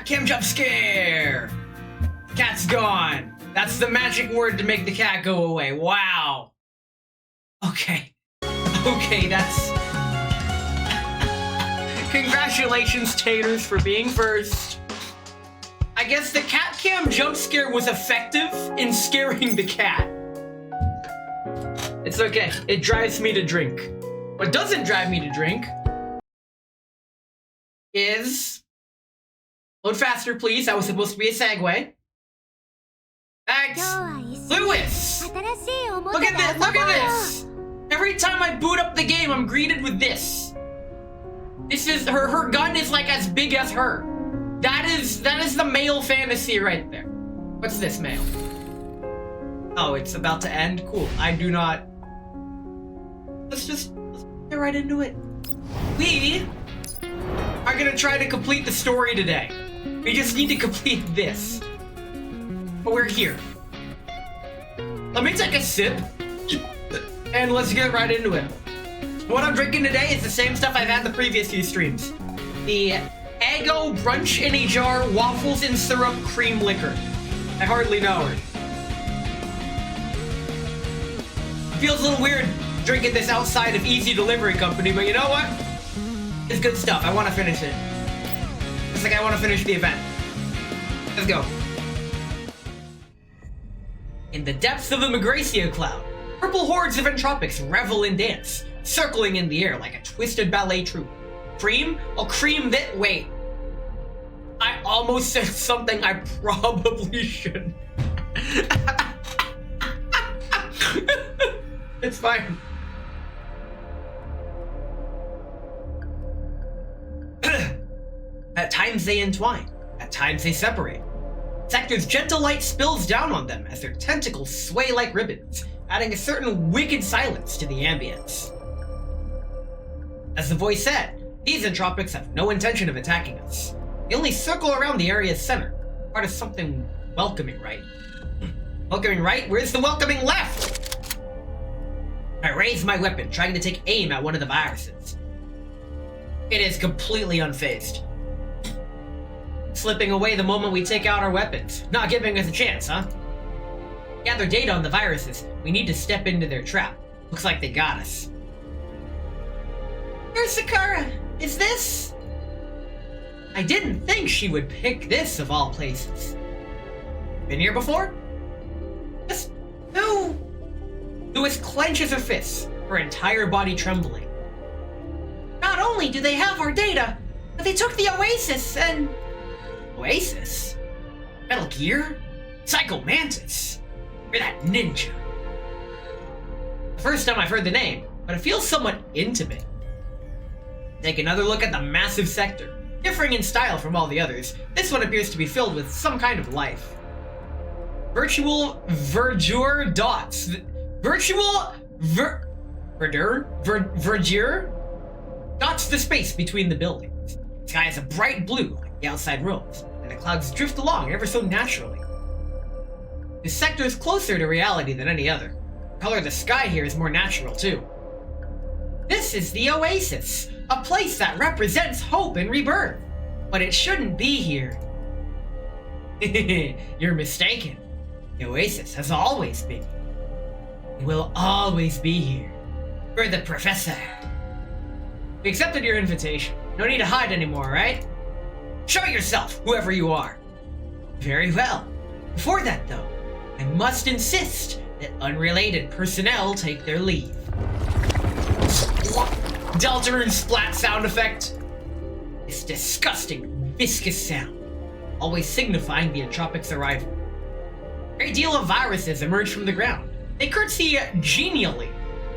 Cat cam jump scare! Cat's gone. That's the magic word to make the cat go away. Wow. Okay. Okay, that's... Congratulations, Taters, for being first. I guess the cat cam jump scare was effective in scaring the cat. It's okay. It drives me to drink. What doesn't drive me to drink is... Load faster, please. That was supposed to be a segue. Thanks. Lewis! Look at this! Look at this! Every time I boot up the game, I'm greeted with this. This is her gun is like as big as her. That is the male fantasy right there. What's this, male? Oh, it's about to end? Cool. I do not... Let's get right into it. We are gonna try to complete the story today. We just need to complete this. But we're here. Let me take a sip, and let's get right into it. What I'm drinking today is the same stuff I've had the previous few streams. The Eggo Brunch in a Jar Waffles and Syrup Cream Liquor. I hardly know her. Feels a little weird drinking this outside of Easy Delivery Company, but you know what? It's good stuff. I want to finish it. It's like I want to finish the event. Let's go. In the depths of the Magracia cloud, purple hordes of entropics revel and dance, circling in the air like a twisted ballet troupe. Cream? I'll cream that. Wait. I almost said something I probably shouldn't. It's fine. At times they entwine, at times they separate. Sector's gentle light spills down on them as their tentacles sway like ribbons, adding a certain wicked silence to the ambience. As the voice said, these entropics have no intention of attacking us. They only circle around the area's center, part of something welcoming right. Welcoming right? Where's the welcoming left? I raise my weapon, trying to take aim at one of the viruses. It is completely unfazed. Slipping away the moment we take out our weapons, not giving us a chance, huh? Gather data on the viruses. We need to step into their trap. Looks like they got us. Here's Sakura. Is this? I didn't think she would pick this of all places. Been here before? Just who? Lewis clenches her fists, her entire body trembling. Not only do they have our data, but they took the Oasis and... Oasis? Metal Gear? Psycho Mantis? You're that ninja. The first time I've heard the name, but it feels somewhat intimate. Take another look at the massive sector. Differing in style from all the others, this one appears to be filled with some kind of life. Virtual verdure dots. Verdure dots the space between the buildings. The sky is a bright blue, like the outside roads, and the clouds drift along ever so naturally. This sector is closer to reality than any other. The color of the sky here is more natural, too. This is the Oasis, a place that represents hope and rebirth. But it shouldn't be here. You're mistaken. The Oasis has always been here. It will always be here. For the Professor. We accepted your invitation. No need to hide anymore, right? Show yourself, whoever you are. Very well. Before that, though, I must insist that unrelated personnel take their leave. Deltarune splat sound effect. This disgusting, viscous sound, always signifying the Entropic's arrival. A great deal of viruses emerge from the ground. They curtsy genially,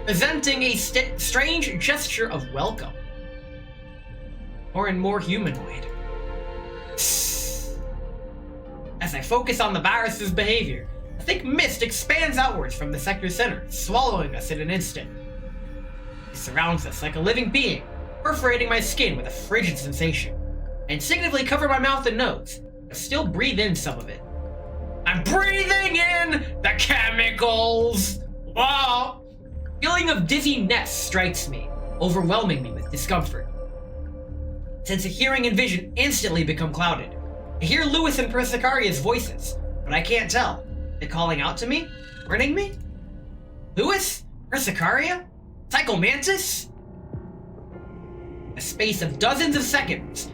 presenting a strange gesture of welcome. More and more humanoid. As I focus on the virus's behavior, a thick mist expands outwards from the sector's center, swallowing us in an instant. It surrounds us like a living being, perforating my skin with a frigid sensation. I instinctively cover my mouth and nose, but still breathe in some of it. I'm breathing in the chemicals! Wow! A feeling of dizziness strikes me, overwhelming me with discomfort. Sense of hearing and vision instantly become clouded. I hear Lewis and Persicaria's voices, but I can't tell. They're calling out to me? Warning me? Lewis? Persicaria? Psychomantis? In a space of dozens of seconds,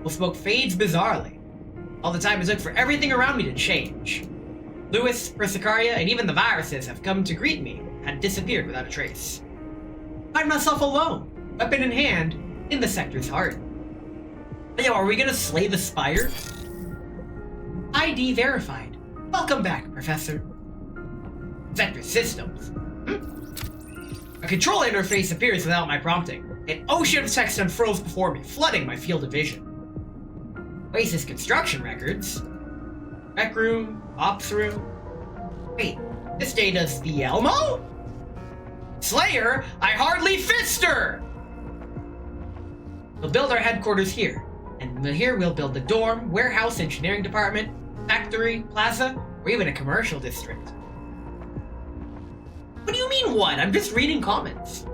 the smoke fades bizarrely. All the time it took for everything around me to change. Lewis, Persicaria, and even the viruses have come to greet me had disappeared without a trace. I find myself alone, weapon in hand, in the sector's heart. Yo, are we gonna slay the Spire? ID verified. Welcome back, Professor. Sector systems. A control interface appears without my prompting. An ocean of text unfurls before me, flooding my field of vision. Oasis construction records. Rec room, ops room. Wait, this data's the Elmo? Slayer, I hardly fist her! We'll build our headquarters here. And here we'll build the dorm, warehouse, engineering department, factory, plaza, or even a commercial district. What do you mean what? I'm just reading comments.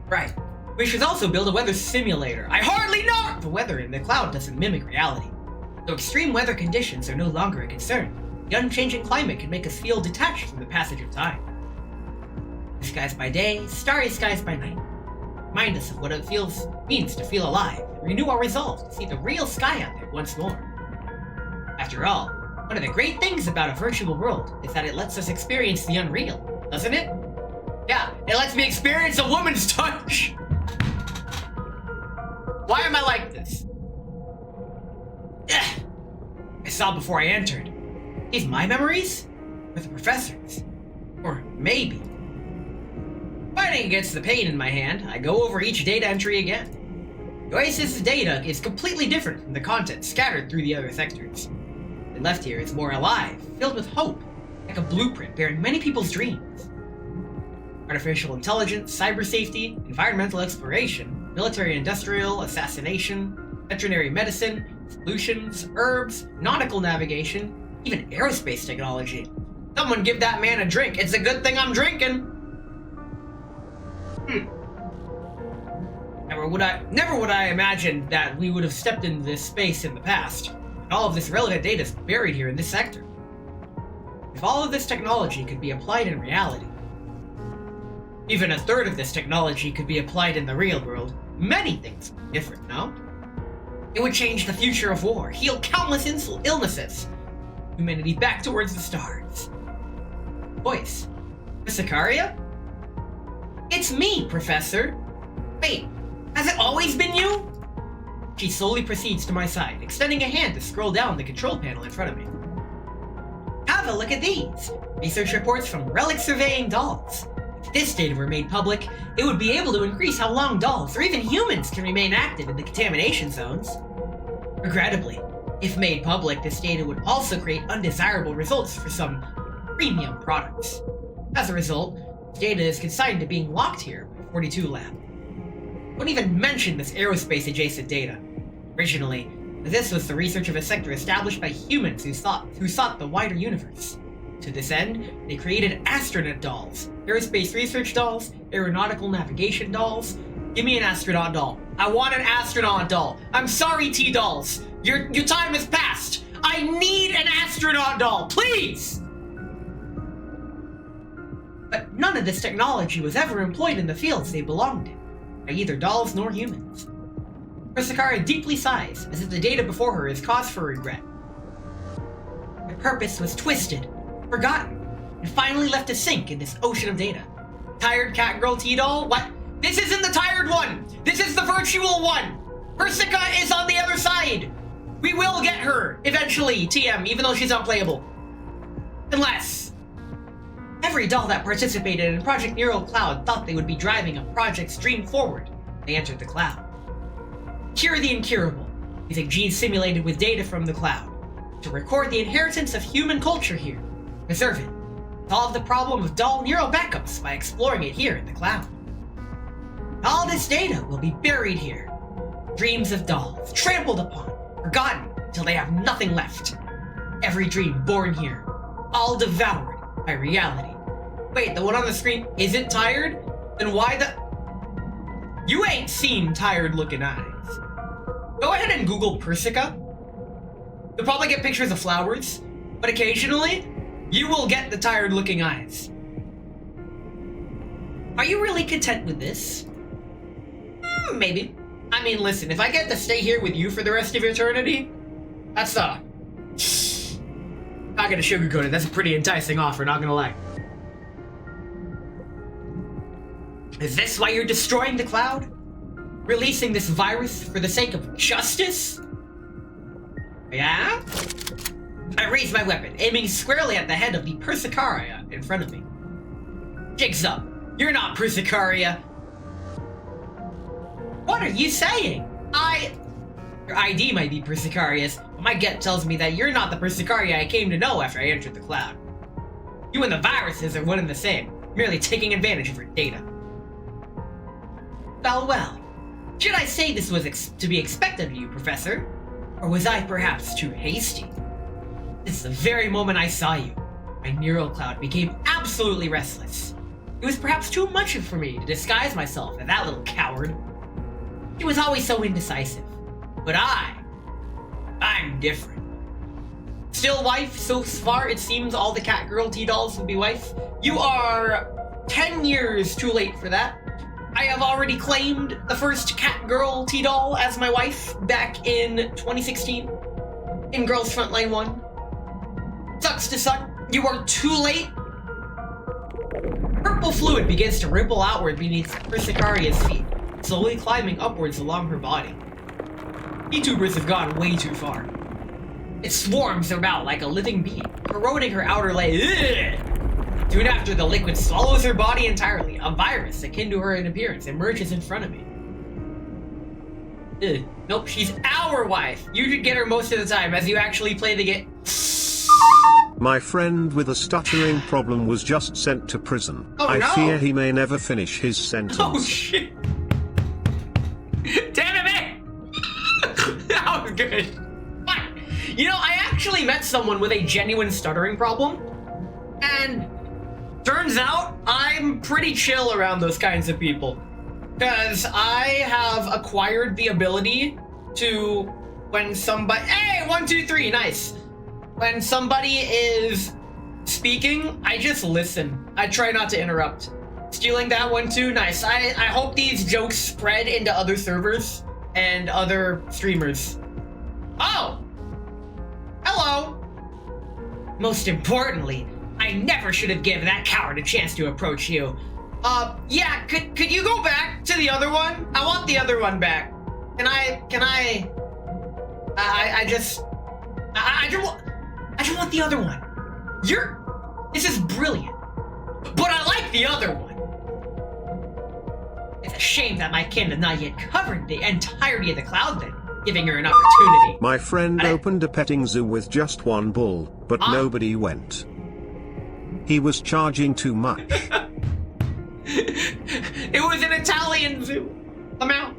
Right. We should also build a weather simulator. I hardly know! The weather in the cloud doesn't mimic reality. Though extreme weather conditions are no longer a concern, the unchanging climate can make us feel detached from the passage of time. The skies by day, starry skies by night. Remind us of what it means to feel alive, and renew our resolve to see the real sky out there once more. After all, one of the great things about a virtual world is that it lets us experience the unreal, doesn't it? Yeah, it lets me experience a woman's touch! Why am I like this? Ugh. I saw before I entered. These my memories? Or the professor's? Or maybe. Fighting against the pain in my hand, I go over each data entry again. The Oasis' data is completely different from the content scattered through the other sectors. The left here is more alive, filled with hope, like a blueprint bearing many people's dreams. Artificial intelligence, cyber safety, environmental exploration, military-industrial, assassination, veterinary medicine, solutions, herbs, nautical navigation, even aerospace technology. Someone give that man a drink. It's a good thing I'm drinking. Never would I imagine that we would have stepped into this space in the past. And all of this relevant data is buried here in this sector. If all of this technology could be applied in reality, even a third of this technology could be applied in the real world, many things would be different, no? It would change the future of war, heal countless illnesses, humanity back towards the stars. Voice. Sicaria? It's me, Professor. Wait, has it always been you? She slowly proceeds to my side, extending a hand to scroll down the control panel in front of me. Have a look at these. Research reports from Relic Surveying Dolls. If this data were made public, it would be able to increase how long dolls, or even humans, can remain active in the contamination zones. Regrettably, if made public, this data would also create undesirable results for some premium products. As a result, data is consigned to being locked here by 42 Lab. Don't even mention this aerospace-adjacent data. Originally, this was the research of a sector established by humans who sought the wider universe. To this end, they created astronaut dolls, aerospace research dolls, aeronautical navigation dolls. Give me an astronaut doll. I want an astronaut doll. I'm sorry, T-Dolls. Your time has passed. I need an astronaut doll, please! But none of this technology was ever employed in the fields they belonged in, by either dolls nor humans. Persicaria deeply sighs, as if the data before her is cause for regret. My purpose was twisted, forgotten, and finally left to sink in this ocean of data. Tired Catgirl T-Doll? What? This isn't the tired one! This is the virtual one! Persica is on the other side! We will get her, eventually, TM, even though she's unplayable. Unless... every doll that participated in Project Neural Cloud thought they would be driving a project's dream forward. They entered the cloud. Cure the incurable, using genes simulated with data from the cloud, to record the inheritance of human culture here, preserve it, solve the problem of doll neural backups by exploring it here in the cloud. All this data will be buried here. Dreams of dolls, trampled upon, forgotten until they have nothing left. Every dream born here, all devoured by reality. Wait, the one on the screen isn't tired? Then why the... You ain't seen tired looking eyes. Go ahead and Google Persica. You'll probably get pictures of flowers, but occasionally, you will get the tired-looking eyes. Are you really content with this? Maybe. I mean, listen, if I get to stay here with you for the rest of eternity, that's not gonna sugarcoat it. That's a pretty enticing offer, not gonna lie. Is this why you're destroying the cloud? Releasing this virus for the sake of justice? Yeah? I raise my weapon, aiming squarely at the head of the Persicaria in front of me. Jigs up. You're not Persicaria. What are you saying? Your ID might be Persicaria's, but my gut tells me that you're not the Persicaria I came to know after I entered the cloud. You and the viruses are one and the same, merely taking advantage of your data. Well. Should I say this was to be expected of you, Professor? Or was I perhaps too hasty? Since the very moment I saw you, my neural cloud became absolutely restless. It was perhaps too much for me to disguise myself as that little coward. She was always so indecisive. But I'm different. Still wife, so far it seems all the Catgirl T-dolls will be wife. You are 10 years too late for that. I have already claimed the first Catgirl T-doll as my wife back in 2016 in Girls Frontline 1. Sucks to suck, you are too late. Purple fluid begins to ripple outward beneath Persicaria's feet, slowly climbing upwards along her body. VTubers have gone way too far. It swarms about like a living bee, corroding her outer layer. Soon after, the liquid swallows her body entirely. A virus akin to her in appearance emerges in front of me. Nope, she's our wife. You should get her most of the time as you actually play the game. My friend with a stuttering problem was just sent to prison. Oh, I no. fear he may never finish his sentence. Oh shit! Damn it, man! That was good. Fine. You know, I actually met someone with a genuine stuttering problem, and turns out I'm pretty chill around those kinds of people, because I have acquired the ability to, when somebody, hey, 1, 2, 3, nice. When somebody is speaking, I just listen. I try not to interrupt. Stealing that one too, nice. I hope these jokes spread into other servers and other streamers. Oh! Hello! Most importantly, I never should have given that coward a chance to approach you. Yeah, could you go back to the other one? I want the other one back. I just want the other one. This is brilliant. But I like the other one. It's a shame that my kin has not yet covered the entirety of the cloud then, giving her an opportunity. My friend opened a petting zoo with just one bull, but nobody went. He was charging too much. It was an Italian zoo. I'm out.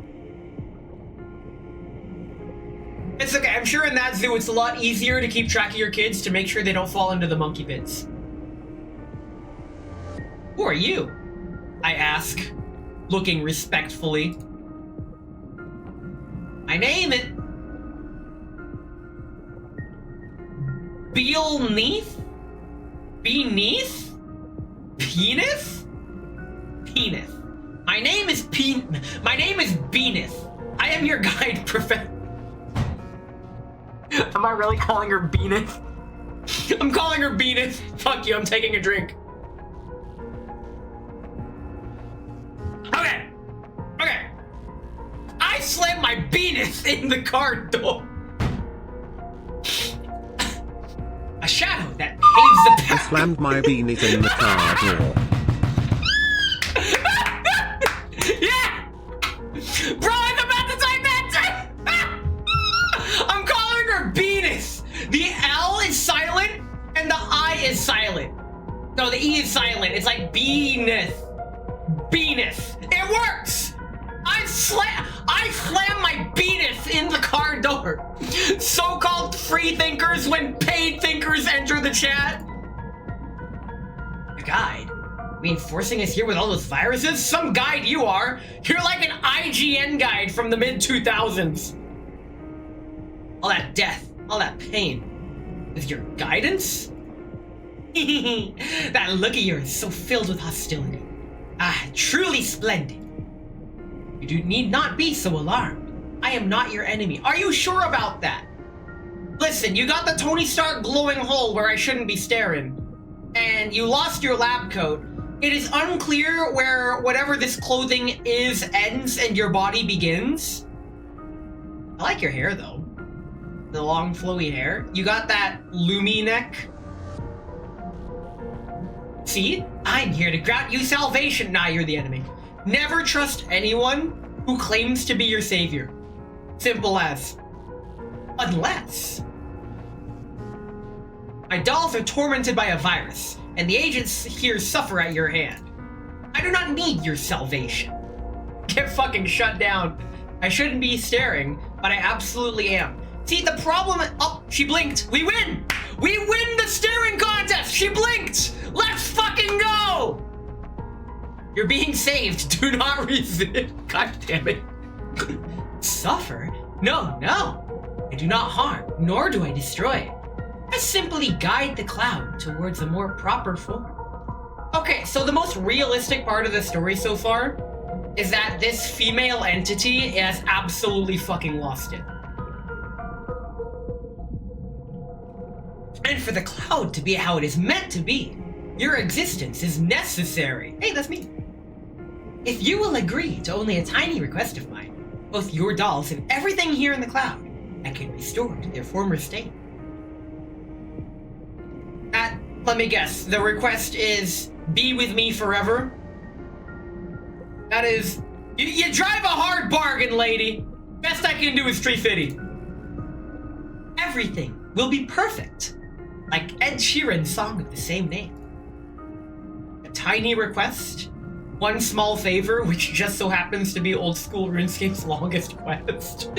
It's okay, I'm sure in that zoo it's a lot easier to keep track of your kids to make sure they don't fall into the monkey pits. Who are you? I ask, looking respectfully. My name is... Beneath? Beneath? Penis? Penis. My name is Beanith. I am your guide, Professor. Am I really calling her Beanith? I'm calling her Beanith. Fuck you, I'm taking a drink. Okay. I slammed my Beanith in the car door. A shadow that paves the I path. slammed my beanie in the car door. Yeah! Bro, I was about to type that too! I'm calling her Venus! The L is silent and the I is silent. No, the E is silent. It's like Venus. Venus. It works! I slam my penis in the car door. So-called free thinkers when paid thinkers enter the chat. A guide? I mean, forcing us here with all those viruses? Some guide you are. You're like an IGN guide from the mid-2000s. all that death, all that pain. With your guidance? That look of yours is so filled with hostility. Ah, truly splendid. You need not be so alarmed. I am not your enemy. Are you sure about that? Listen, you got the Tony Stark glowing hole where I shouldn't be staring. And you lost your lab coat. It is unclear where whatever this clothing is ends and your body begins. I like your hair though. The long flowy hair. You got that Lumi neck. See? I'm here to grant you salvation. Nah, you're the enemy. Never trust anyone who claims to be your savior. Simple as. Unless. My dolls are tormented by a virus, and the agents here suffer at your hand. I do not need your salvation. Get fucking shut down. I shouldn't be staring, but I absolutely am. See, the problem... Oh, she blinked. We win! We win the staring contest! She blinked! Let's fucking go! You're being saved. Do not resist. God damn it. Suffer? No. I do not harm, nor do I destroy. I simply guide the cloud towards a more proper form. Okay, so the most realistic part of the story so far is that this female entity has absolutely fucking lost it. And for the cloud to be how it is meant to be, your existence is necessary. Hey, that's me. If you will agree to only a tiny request of mine, both your dolls and everything here in the cloud, I can restore to their former state. Let me guess, the request is be with me forever? That is, you drive a hard bargain, lady. Best I can do is 350. Everything will be perfect. Like Ed Sheeran's song of the same name. A tiny request, one small favor, which just so happens to be old school RuneScape's longest quest.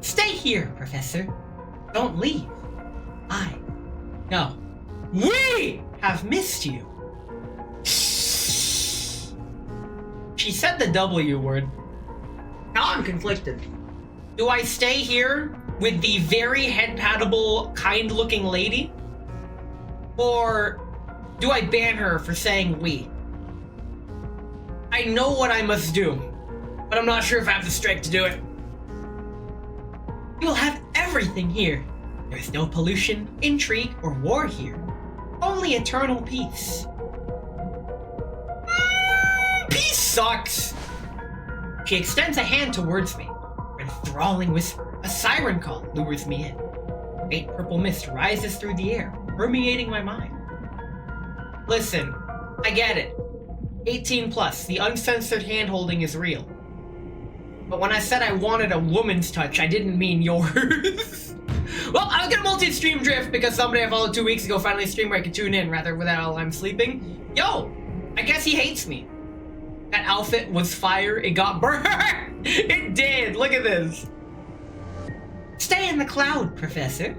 Stay here, Professor. Don't leave. No. We have missed you. She said the W word. Now I'm conflicted. Do I stay here with the very head-pattable, kind-looking lady? Or do I ban her for saying we? I know what I must do, but I'm not sure if I have the strength to do it. You'll have everything here. There's no pollution, intrigue, or war here. Only eternal peace. Peace sucks! She extends a hand towards me. An enthralling whisper, a siren call, lures me in. Faint purple mist rises through the air, permeating my mind. Listen, I get it. 18 plus, the uncensored hand-holding is real. But when I said I wanted a woman's touch, I didn't mean yours. Well, I was gonna multi-stream drift because somebody I followed 2 weeks ago finally streamed where I could tune in rather while I'm sleeping. Yo, I guess he hates me. That outfit was fire. It got burned. It did. Look at this. Stay in the cloud, Professor.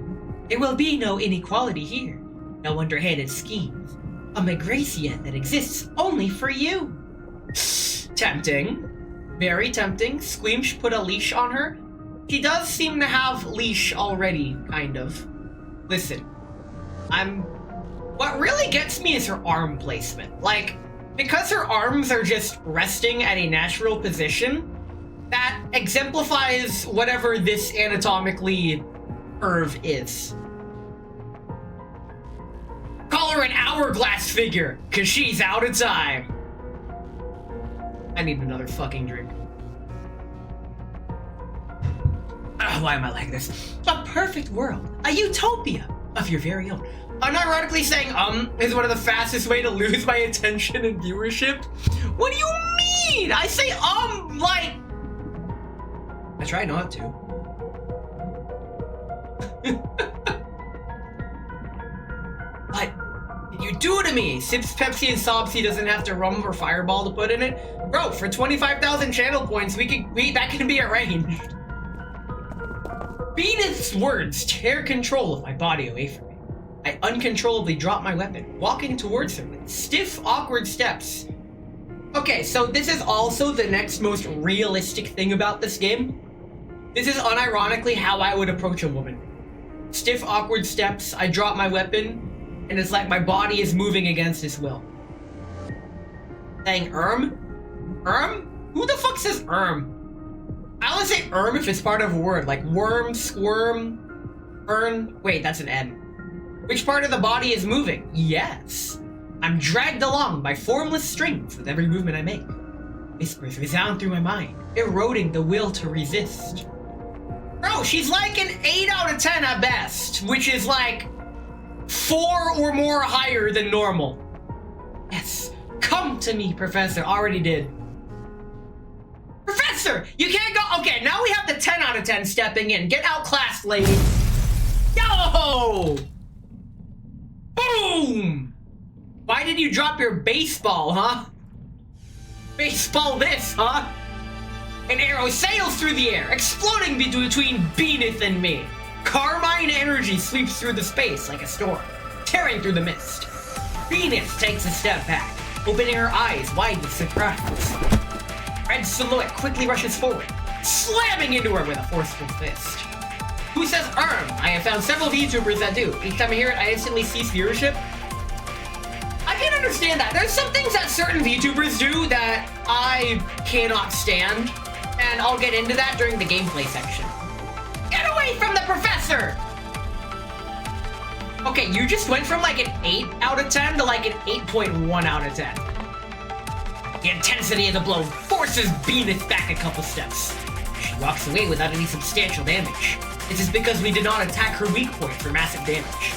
There will be no inequality here. No underhanded schemes. A Magracia that exists only for you. Tempting. Very tempting. Squeamsh put a leash on her. She does seem to have leash already, kind of. Listen, what really gets me is her arm placement. Like, because her arms are just resting at a natural position, that exemplifies whatever this anatomically curve is. Call her an hourglass figure, cause she's out of time. I need another fucking drink. Why am I like this? A perfect world. A utopia of your very own. Unironically saying is one of the fastest way to lose my attention and viewership. What do you mean? I say like... I try not to. What did you do to me? Sips Pepsi and Sobsy doesn't have to rum or fireball to put in it? Bro, for 25,000 channel points, that can be arranged. Venus's words tear control of my body away from me. I uncontrollably drop my weapon, walking towards her with stiff, awkward steps. Okay, so this is also the next most realistic thing about this game. This is unironically how I would approach a woman. Stiff, awkward steps, I drop my weapon, and it's like my body is moving against its will. Saying Erm? Who the fuck says Erm? I only say Erm if it's part of a word, like worm, squirm, earn. Wait, that's an N. Which part of the body is moving? Yes. I'm dragged along by formless strings with every movement I make. Whispers resound through my mind, eroding the will to resist. Bro, she's like an 8 out of 10 at best, which is like 4 or more higher than normal. Yes, come to me, Professor. Already did. Professor, you can't go. Okay, now we have the 10 out of 10 stepping in. Get outclassed, lady. Yo! Boom! Why did you drop your baseball, huh? Baseball this, huh? An arrow sails through the air, exploding between Beaneth and me. Carmine energy sweeps through the space like a storm, tearing through the mist. Beaneth takes a step back, opening her eyes wide with surprise. Red silhouette quickly rushes forward, slamming into her with a forceful fist. Who says I have found several VTubers that do. Each time I hear it, I instantly cease viewership. I can't understand that. There's some things that certain VTubers do that I cannot stand. And I'll get into that during the gameplay section. Get away from the professor! Okay, you just went from like an 8 out of 10 to like an 8.1 out of 10. The intensity of the blow forces Beaneth back a couple steps. She walks away without any substantial damage. This is because we did not attack her weak point for massive damage.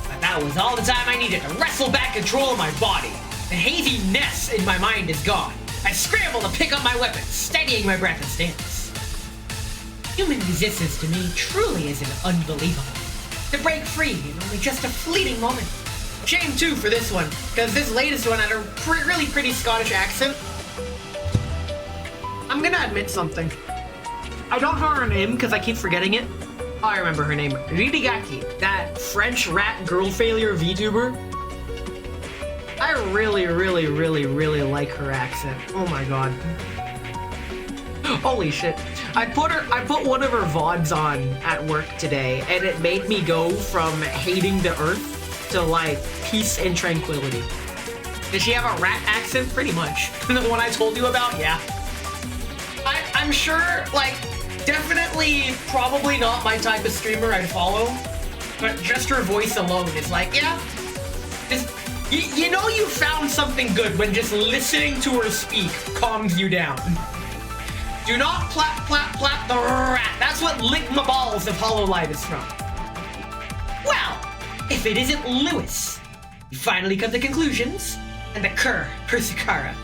But that was all the time I needed to wrestle back control of my body. The haziness in my mind is gone. I scramble to pick up my weapon, steadying my breath and stance. Human resistance to me truly is unbelievable. To break free in only just a fleeting moment. Shame too for this one, because this latest one had a really pretty Scottish accent. I'm gonna admit something. I don't know her name because I keep forgetting it. Oh, I remember her name. Ridigaki, that French rat girl failure VTuber. I really like her accent. Oh my god. Holy shit. I put one of her VODs on at work today, and it made me go from hating the earth to like peace and tranquility. Did she have a rat accent? Pretty much. The one I told you about? Yeah. I'm sure, like, definitely probably not my type of streamer I'd follow, but just her voice alone is like, yeah, you know you found something good when just listening to her speak calms you down. Do not plap the rat. That's what Lick My Balls of Hololive is from. Well, if it isn't Lewis, we finally come to conclusions, and the Persicara.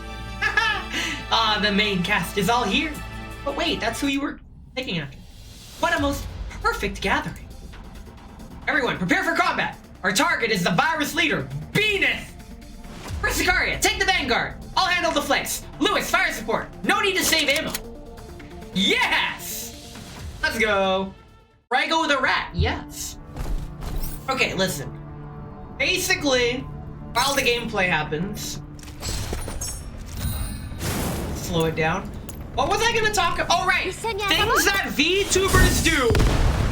Ah, the main cast is all here. But wait, that's who you were thinking after. What a most perfect gathering. Everyone, prepare for combat. Our target is the virus leader, Beaneth! Persicaria, take the vanguard. I'll handle the flanks. Lewis, fire support. No need to save ammo. Yes! Let's go. Right, go with a rat, yes. Okay, listen. Basically, while the gameplay happens, slow it down. What was I gonna talk about? Oh, right. Things that VTubers do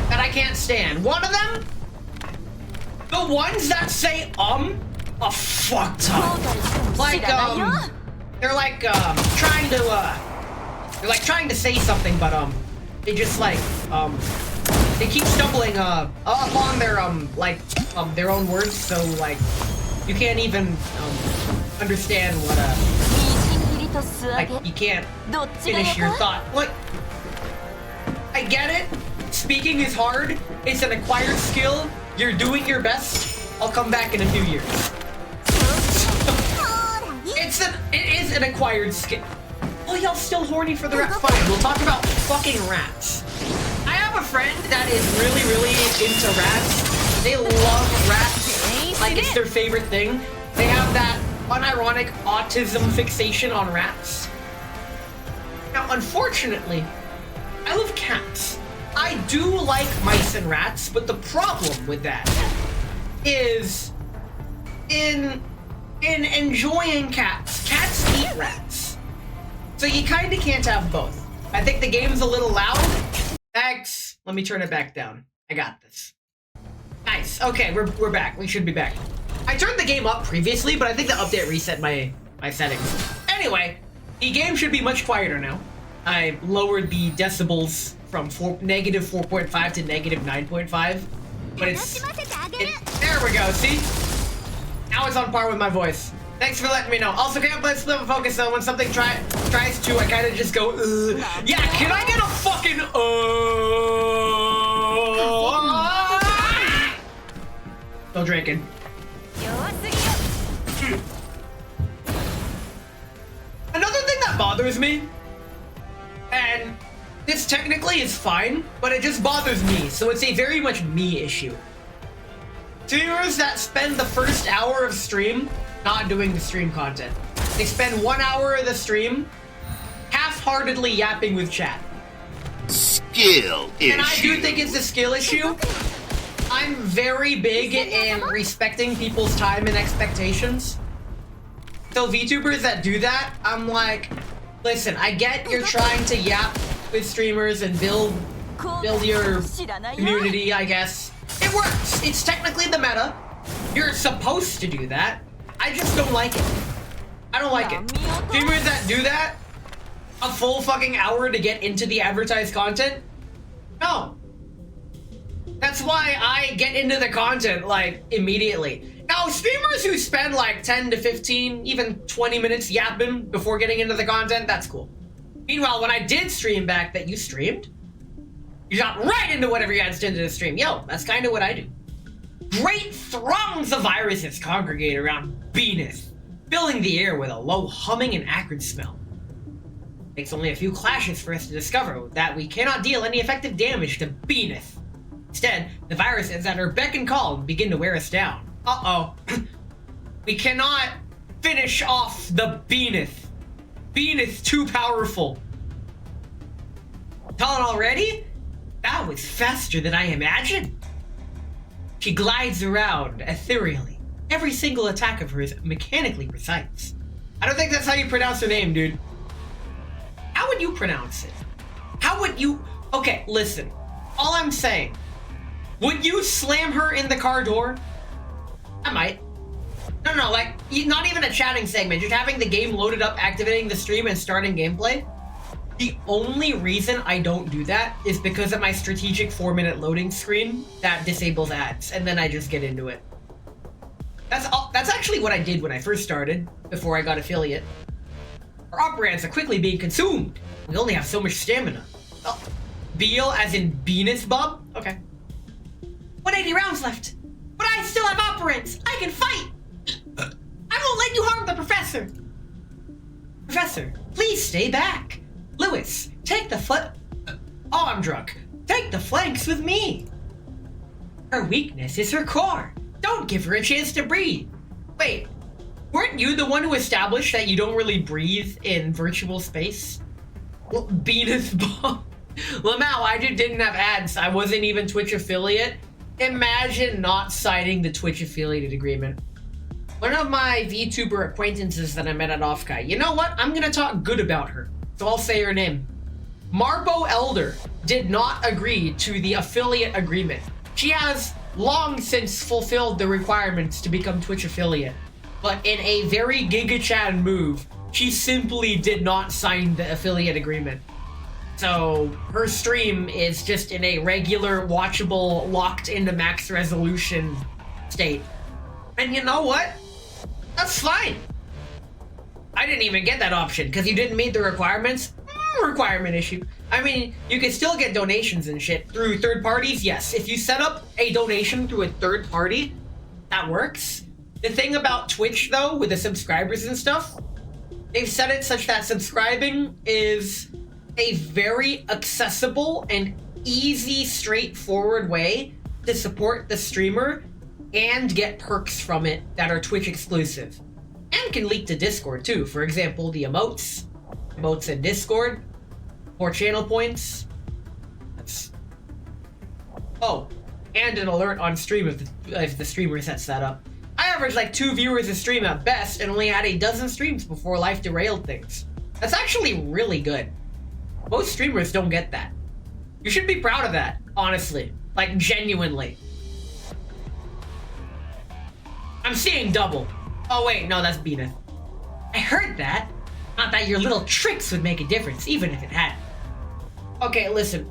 that I can't stand. One of them, the ones that say a fuck ton. Like, they're like, trying to say something, but, they just, like, they keep stumbling, along their, their own words, so, like, you can't even, understand what, like, you can't finish your thought. Like, I get it. Speaking is hard. It's an acquired skill. You're doing your best. I'll come back in a few years. It is an acquired skill. Oh, y'all still horny for the rat? Fine, we'll talk about fucking rats. I have a friend that is really into rats. They love rats. Like, it's their favorite thing. They have that unironic autism fixation on rats. Now, unfortunately, I love cats. I do like mice and rats, but the problem with that is in enjoying cats eat rats. So you kind of can't have both. I think the game's a little loud. Thanks. Let me turn it back down. I got this. Nice. Okay, we're back. We should be back. I turned the game up previously, but I think the update reset my settings. Anyway, the game should be much quieter now. I lowered the decibels from negative 4.5 to negative 9.5. But there we go, see? Now it's on par with my voice. Thanks for letting me know. Also, can't play split focus though. When something tries to, I kind of just go, ugh. Yeah, can I get a fucking, No drinking. Another thing that bothers me, and this technically is fine, but it just bothers me, so it's a very much me issue. Streamers that spend the first hour of stream not doing the stream content. They spend 1 hour of the stream half-heartedly yapping with chat. Skill issue. And I do think it's a skill issue. I'm very big in respecting people's time and expectations. So VTubers that do that, I'm like, listen, I get you're trying to yap with streamers and build your community, I guess. It works. It's technically the meta. You're supposed to do that. I just don't like it. I don't like it. Streamers that do that, a full fucking hour to get into the advertised content? No. That's why I get into the content, like, immediately. Now, streamers who spend, like, 10 to 15, even 20 minutes yapping before getting into the content, that's cool. Meanwhile, when I did stream back that you streamed, you got right into whatever you had to into the stream. Yo, that's kind of what I do. Great throngs of viruses congregate around Venus, filling the air with a low humming and acrid smell. It takes only a few clashes for us to discover that we cannot deal any effective damage to Venus. Instead, the viruses at our beck and call begin to wear us down. Uh-oh. We cannot finish off the Venus. Venus too powerful. Done already? That was faster than I imagined. She glides around ethereally. Every single attack of hers mechanically precise. I don't think that's how you pronounce her name, dude. How would you pronounce it? How would you... Okay, listen. All I'm saying, would you slam her in the car door? I might. No, like, not even a chatting segment, just having the game loaded up, activating the stream, and starting gameplay. The only reason I don't do that is because of my strategic 4-minute loading screen that disables ads, and then I just get into it. That's actually what I did when I first started, before I got affiliate. Our operands are quickly being consumed. We only have so much stamina. Oh, Beal as in Venus, Bob? Okay. 180 rounds left, but I still have operands. I can fight. I won't let you harm the professor. Professor, please stay back. Lewis, take the Oh, I'm drunk. Take the flanks with me. Her weakness is her core. Don't give her a chance to breathe. Wait, weren't you the one who established that you don't really breathe in virtual space? Well, Venus Bomb. Lamau, I just didn't have ads. I wasn't even Twitch affiliate. Imagine not signing the Twitch affiliate agreement. One of my VTuber acquaintances that I met at Offkai. You know what? I'm gonna talk good about her. So I'll say her name. Marbo Elder did not agree to the affiliate agreement. She has long since fulfilled the requirements to become Twitch affiliate. But in a very Giga-chan move, she simply did not sign the affiliate agreement. So her stream is just in a regular, watchable, locked into max resolution state. And you know what? That's fine. I didn't even get that option because you didn't meet the requirements. Requirement issue. I mean, you can still get donations and shit through third parties, yes. If you set up a donation through a third party, that works. The thing about Twitch, though, with the subscribers and stuff, they've set it such that subscribing is a very accessible and easy, straightforward way to support the streamer and get perks from it that are Twitch exclusive. And can leak to Discord too. For example, the emotes in Discord, more channel points. Oh, and an alert on stream if the streamer sets that up. I averaged like 2 viewers a stream at best and only had a dozen streams before life derailed things. That's actually really good. Most streamers don't get that. You should be proud of that, honestly. Like, genuinely. I'm seeing double. Oh wait, no, that's Beaneth. I heard that. Not that your little tricks would make a difference, even if it had. Okay, listen.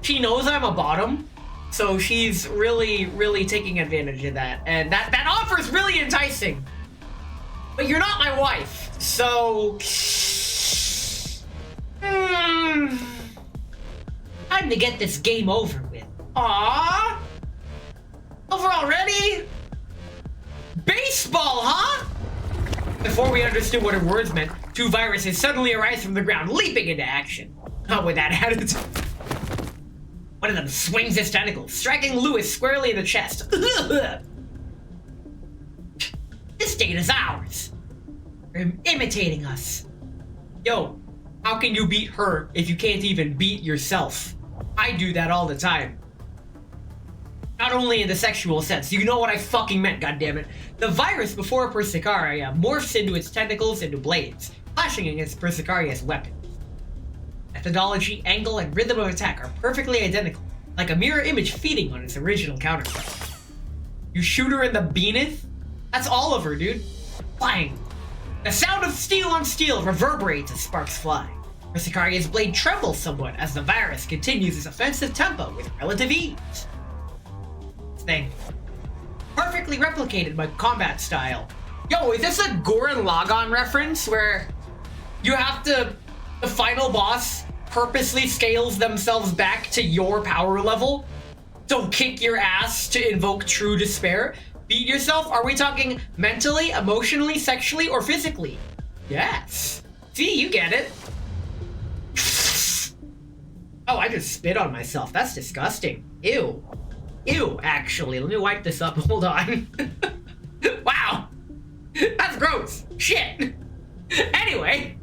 She knows I'm a bottom, so she's really, really taking advantage of that. And that offer's really enticing. But you're not my wife, so... Time to get this game over with. Aww! Over already? Baseball, huh? Before we understood what her words meant, two viruses suddenly arise from the ground, leaping into action. Not with that attitude. One of them swings its tentacles, striking Lewis squarely in the chest. This data's ours. They're imitating us. Yo, how can you beat her if you can't even beat yourself? I do that all the time. Not only in the sexual sense, you know what I fucking meant, goddammit. The virus before Persicaria morphs into its tentacles into blades, clashing against Persicaria's weapon. Methodology, angle, and rhythm of attack are perfectly identical, like a mirror image feeding on its original counterpart. You shoot her in the beaneth? That's Oliver, dude. Flying. The sound of steel on steel reverberates as sparks fly. Persicaria's blade trembles somewhat as the virus continues its offensive tempo with relative ease. Thing. Perfectly replicated my combat style. Yo, is this a Gurren Lagann reference where you have to... The final boss purposely scales themselves back to your power level? So kick your ass to invoke true despair? Beat yourself? Are we talking mentally, emotionally, sexually, or physically? Yes. See, you get it. Oh, I just spit on myself. That's disgusting. Ew. Ew, actually. Let me wipe this up. Hold on. Wow. That's gross. Shit. Anyway.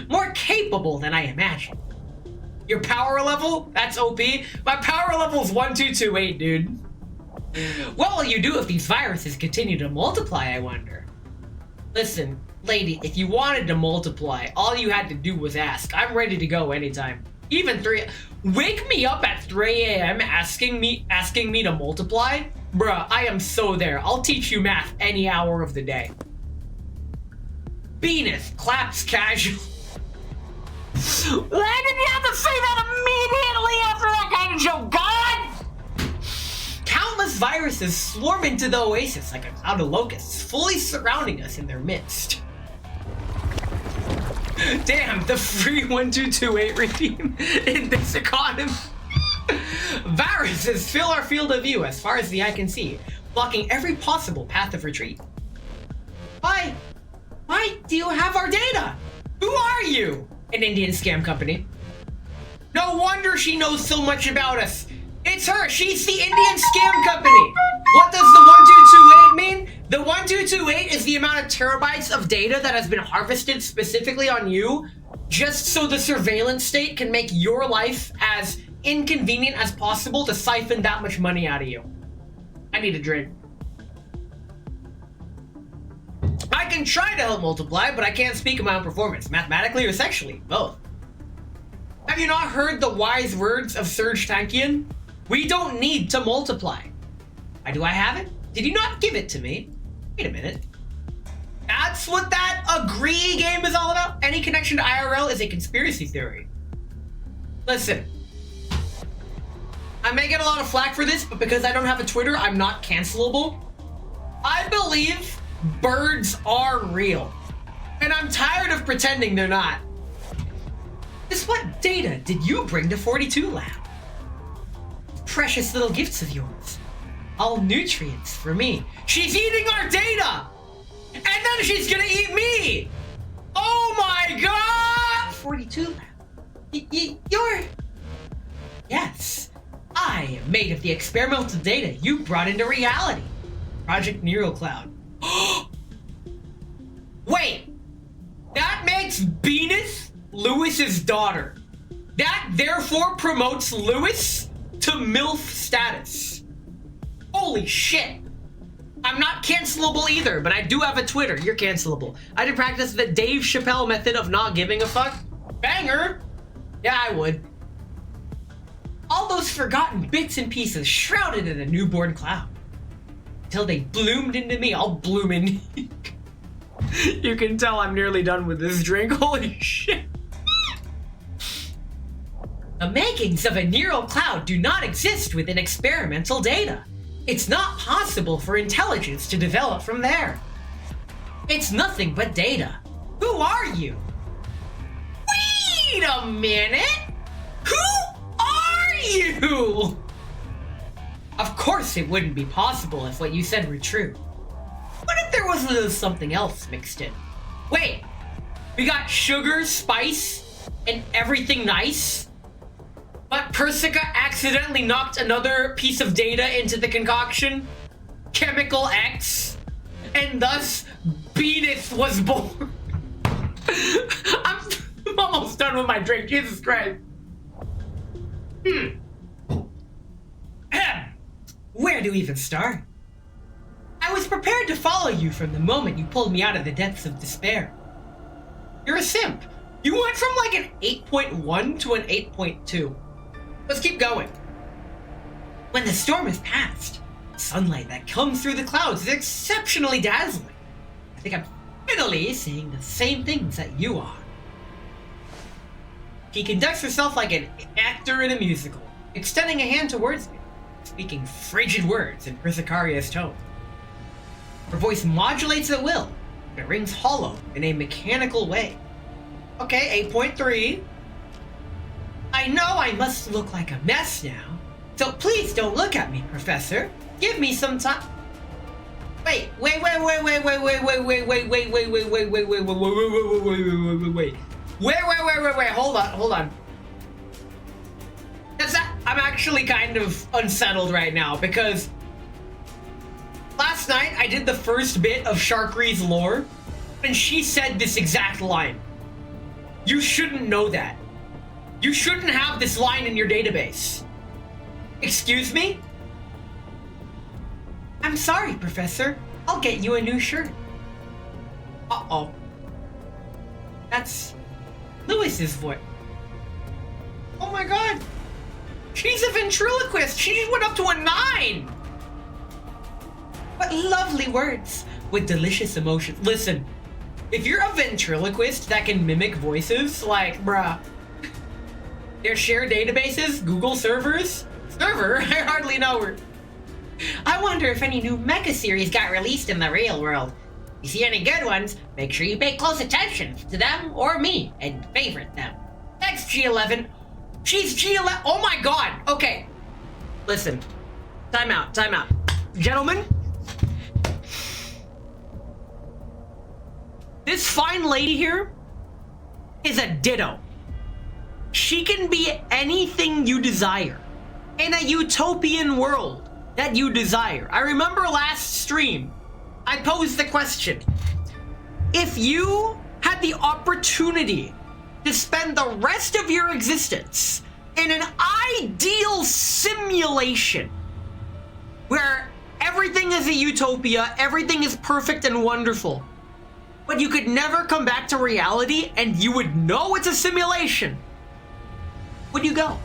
More capable than I imagined. Your power level? That's OP. My power level's 1228, dude. What will you do if these viruses continue to multiply, I wonder? Listen, lady, if you wanted to multiply, all you had to do was ask. I'm ready to go anytime. Even 3... Wake me up at 3 a.m. asking me to multiply? Bruh, I am so there. I'll teach you math any hour of the day. Beaneth claps casually. Why did you have to say that immediately after that kind of joke, God? Countless viruses swarm into the oasis like a cloud of locusts, fully surrounding us in their midst. Damn, the free 1228 regime in this economy. Viruses fill our field of view as far as the eye can see, blocking every possible path of retreat. Why do you have our data? Who are you? An Indian scam company. No wonder she knows so much about us. It's her. She's the Indian scam company. What does the 1228 mean? The 1228 is the amount of terabytes of data that has been harvested specifically on you, just so the surveillance state can make your life as inconvenient as possible to siphon that much money out of you. I need a drink. I can try to help multiply, but I can't speak of my own performance, mathematically or sexually, both. Have you not heard the wise words of Serge Tankian? We don't need to multiply. Why do I have it? Did you not give it to me? Wait a minute. That's what that agree game is all about? Any connection to IRL is a conspiracy theory. Listen. I may get a lot of flack for this, but because I don't have a Twitter, I'm not cancelable. I believe birds are real. And I'm tired of pretending they're not. Just what data did you bring to 42 Lab? Precious little gifts of yours. All nutrients for me. She's eating our data! And then she's gonna eat me! Oh my god! 42 Lab. You're... Yes. I am made of the experimental data you brought into reality. Project Neural Cloud. Wait! That makes Beaneth Lewis's daughter. That therefore promotes Lewis to MILF status. Holy shit. I'm not cancelable either, but I do have a Twitter. You're cancelable. I did practice the Dave Chappelle method of not giving a fuck. Banger? Yeah, I would. All those forgotten bits and pieces shrouded in a newborn cloud. Until they bloomed into me, all blooming. You can tell I'm nearly done with this drink. Holy shit. The makings of a neural cloud do not exist within experimental data. It's not possible for intelligence to develop from there. It's nothing but data. Who are you? Wait a minute! Who are you? Of course it wouldn't be possible if what you said were true. What if there was a little something else mixed in? Wait, we got sugar, spice, and everything nice? But Persica accidentally knocked another piece of data into the concoction? Chemical X? And thus, Venus was born. I'm almost done with my drink, Jesus Christ. Where to even start? I was prepared to follow you from the moment you pulled me out of the depths of despair. You're a simp. You went from like an 8.1 to an 8.2. Let's keep going. When the storm is past, the sunlight that comes through the clouds is exceptionally dazzling. I think I'm finally seeing the same things that you are. She conducts herself like an actor in a musical, extending a hand towards me, speaking frigid words in Persicaria's tone. Her voice modulates at will, and it rings hollow in a mechanical way. Okay, 8.3. I know I must look like a mess now, so please don't look at me, Professor. Give me some time. Wait. Wait, hold on. I'm actually kind of unsettled right now because last night I did the first bit of Sharkree's lore and she said this exact line. You shouldn't know that. You shouldn't have this line in your database. Excuse me? I'm sorry, Professor. I'll get you a new shirt. Uh-oh. That's Lewis's voice. Oh my god. She's a ventriloquist. She just went up to a 9. What lovely words with delicious emotion. Listen, if you're a ventriloquist that can mimic voices, like, bruh, their shared databases, Google servers? Server? I hardly know her. I wonder if any new mecha series got released in the real world. If you see any good ones, make sure you pay close attention to them or me and favorite them. Thanks, G11. She's G11. Oh my god. Okay. Listen. Time out. Gentlemen. This fine lady here is a ditto. She can be anything you desire in a utopian world that you desire. I remember last stream, I posed the question. If you had the opportunity to spend the rest of your existence in an ideal simulation where everything is a utopia, everything is perfect and wonderful, but you could never come back to reality and you would know it's a simulation, would you go?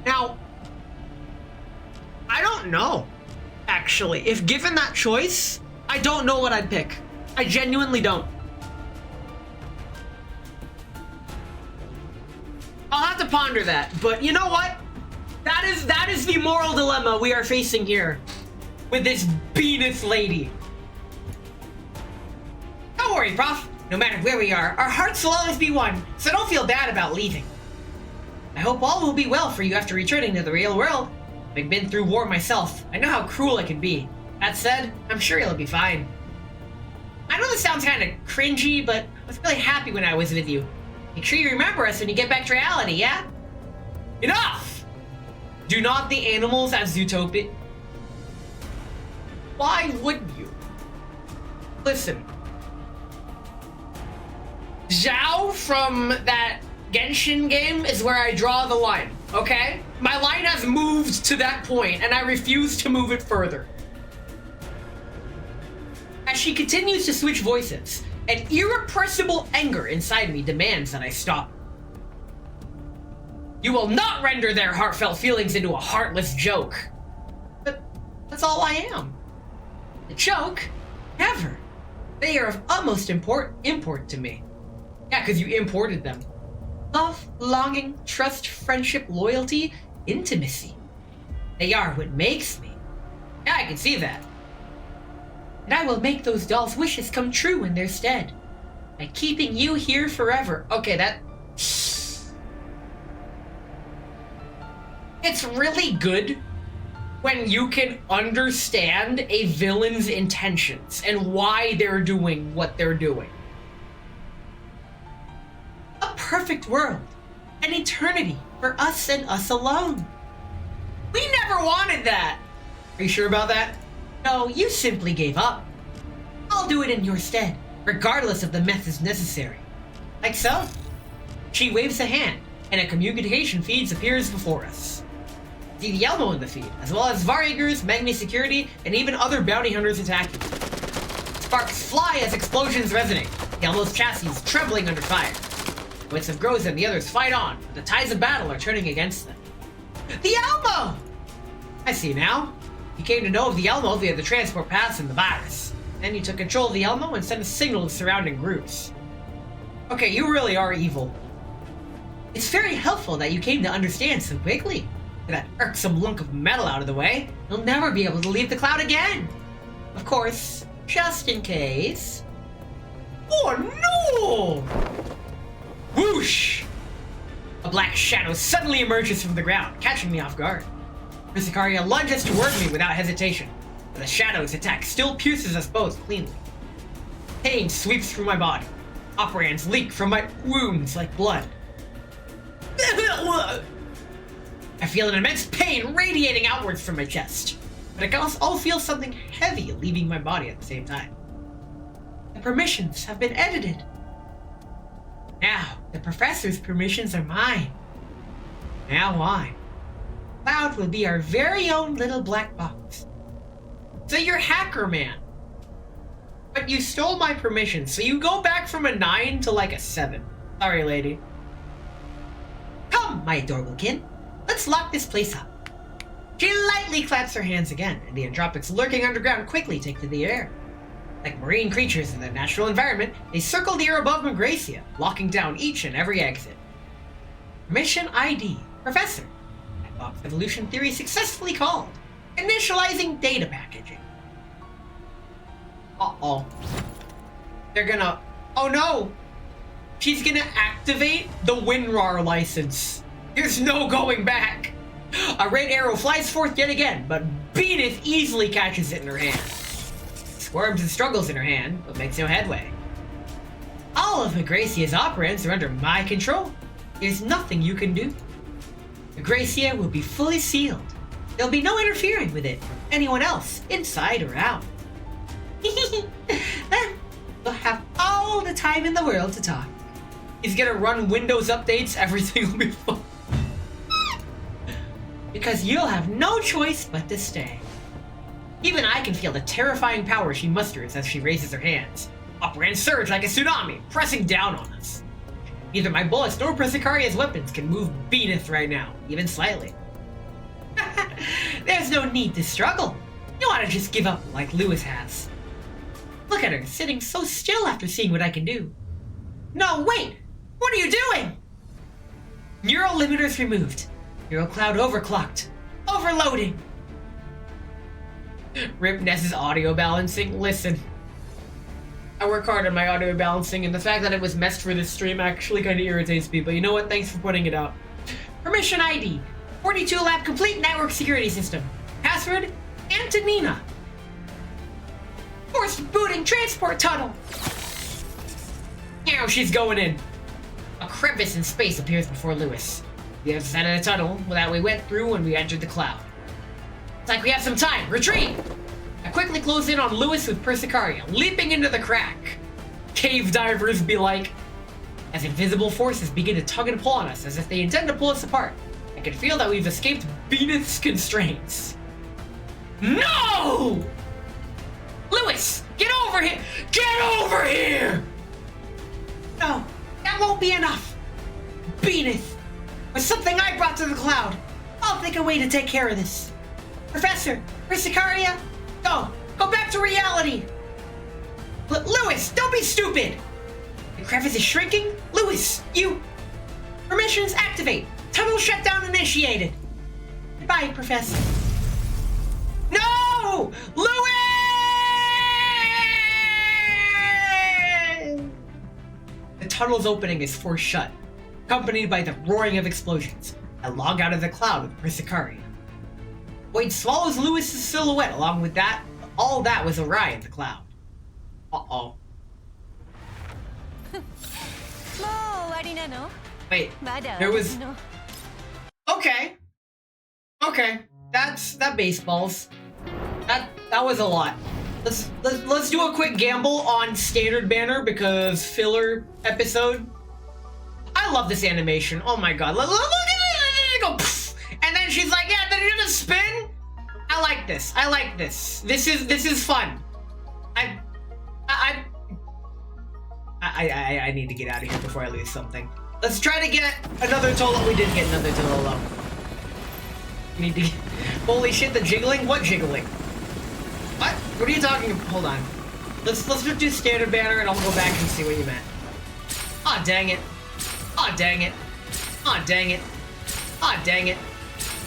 Now, I don't know, actually. If given that choice, I don't know what I'd pick. I genuinely don't. I'll have to ponder that, but you know what? That is the moral dilemma we are facing here with this Venus lady. Don't worry, Prof. No matter where we are, our hearts will always be one, so don't feel bad about leaving. I hope all will be well for you after returning to the real world. I've been through war myself. I know how cruel it can be. That said, I'm sure you'll be fine. I know this sounds kind of cringy, but I was really happy when I was with you. Make sure you remember us when you get back to reality, yeah? Enough! Do not the animals as Zootopia? Why wouldn't you? Listen. Zhao from that Genshin game is where I draw the line, okay? My line has moved to that point, and I refuse to move it further. As she continues to switch voices, An irrepressible anger inside me demands that I stop. You will not render their heartfelt feelings into a heartless joke. But that's all I am. A joke? Never. They are of utmost import to me. Yeah, because you imported them. Love, longing, trust, friendship, loyalty, intimacy. They are what makes me. Yeah, I can see that. And I will make those dolls' wishes come true in their stead. By keeping you here forever. Okay, that... It's really good when you can understand a villain's intentions and why they're doing what they're doing. A perfect world. An eternity for us and us alone. We never wanted that. Are you sure about that? No, you simply gave up. I'll do it in your stead, regardless of the methods necessary. Like so. She waves a hand, and a communication feed appears before us. See the Elmo in the feed, as well as Varigers, Magni Security, and even other bounty hunters attacking. Sparks fly as explosions resonate, the Elmo's chassis trembling under fire. The wits of Groza and the others fight on, but the tides of battle are turning against them. The Elmo! I see now. You came to know of the Elmo via the transport paths and the virus. Then you took control of the Elmo and sent a signal to surrounding groups. Okay, you really are evil. It's very helpful that you came to understand so quickly. Get that irksome lunk of metal out of the way, you'll never be able to leave the cloud again. Of course, just in case. Oh no! Whoosh! A black shadow suddenly emerges from the ground, catching me off guard. Persicaria lunges toward me without hesitation, but the shadow's attack still pierces us both cleanly. Pain sweeps through my body. Operands leak from my wounds like blood. I feel an immense pain radiating outwards from my chest, but I can also feel something heavy leaving my body at the same time. The permissions have been edited. Now, the professor's permissions are mine. Now why? Cloud will be our very own little black box. So you're Hacker Man. But you stole my permission, so you go back from a 9 to like a 7. Sorry, lady. Come, my adorable kin. Let's lock this place up. She lightly claps her hands again, and the Andropics lurking underground quickly take to the air. Like marine creatures in their natural environment, they circle the air above Magracia, locking down each and every exit. Permission ID, Professor. Box evolution theory successfully called. Initializing data packaging. Uh-oh. They're gonna... Oh no! She's gonna activate the WinRAR license. There's no going back. A red arrow flies forth yet again, but Beaneth easily catches it in her hand. Squirms and struggles in her hand, but makes no headway. All of Magracia's operands are under my control. There's nothing you can do. Magracia will be fully sealed. There'll be no interfering with it from anyone else, inside or out. We'll have all the time in the world to talk. He's gonna run Windows updates, everything will be fine. Because you'll have no choice but to stay. Even I can feel the terrifying power she musters as she raises her hands. Operands surge like a tsunami, pressing down on us. Neither my bullets nor Persicaria's weapons can move Beaneth right now, even slightly. There's no need to struggle. You ought to just give up like Lewis has. Look at her, sitting so still after seeing what I can do. No, wait! What are you doing? Neural limiters removed. Neural cloud overclocked. Overloading. Rip Ness's audio balancing. Listen. I work hard on my audio balancing, and the fact that it was messed for this stream actually kind of irritates me, but you know what? Thanks for pointing it out. Permission ID. 42 lab complete network security system. Password, Antonina. Forced booting transport tunnel. Now she's going in. A crevice in space appears before Lewis. The other side of the tunnel that we went through when we entered the cloud. It's like we have some time. Retreat! I quickly close in on Lewis with Persicaria, leaping into the crack. Cave divers be like, as invisible forces begin to tug and pull on us as if they intend to pull us apart. I can feel that we've escaped Beaneth's constraints. No! Lewis, get over here! Get over here! No, that won't be enough. Venus was something I brought to the cloud. I'll think a way to take care of this. Professor, Sicaria, go back to reality. Lewis, don't be stupid. The crevice is shrinking. Lewis, you. Permissions activate. Tunnel shutdown initiated. Goodbye, Professor. No! Lewis! The tunnel's opening is forced shut, accompanied by the roaring of explosions. I log out of the cloud with Persicaria. Wade swallows Lewis's silhouette. Along with that, all that was awry in the cloud. Uh-oh. Wait, there was... Okay. That baseballs. That was a lot. Let's do a quick gamble on standard banner because filler episode. I love this animation. Oh my god. Look at it go poof. And then she's like, yeah, then you're gonna spin? I like this. This is fun. I need to get out of here before I lose something. Let's try to get another Tolo. We did get another Tolo. We need to get... Holy shit, the jiggling? What jiggling? What? What are you talking about? Hold on. Let's just do standard banner and I'll go back and see what you meant. Aw, dang it. Aw, dang it. Aw, dang it. Aw, dang it.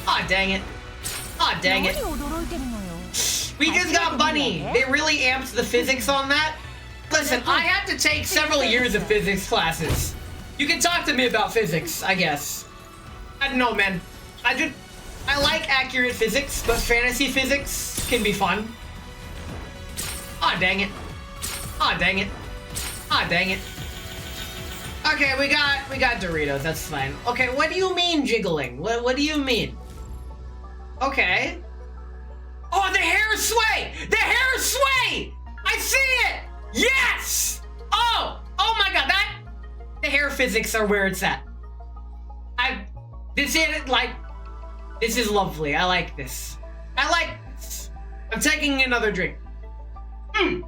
Aw, dang it. Aw, dang it. We just got Bunny. They really amped the physics on that. Listen, I had to take several years of physics classes. You can talk to me about physics, I guess. I don't know, man. I like accurate physics, but fantasy physics can be fun. Aw, dang it. Aw, dang it. Aw, dang it. Okay, we got Doritos, that's fine. Okay, what do you mean jiggling? What do you mean? Okay. Oh, the hair sway! The hair sway! I see it! Yes! Oh my god, the hair physics are where it's at. This is lovely. I like this. I'm taking another drink. Another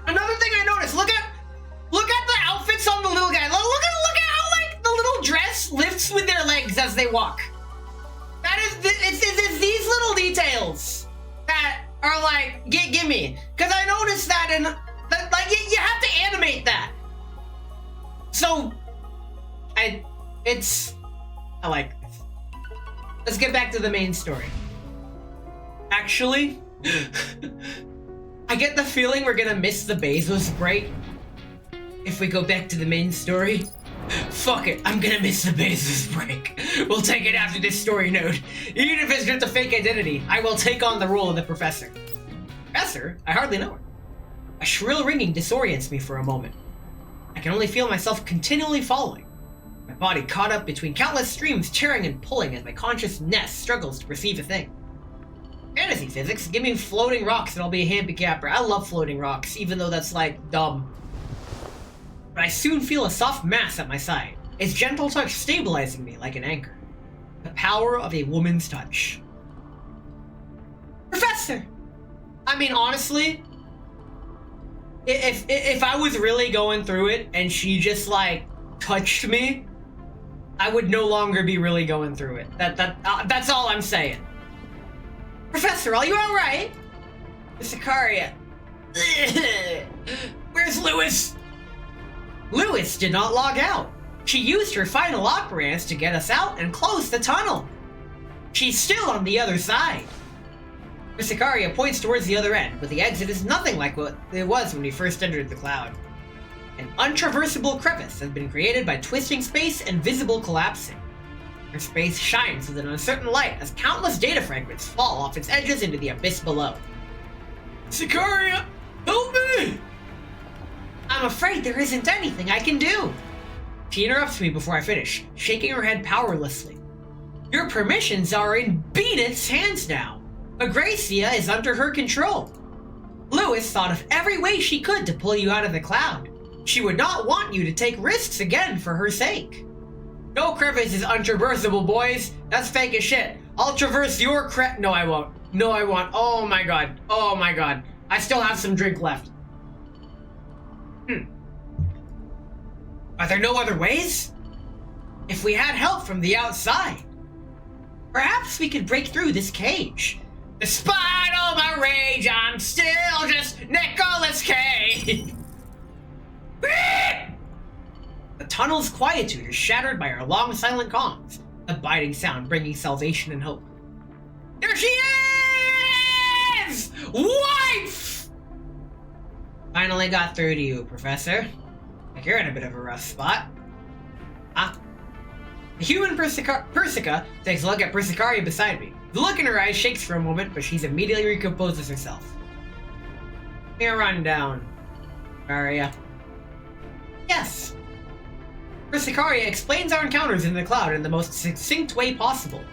thing I noticed, look at the outfits on the little guy. Look at how like the little dress lifts with their legs as they walk. It's these little details that are like, gimme. Cause I noticed that and like you have to animate that. So I like this. Let's get back to the main story. Actually, I get the feeling we're gonna miss the Bezos break if we go back to the main story. Fuck it, I'm gonna miss the Bezos break. We'll take it after this story node. Even if it's just a fake identity, I will take on the role of the professor. Professor? I hardly know her. A shrill ringing disorients me for a moment. I can only feel myself continually falling. My body caught up between countless streams tearing and pulling as my consciousness struggles to perceive a thing. Fantasy physics, give me floating rocks and I'll be a handicapper. I love floating rocks, even though that's like dumb. But I soon feel a soft mass at my side, its gentle touch stabilizing me like an anchor. The power of a woman's touch. Professor! I mean, honestly, if I was really going through it and she just like touched me, I would no longer be really going through it. That's all I'm saying. Professor, are you alright? Sicaria. Where's Lewis? Lewis did not log out. She used her final operance to get us out and close the tunnel. She's still on the other side. Sicaria points towards the other end, but the exit is nothing like what it was when we first entered the cloud. An untraversable crevice has been created by twisting space and visible collapsing. Her space shines with an uncertain light as countless data fragments fall off its edges into the abyss below. Sicaria, help me! I'm afraid there isn't anything I can do. She interrupts me before I finish, shaking her head powerlessly. Your permissions are in Beanith's hands now. Agracia is under her control. Lewis thought of every way she could to pull you out of the cloud. She would not want you to take risks again for her sake. No crevice is untraversable, boys. That's fake as shit. I'll traverse your No, I won't. No, I won't. Oh my god. Oh my god. I still have some drink left. Are there no other ways? If we had help from the outside, perhaps we could break through this cage. Despite all my rage, I'm still just Nicolas Cage. The tunnel's quietude is shattered by our long silent calms, a biting sound bringing salvation and hope. There she is! Wife! Finally got through to you, Professor. Like you're in a bit of a rough spot. The human Persica takes a look at Persicaria beside me. The look in her eyes shakes for a moment, but she immediately recomposes herself. Give me a rundown, Aria. Yes. Persicaria explains our encounters in the cloud in the most succinct way possible.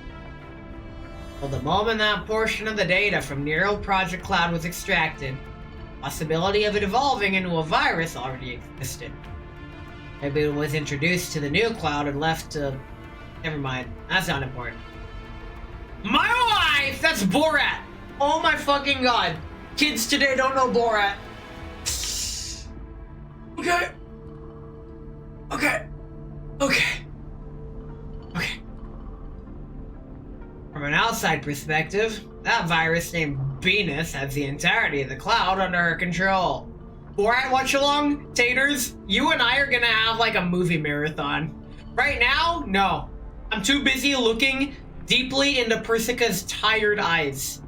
Well, the moment that portion of the data from Neural Project Cloud was extracted, the possibility of it evolving into a virus already existed. Maybe it was introduced to the new cloud and left to... Never mind, that's not important. My wife! That's Borat! Oh my fucking god. Kids today don't know Borat. Okay. From an outside perspective, that virus named Venus has the entirety of the cloud under her control. Borat watch along, taters, you and I are gonna have like a movie marathon. Right now, no. I'm too busy looking deeply into Persica's tired eyes.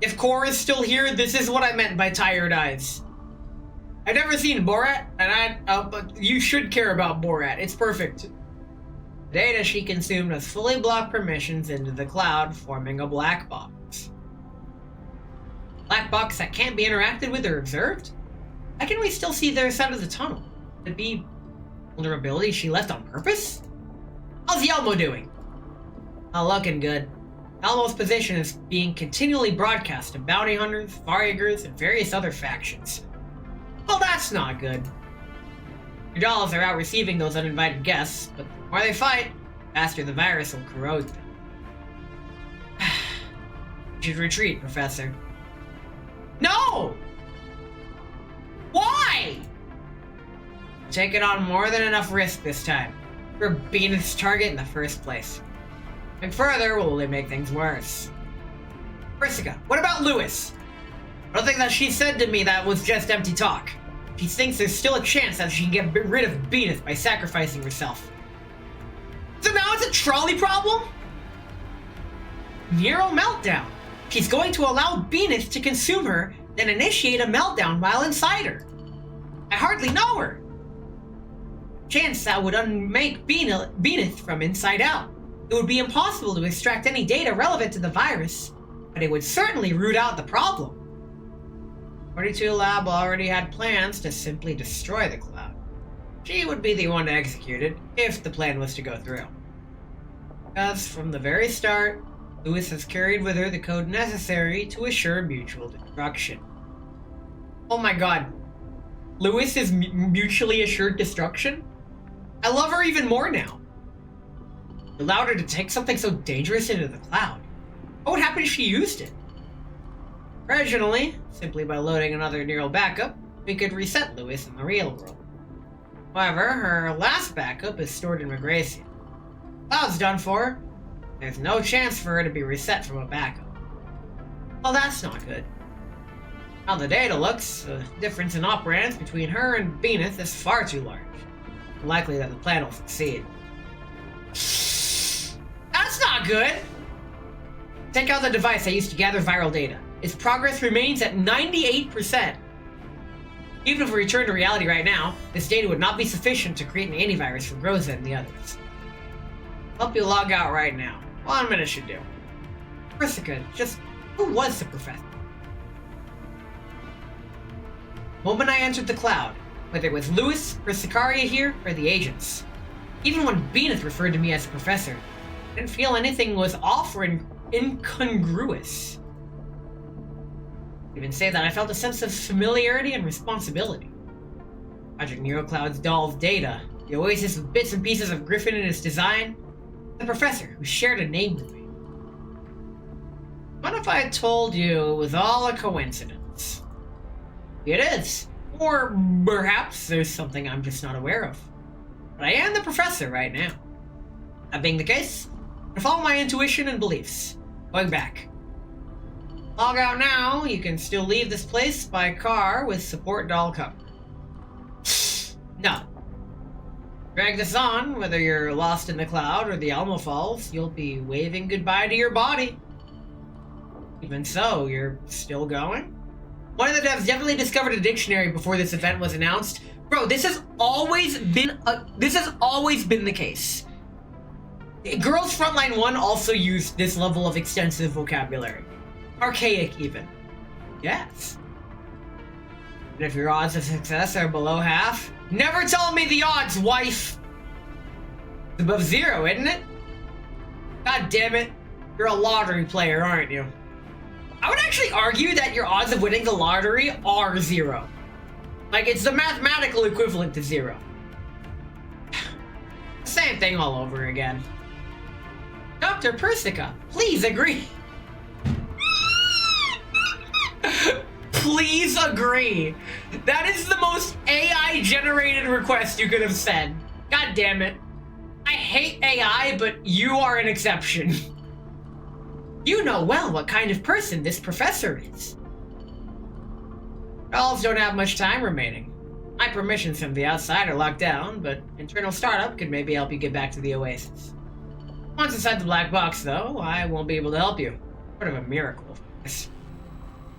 If Cora's still here, this is what I meant by tired eyes. I've never seen Borat, and but you should care about Borat. It's perfect. The data she consumed has fully blocked permissions into the cloud, forming a black box. Black box that can't be interacted with or observed? How can we still see their side of the tunnel? Could it be vulnerability she left on purpose? How's Yelmo doing? Not looking good. Yelmo's position is being continually broadcast to bounty hunters, Faragers, and various other factions. Well, that's not good. Your dolls are out receiving those uninvited guests, but the more they fight, the faster the virus will corrode them. You should retreat, Professor. No! Why? Taking on more than enough risk this time. We're Venus' target in the first place. And further will only make things worse. Persica, what about Lewis? I don't think that she said to me that was just empty talk. She thinks there's still a chance that she can get rid of Venus by sacrificing herself. So now it's a trolley problem? Neural meltdown. She's going to allow Venus to consume her, then initiate a meltdown while inside her. I hardly know her. Chance that would unmake Venus from inside out. It would be impossible to extract any data relevant to the virus, but it would certainly root out the problem. 42 Lab already had plans to simply destroy the cloud. She would be the one to execute it, if the plan was to go through. Because from the very start, Lewis has carried with her the code necessary to assure mutual destruction. Oh my god. Lewis is mutually assured destruction? I love her even more now. You allowed her to take something so dangerous into the cloud. What would happen if she used it? Originally, simply by loading another neural backup, we could reset Lewis in the real world. However, her last backup is stored in Regracia. Cloud's done for. There's no chance for her to be reset from a backup. Well, that's not good. How the data looks, the difference in operands between her and Venus is far too large. Unlikely that the plan will succeed. That's not good! Take out the device I used to gather viral data. Its progress remains at 98%. Even if we return to reality right now, this data would not be sufficient to create an antivirus for Rosa and the others. Help you log out right now. 1 minute should do. Persica, just who was the professor? The moment I entered the cloud, whether it was Lewis, Persicaria here, or the agents. Even when Venus referred to me as a professor, I didn't feel anything was off or incongruous. I'd even say that I felt a sense of familiarity and responsibility. Project NeuroCloud's doll's data, the oasis of bits and pieces of Griffin and its design, the professor who shared a name with me. What if I told you it was all a coincidence? It is. Or perhaps there's something I'm just not aware of. But I am the professor right now. That being the case, I follow my intuition and beliefs. Going back. Log out now. You can still leave this place by car with support doll cover. No. Drag this on, whether you're lost in the cloud or the Elmo Falls, you'll be waving goodbye to your body. Even so, you're still going? One of the devs definitely discovered a dictionary before this event was announced. Bro, this has always been the case. Girls Frontline 1 also used this level of extensive vocabulary. Archaic, even. Yes. And if your odds of success are below half, never tell me the odds, wife! It's above 0, isn't it? God damn it. You're a lottery player, aren't you? I would actually argue that your odds of winning the lottery are 0. Like, it's the mathematical equivalent to 0. Same thing all over again. Dr. Persica, please agree. Please agree. That is the most AI-generated request you could have said. God damn it. I hate AI, but you are an exception. You know well what kind of person this professor is. Dolls don't have much time remaining. My permissions from the outside are locked down, but internal startup could maybe help you get back to the Oasis. Once inside the black box, though, I won't be able to help you. Sort of a miracle.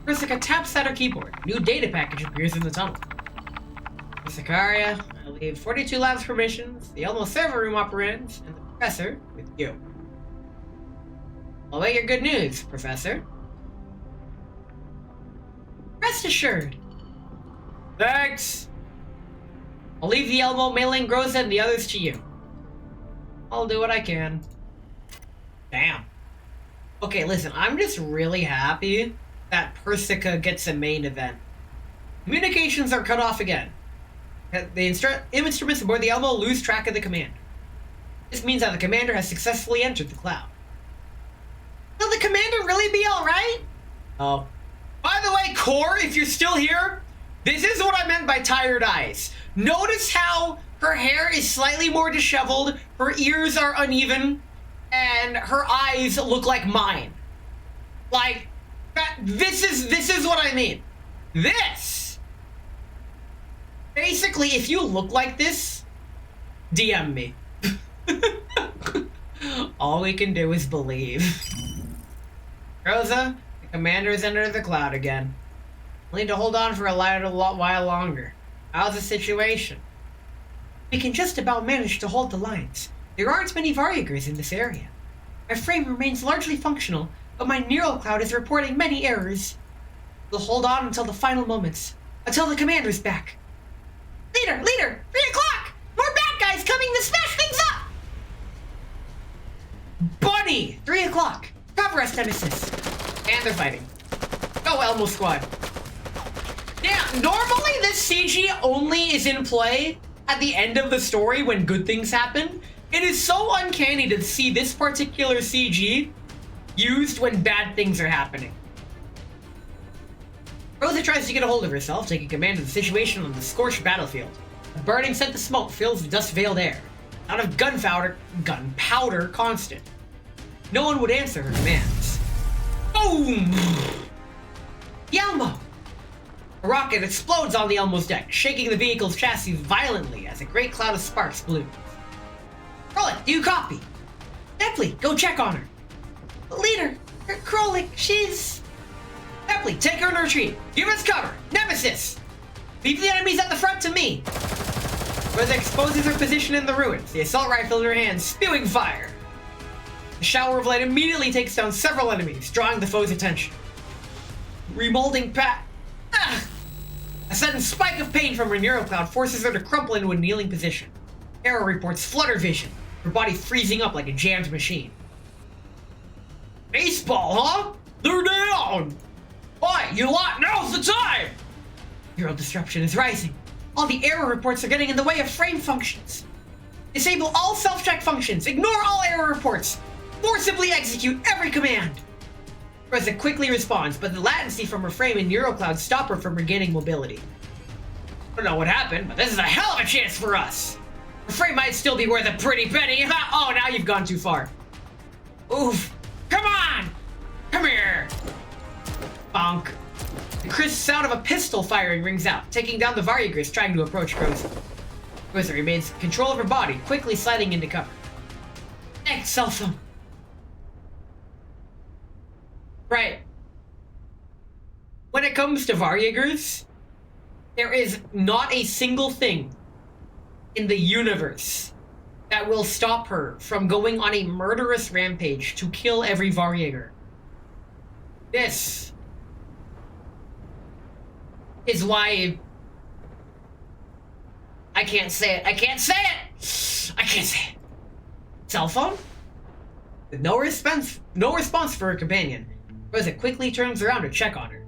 Persica taps at her keyboard. New data package appears in the tunnel. Sicaria, I leave 42 labs permissions, the Elmo server room operands, and the professor with you. I'll wait your good news, Professor. Rest assured. Thanks. I'll leave the Elmo mailing Groza and the others to you. I'll do what I can. Damn. Okay, listen, I'm just really happy that Persica gets a main event. Communications are cut off again. The instruments aboard the Elmo lose track of the commander. This means that the commander has successfully entered the cloud. Will the commander really be alright? Oh. By the way, Core, if you're still here, this is what I meant by tired eyes. Notice how her hair is slightly more disheveled, her ears are uneven, and her eyes look like mine. Like, this is what I mean. This! Basically, if you look like this, DM me. All we can do is believe. Rosa, the commander has entered the cloud again. We'll need to hold on for a while longer. How's the situation? We can just about manage to hold the lines. There aren't many Varyagers in this area. My frame remains largely functional, but my neural cloud is reporting many errors. We'll hold on until the final moments, until the commander's back. Leader! 3 o'clock! More bad guys coming to smash things up! Bunny! 3 o'clock. Cover us, Nemesis. And they're fighting. Go, Elmo Squad. Yeah, normally this CG only is in play at the end of the story when good things happen. It is so uncanny to see this particular CG used when bad things are happening. Rosa tries to get a hold of herself, taking command of the situation on the scorched battlefield. A burning scent of smoke fills the dust-veiled air. Out of gunpowder constant. No one would answer her commands. Boom! The Elmo! A rocket explodes on the Elmo's deck, shaking the vehicle's chassis violently as a great cloud of sparks blooms. Krolik, do you copy? Epley, go check on her. Leader, Krolik, she's... Epley, take her in retreat. Give us cover. Nemesis! Leave the enemies at the front to me. Rosa exposes her position in the ruins, the assault rifle in her hand, spewing fire. The shower of light immediately takes down several enemies, drawing the foe's attention. Remolding A sudden spike of pain from her neural cloud forces her to crumple into a kneeling position. Arrow reports flutter vision, her body freezing up like a jammed machine. Baseball, huh? They're down! Why, you lot, now's the time! Neural disruption is rising. All the error reports are getting in the way of frame functions. Disable all self-check functions, ignore all error reports, forcibly execute every command. Rosa quickly responds, but the latency from her frame and neural cloud stop her from regaining mobility. I don't know what happened, but this is a hell of a chance for us! Afraid might still be worth a pretty penny. Oh, now you've gone too far. Oof. Come on! Come here! Bonk. The crisp sound of a pistol firing rings out, taking down the Varyagris trying to approach Rosa. Rosa remains in control of her body, quickly sliding into cover. Thanks, cell phone. Right. When it comes to Varyagris, there is not a single thing in the universe that will stop her from going on a murderous rampage to kill every Varyagar. This is why I can't say it. I can't say it. I can't say it. Cell phone? With no response for her companion, Rosa quickly turns around to check on her.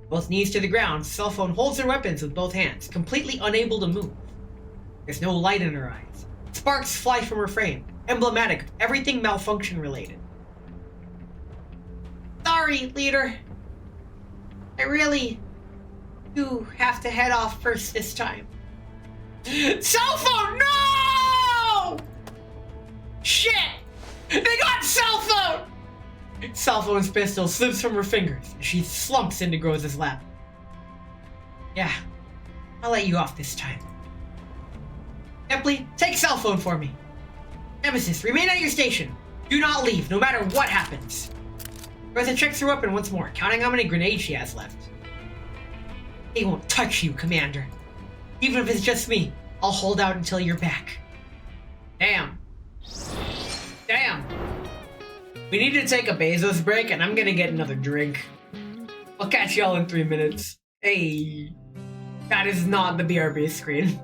Both knees to the ground, cell phone holds her weapons with both hands, completely unable to move. There's no light in her eyes. Sparks fly from her frame, emblematic of everything malfunction related. Sorry, leader. I really do have to head off first this time. Cell phone, no! Shit! They got cell phone! Cell phone's pistol slips from her fingers as she slumps into Groza's lap. Yeah, I'll let you off this time. Epley, take cell phone for me. Nemesis, remain at your station. Do not leave, no matter what happens. Groza checks her weapon once more, counting how many grenades she has left. They won't touch you, Commander. Even if it's just me, I'll hold out until you're back. Damn. Damn. We need to take a Bezos break, and I'm gonna get another drink. I'll catch y'all in 3 minutes. Hey. That is not the BRB screen.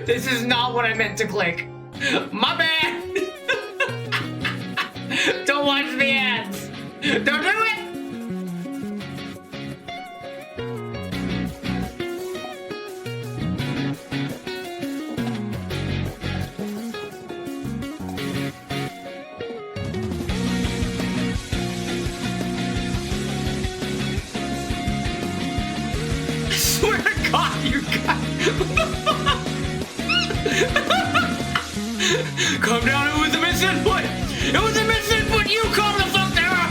This is not what I meant to click. My bad. Don't watch the ads. Don't do it. I swear to God, you guys. Calm down, it was a misinput! It was a misinput! You calm the fuck down!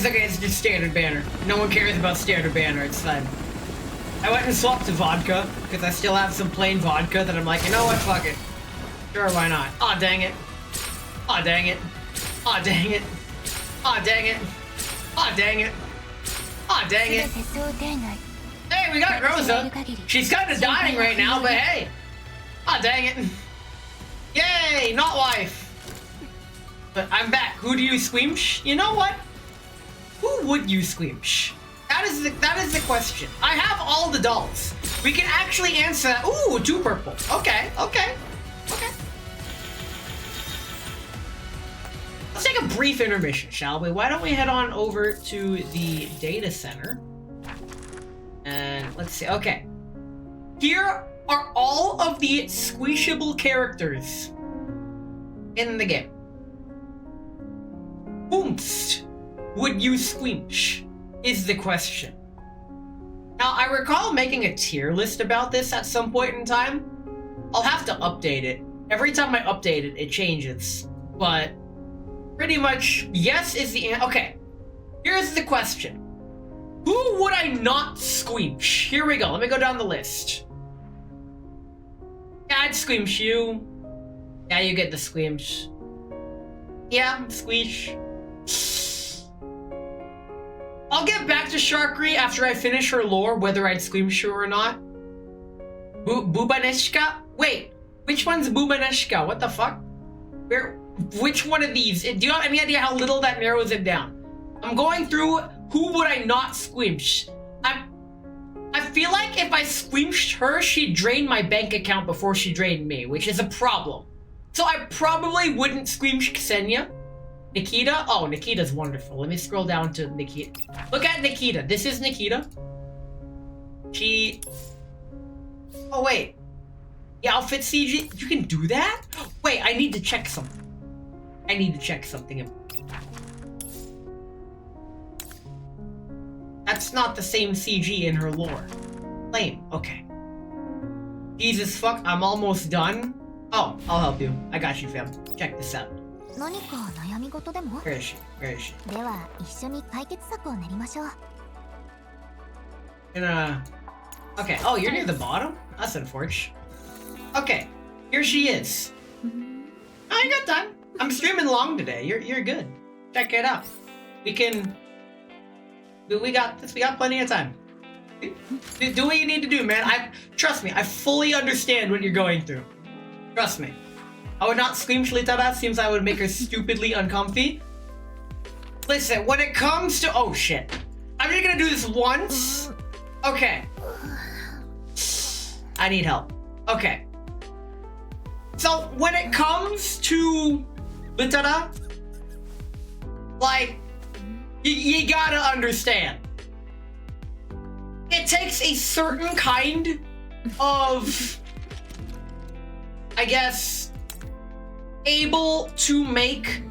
It's okay, it's just standard banner. No one cares about standard banner, it's fine. I went and swapped to vodka, because I still have some plain vodka that I'm like, you know what, fuck it. Sure, why not? Aw, dang it. Aw, dang it. Aw, dang it. Aw, dang it. Aw, dang it. Aw, dang it. Hey, we got Rosa. She's kind of dying right now, but hey. Aw, dang it. Yay, not wife. But I'm back. Who do you squeamish? You know what? Who would you squeamish? That is the question. I have all the dolls. We can actually answer that. Ooh, 2 purple. Okay, okay, okay. Let's take a brief intermission, shall we? Why don't we head on over to the data center? And let's see. Okay. Here are all of the squishable characters in the game. Whomst would you squeamish? Is the question. Now, I recall making a tier list about this at some point in time. I'll have to update it. Every time I update it, it changes. But pretty much, yes is the answer. Okay, here's the question. Who would I not squeamish? Here we go. Let me go down the list. Yeah, I'd squeamish you. Yeah, you get the squeamish. Yeah, squeamish. I'll get back to Sharkry after I finish her lore, whether I'd squeamish her or not. Bubaneshka? Wait, which one's Bubaneshka? What the fuck? Which one of these? Do you have any idea how little that narrows it down? I'm going through who would I not squeamish. I feel like if I squeamished her, she'd drain my bank account before she drained me, which is a problem. So I probably wouldn't squeamish Ksenia. Nikita? Oh, Nikita's wonderful. Let me scroll down to Nikita. Look at Nikita. This is Nikita. She... Oh, wait. The outfit CG? You can do that? Wait, I need to check something. I need to check something. That's not the same CG in her lore. Lame. Okay. Jesus fuck, I'm almost done. Oh, I'll help you. I got you, fam. Check this out. Where is she? Where is she? Okay. Oh, you're near the bottom? That's unfortunate. Okay. Here she is. Oh, you got time. I'm streaming long today. You're good. Check it out. We got this. We got plenty of time. Do what you need to do, man. Trust me. I fully understand what you're going through. Trust me. I would not scream Shlitada, seems I would make her stupidly uncomfy. Listen, when it comes to... Oh, shit. I'm just gonna do this once. Okay. I need help. Okay. So, when it comes to Litada, like, you gotta understand. It takes a certain kind of... I guess... able to make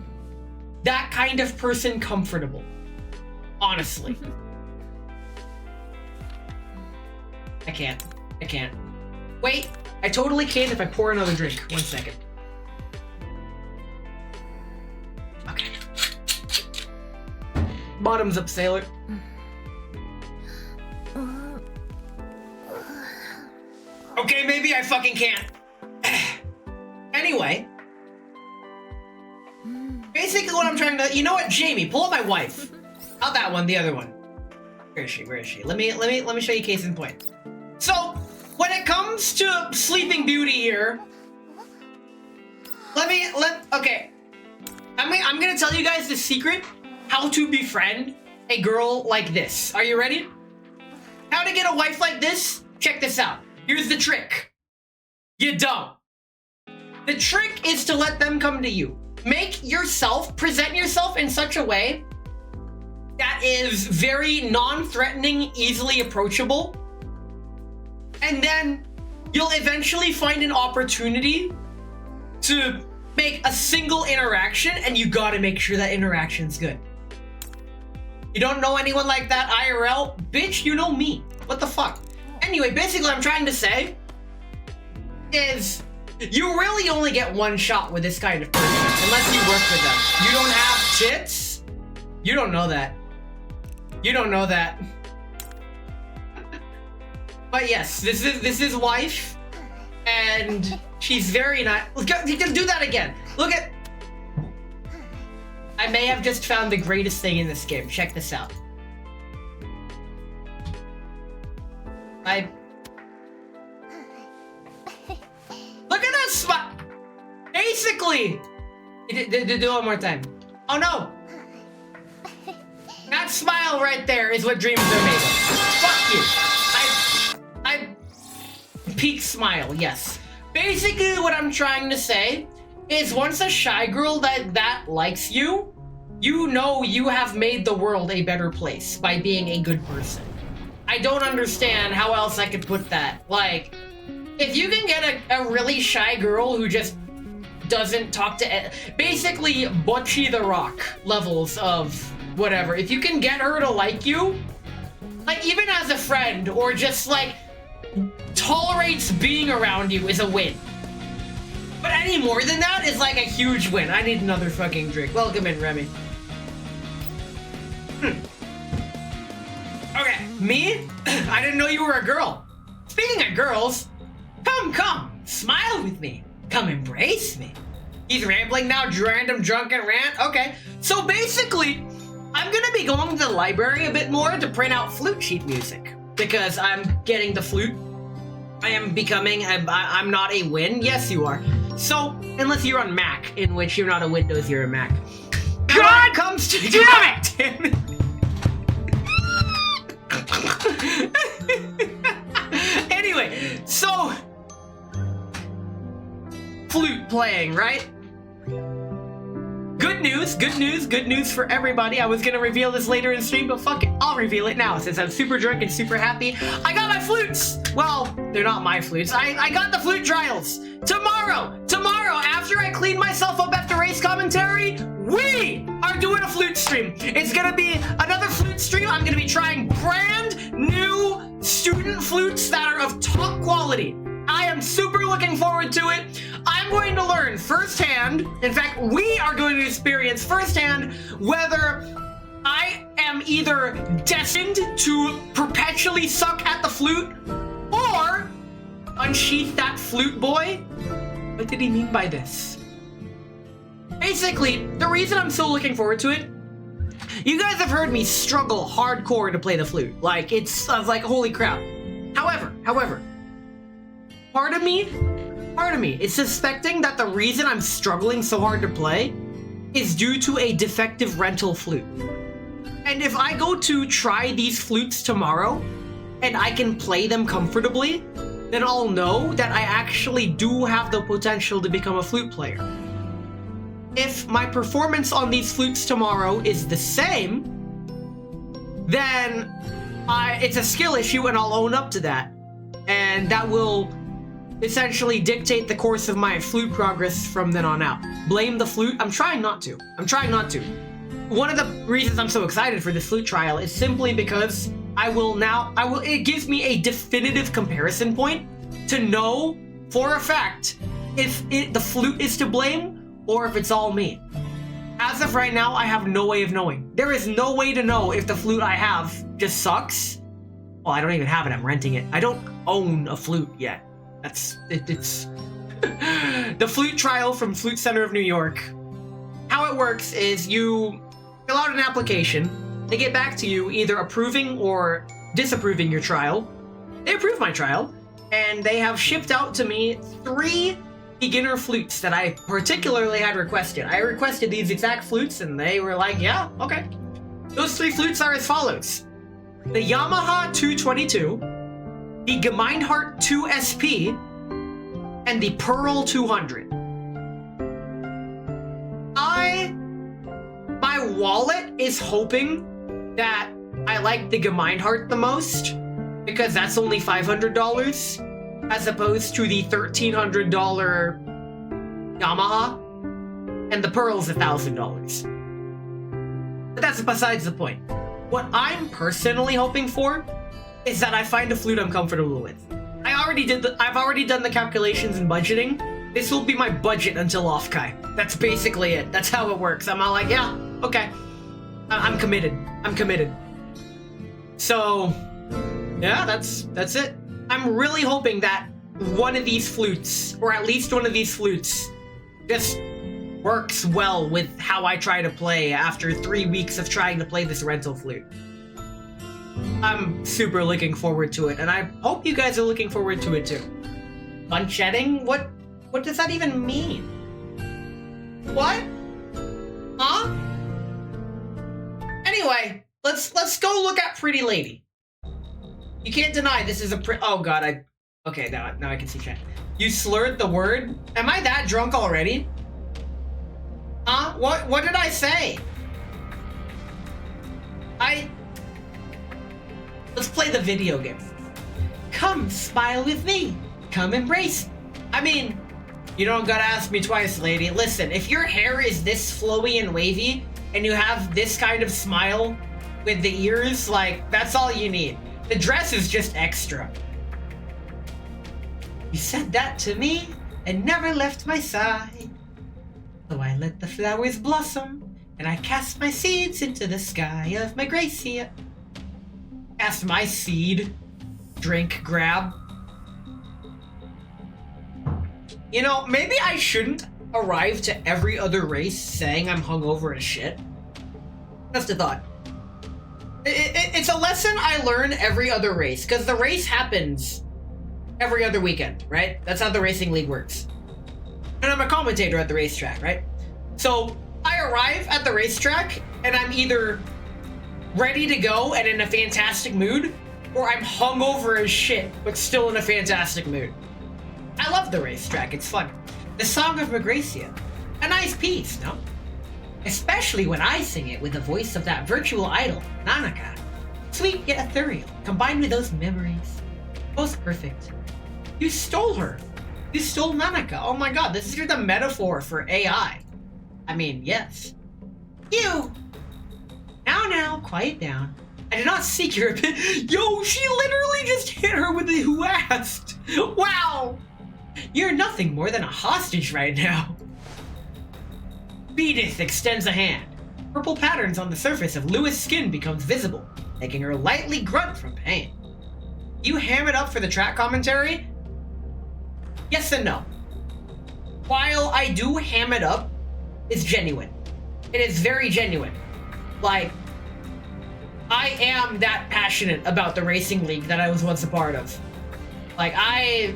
that kind of person comfortable. Honestly. I can't. Wait, I totally can if I pour another drink. 1 second. Okay. Bottoms up, sailor. Okay, maybe I fucking can't. Anyway. Basically what I'm trying to... You know what, Jamie, pull up my wife. Not that one, the other one. Where is she? Where is she? Let me show you case in point. So, when it comes to Sleeping Beauty here... Okay. I'm gonna tell you guys the secret how to befriend a girl like this. Are you ready? How to get a wife like this? Check this out. Here's the trick. You don't. The trick is to let them come to you. Present yourself in such a way that is very non-threatening, easily approachable. And then you'll eventually find an opportunity to make a single interaction, and you gotta make sure that interaction's good. You don't know anyone like that IRL? Bitch, you know me. What the fuck? Anyway, basically what I'm trying to say is you really only get one shot with this kind of person, unless you work with them. You don't have tits? You don't know that. You don't know that. But yes, this is his wife, and she's very nice. You can do that again. Look at. I may have just found the greatest thing in this game. Check this out. Look at that smile. Basically, do it one more time. Oh no! That smile right there is what dreams are made of. Fuck you. I peak smile. Yes. Basically, what I'm trying to say is, once a shy girl that likes you, you know you have made the world a better place by being a good person. I don't understand how else I could put that. Like, if you can get a really shy girl who just doesn't talk to... Basically, Butchie the Rock levels of whatever. If you can get her to like you, like, even as a friend, or just, like, tolerates being around you is a win. But any more than that is, like, a huge win. I need another fucking drink. Welcome in, Remy. Okay, me? I didn't know you were a girl. Speaking of girls, come, smile with me. Come embrace me. He's rambling now, random drunken rant. Okay, so basically, I'm gonna be going to the library a bit more to print out flute sheet music, because I'm getting the flute. I am becoming, I'm not a Win. Yes, you are. So, unless you're on Mac, in which you're not a Windows, you're a Mac. God comes to damn it! Anyway, so flute playing, right? Good news for everybody. I was gonna reveal this later in stream, but fuck it, I'll reveal it now since I'm super drunk and super happy. I got my flutes! Well, they're not my flutes. I got the flute trials. Tomorrow, after I clean myself up after race commentary, we are doing a flute stream. It's gonna be another flute stream. I'm gonna be trying brand new student flutes that are of top quality. I am super looking forward to it. I'm going to learn firsthand, in fact, we are going to experience firsthand whether I am either destined to perpetually suck at the flute or unsheath that flute boy. What did he mean by this? Basically, the reason I'm so looking forward to it, you guys have heard me struggle hardcore to play the flute. Like, I was like, holy crap. However, part of me is suspecting that the reason I'm struggling so hard to play is due to a defective rental flute. And if I go to try these flutes tomorrow, and I can play them comfortably, then I'll know that I actually do have the potential to become a flute player. If my performance on these flutes tomorrow is the same, then it's a skill issue and I'll own up to that. And that will essentially dictate the course of my flute progress from then on out. Blame the flute? I'm trying not to. One of the reasons I'm so excited for this flute trial is simply because it gives me a definitive comparison point to know for a fact if the flute is to blame or if it's all me. As of right now, I have no way of knowing. There is no way to know if the flute I have just sucks. Well, I don't even have it, I'm renting it. I don't own a flute yet. It's the flute trial from Flute Center of New York. How it works is you fill out an application. They get back to you either approving or disapproving your trial. They approved my trial, and they have shipped out to me 3 beginner flutes that I particularly had requested. I requested these exact flutes, and they were like, yeah, okay. Those 3 flutes are as follows. The Yamaha 222, the Gemeinhart 2 SP, and the Pearl 200. My wallet is hoping that I like the Gemeinhart the most, because that's only $500, as opposed to the $1,300 Yamaha, and the Pearl's $1,000. But that's besides the point. What I'm personally hoping for is that I find a flute I'm comfortable with. I've already done the calculations and budgeting. This will be my budget until off-Kai. That's basically it. That's how it works. I'm all like, yeah, okay. I'm committed. So, yeah, that's it. I'm really hoping that one of these flutes, or at least one of these flutes, just works well with how I try to play after 3 weeks of trying to play this rental flute. I'm super looking forward to it, and I hope you guys are looking forward to it too. Bunchetting? What does that even mean? What? Huh? Anyway, let's go look at Pretty Lady. You can't deny this is a oh god, okay, now I can see chat. You slurred the word? Am I that drunk already? Huh? What did I say? Let's play the video game. Come smile with me. Come embrace me. I mean, you don't gotta ask me twice, lady. Listen, if your hair is this flowy and wavy, and you have this kind of smile with the ears, like, that's all you need. The dress is just extra. You said that to me and never left my side. So I let the flowers blossom, and I cast my seeds into the sky of my Gracia. Cast my seed. Drink, grab. You know, maybe I shouldn't arrive to every other race saying I'm hungover as shit. Just a thought. It's a lesson I learn every other race, because the race happens every other weekend, right? That's how the racing league works. And I'm a commentator at the racetrack, right? So I arrive at the racetrack and I'm either ready to go and in a fantastic mood, or I'm hungover as shit, but still in a fantastic mood. I love the racetrack, it's fun. The Song of Magracia, a nice piece, no? Especially when I sing it with the voice of that virtual idol, Nanaka. Sweet yet ethereal, combined with those memories. Most perfect. You stole her. You stole Nanaka. Oh my god, this is the metaphor for AI. I mean, yes. You! Now, quiet down. I did not seek your opinion. Yo, she literally just hit her with the who asked. Wow! You're nothing more than a hostage right now. Beedith extends a hand. Purple patterns on the surface of Lewis' skin becomes visible, making her lightly grunt from pain. You ham it up for the track commentary? Yes and no. While I do ham it up, it's genuine. It is very genuine. Like, I am that passionate about the racing league that I was once a part of. Like, I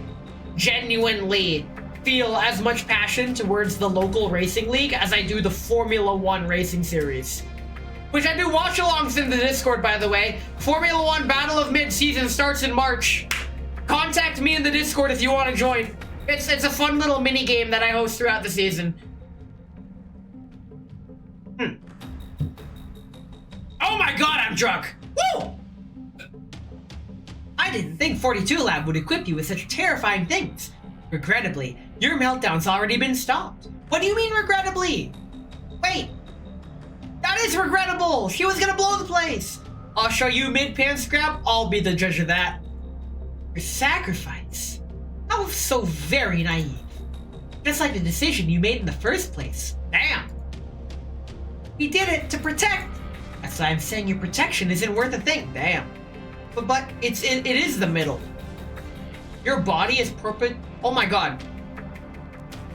genuinely feel as much passion towards the local racing league as I do the Formula 1 racing series. Which I do watch-alongs in the Discord, by the way. Formula 1 Battle of Mid-Season starts in March. Contact me in the Discord if you want to join. It's a fun little mini-game that I host throughout the season. Oh my god, I'm drunk! Woo! I didn't think 42 Lab would equip you with such terrifying things. Regrettably, your meltdown's already been stopped. What do you mean, regrettably? Wait. That is regrettable! She was gonna blow the place! I'll show you mid-pants grab, I'll be the judge of that. Your sacrifice? That was so very naive. Just like the decision you made in the first place. Damn! We did it to protect! That's why I'm saying your protection isn't worth a thing. Damn. But it is the middle. Your body is perfect. Oh my god.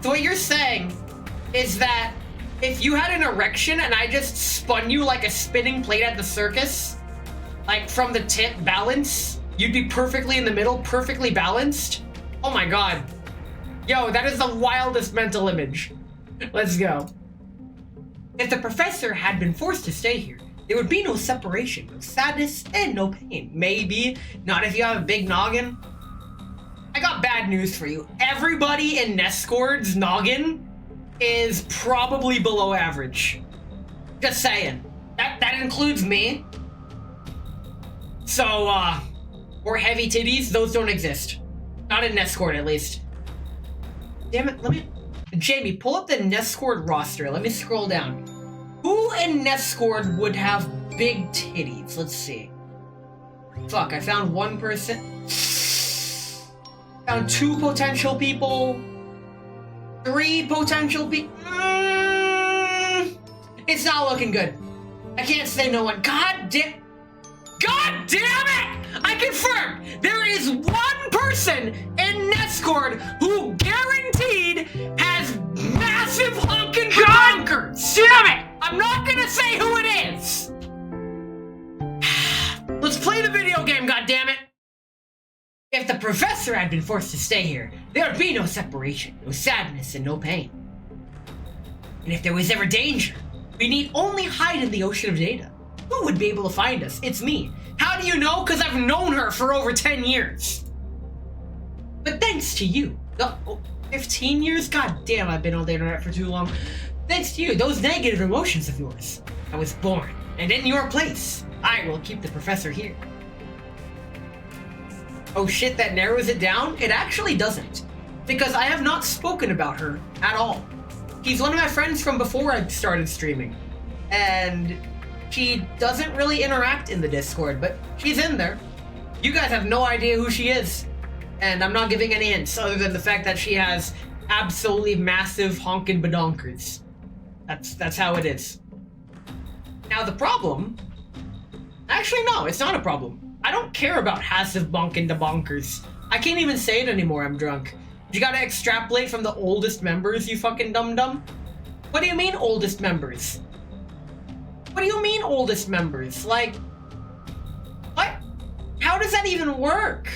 So what you're saying is that if you had an erection and I just spun you like a spinning plate at the circus, like from the tip balance, you'd be perfectly in the middle, perfectly balanced? Oh my god. Yo, that is the wildest mental image. Let's go. If the professor had been forced to stay here, there would be no separation, no sadness, and no pain. Maybe, not if you have a big noggin. I got bad news for you. Everybody in Nescord's noggin is probably below average. Just saying. That includes me. So, or heavy titties, those don't exist. Not in Nescord, at least. Damn it, Jamie, pull up the Nescord roster. Let me scroll down. Who in Nescord would have big titties? Let's see. Fuck, I found one person. Found 2 potential people. 3 potential people. It's not looking good. I can't say no one. God damn. God damn it! I confirm there is one person in Discord who guaranteed has massive honkin' bonkers. Damn it! I'm not gonna say who it is. Let's play the video game, goddammit! If the professor had been forced to stay here, there would be no separation, no sadness, and no pain. And if there was ever danger, we need only hide in the ocean of data. Who would be able to find us? It's me. How do you know? Because I've known her for over 10 years. But thanks to you, 15 years? God damn, I've been on the internet for too long. Thanks to you, those negative emotions of yours, I was born, and in your place, I will keep the professor here. Oh shit, that narrows it down? It actually doesn't, because I have not spoken about her at all. She's one of my friends from before I started streaming, and she doesn't really interact in the Discord, but she's in there. You guys have no idea who she is, and I'm not giving any hints other than the fact that she has absolutely massive honkin' badonkers. That's how it is. Now the problem, actually no, it's not a problem. I don't care about massive bonkin' da bonkers. I can't even say it anymore, I'm drunk. You gotta extrapolate from the oldest members, you fucking dum-dum. What do you mean oldest members? What do you mean oldest members? Like, what? How does that even work?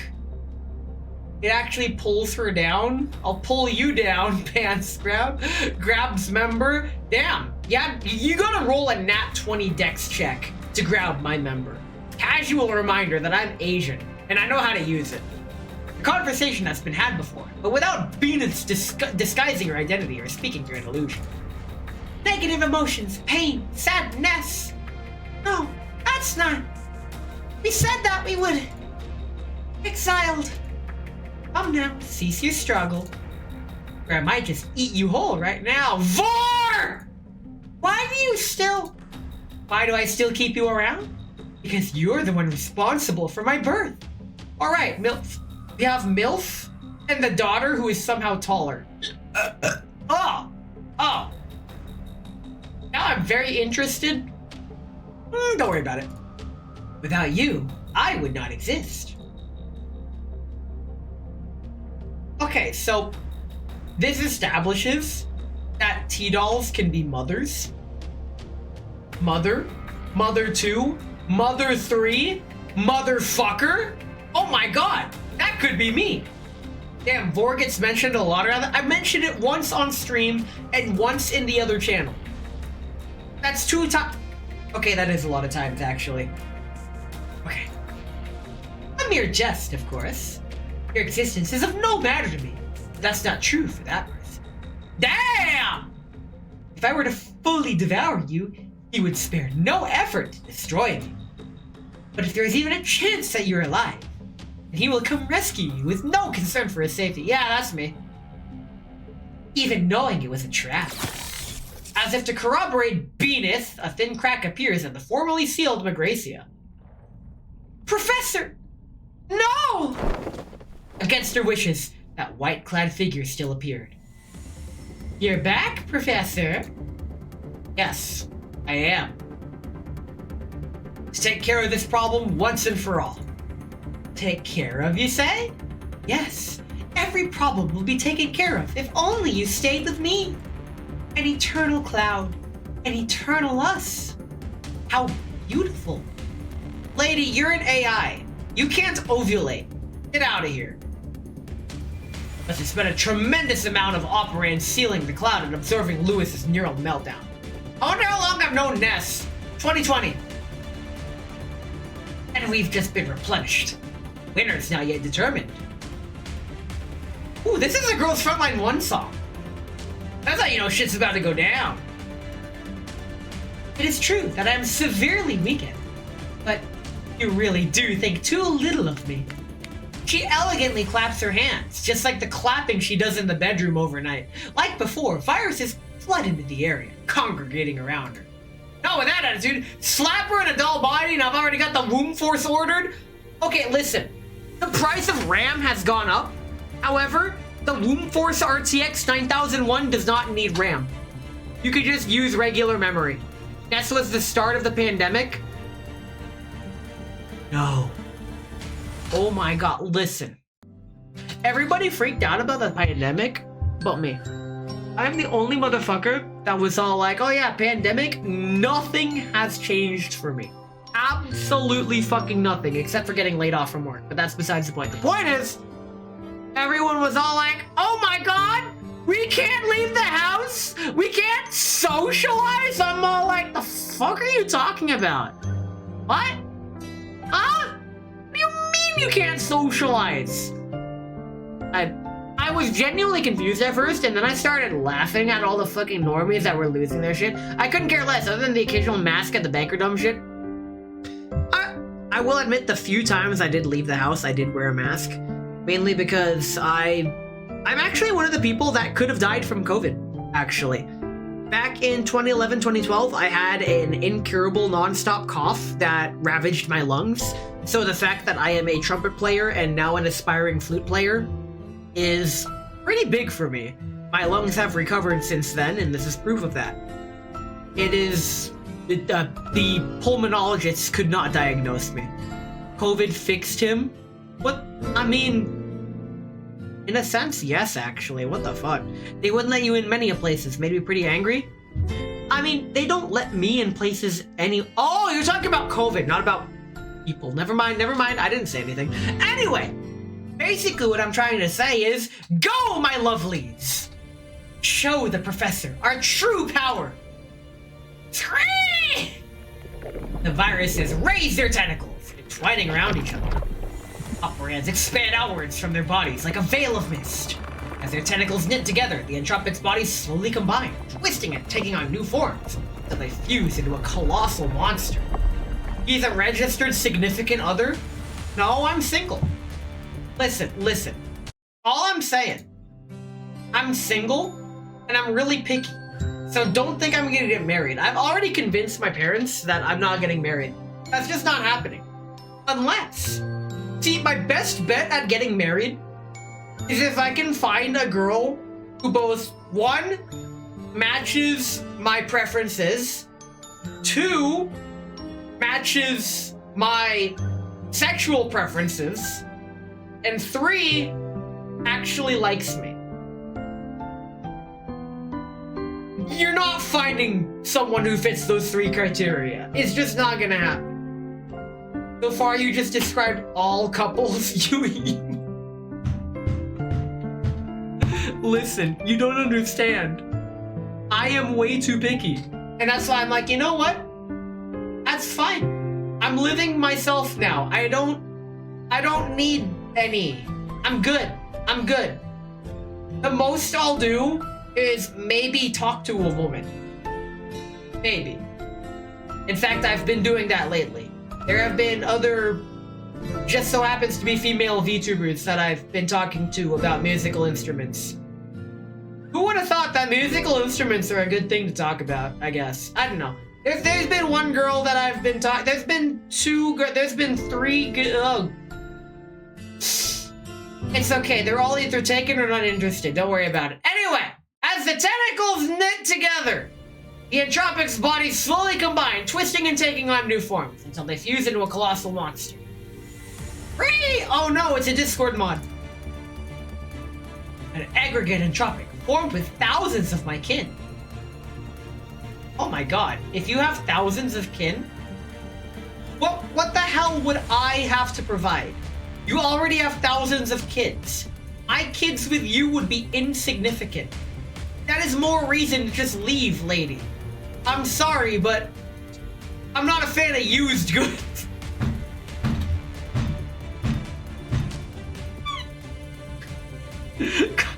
It actually pulls her down? I'll pull you down, pants grab. Grabs member. Damn, yeah, you gotta roll a nat 20 dex check to grab my member. Casual reminder that I'm Asian, and I know how to use it. The conversation has been had before, but without Venus disguising her identity or speaking through an illusion. Negative emotions, pain, sadness. No, that's not. We said that we would. Exiled. Come now, cease your struggle, or I might just eat you whole right now. Vor! Why do I still keep you around? Because you're the one responsible for my birth. Alright, MILF. We have MILF and the daughter who is somehow taller. Oh. Now I'm very interested. Don't worry about it. Without you, I would not exist. Okay, so this establishes that T-dolls can be mothers. Mother 2, Mother 3, motherfucker. Oh my god, that could be me. Damn, Vor gets mentioned a lot around that. I mentioned it once on stream and once in the other channel. That's 2 times. Okay, that is a lot of times actually. Okay. A mere jest, of course. Your existence is of no matter to me. That's not true for that person. Damn! If I were to fully devour you, he would spare no effort to destroy me. But if there is even a chance that you're alive, then he will come rescue you with no concern for his safety. Yeah, that's me. Even knowing it was a trap. As if to corroborate Venus, a thin crack appears in the formerly sealed Magracia. Professor! No! Against her wishes, that white-clad figure still appeared. You're back, Professor? Yes, I am. To take care of this problem once and for all. Take care of, you say? Yes, every problem will be taken care of if only you stayed with me. An eternal cloud, an eternal us. How beautiful. Lady, you're an AI. You can't ovulate. Get out of here. Must have spent a tremendous amount of operand sealing the cloud and observing Lewis's neural meltdown. I wonder how long I've known Ness. 2020. And we've just been replenished. Winner's not yet determined. Ooh, this is a Girls Frontline 1 song. That's how you know shit's about to go down. It is true that I am severely weakened, but you really do think too little of me. She elegantly claps her hands, just like the clapping she does in the bedroom overnight. Like before, viruses flood into the area, congregating around her. Not with that attitude, slap her in a dull body and I've already got the womb force ordered? Okay, listen, the price of RAM has gone up. However, the Womb Force RTX 9001 does not need RAM. You could just use regular memory. This was the start of the pandemic. no. Oh my god, listen. Everybody freaked out about the pandemic, but me. I'm the only motherfucker that was all like, oh yeah, pandemic, nothing has changed for me. Absolutely fucking nothing, except for getting laid off from work, but that's besides the point. The point is, everyone was all like, oh my god, we can't leave the house, we can't socialize. I'm all like, the fuck are you talking about? What? Huh? What do you mean you can't socialize? I was genuinely confused at first, and then I started laughing at all the fucking normies that were losing their shit. I couldn't care less, other than the occasional mask at the banker dumb shit. I will admit, the few times I did leave the house, I did wear a mask. Mainly because I'm actually one of the people that could have died from COVID, actually. Back in 2011, 2012, I had an incurable non-stop cough that ravaged my lungs. So the fact that I am a trumpet player and now an aspiring flute player is pretty big for me. My lungs have recovered since then, and this is proof of that. The pulmonologists could not diagnose me. COVID fixed him. What? I mean, in a sense, yes, actually. What the fuck? They wouldn't let you in many places. Made me pretty angry. I mean, they don't let me in places any— Oh, you're talking about COVID, not about people. Never mind. I didn't say anything. Anyway, basically what I'm trying to say is, go, my lovelies! Show the professor our true power. The viruses raise their tentacles, entwining around each other. Operands expand outwards from their bodies like a veil of mist. As their tentacles knit together, the Entropic's bodies slowly combine, twisting and taking on new forms, until they fuse into a colossal monster. He's a registered significant other? No, I'm single. Listen. All I'm saying, I'm single, and I'm really picky. So don't think I'm gonna get married. I've already convinced my parents that I'm not getting married. That's just not happening. Unless... See, my best bet at getting married is if I can find a girl who both, 1, matches my preferences, 2, matches my sexual preferences, and 3, actually likes me. You're not finding someone who fits those 3 criteria. It's just not gonna happen. So far, you just described all couples you Listen, you don't understand. I am way too picky. And that's why I'm like, you know what? That's fine. I'm living myself now. I don't need any. I'm good. The most I'll do is maybe talk to a woman. Maybe. In fact, I've been doing that lately. There have been other, just so happens to be female VTubers that I've been talking to about musical instruments. Who would have thought that musical instruments are a good thing to talk about, I guess. I don't know. There's been one girl that I've been talking, there's been 3 oh. It's okay, they're all either taken or not interested, don't worry about it. Anyway, as the tentacles knit together, the Entropic's bodies slowly combine, twisting and taking on new forms, until they fuse into a colossal monster. Free! Oh no, it's a Discord mod. An aggregate Entropic, formed with thousands of my kin. Oh my god, if you have thousands of kin, what the hell would I have to provide? You already have thousands of kids. My kids with you would be insignificant. That is more reason to just leave, lady. I'm sorry, but I'm not a fan of used goods. God,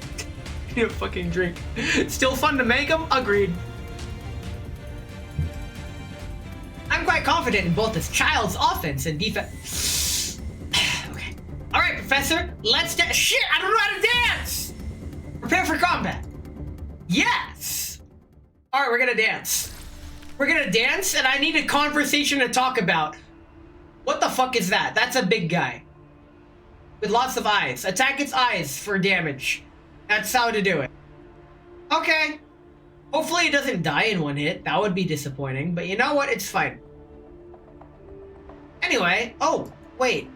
I need a fucking drink. Still fun to make them? Agreed. I'm quite confident in both this child's offense and defense. Okay. Alright, Professor, let's dance. Shit, I don't know how to dance! Prepare for combat. Yes! Alright, we're gonna dance. We're gonna dance, and I need a conversation to talk about. What the fuck is that? That's a big guy. With lots of eyes. Attack its eyes for damage. That's how to do it. Okay. Hopefully it doesn't die in one hit. That would be disappointing, but you know what? It's fine. Anyway, oh, Wait,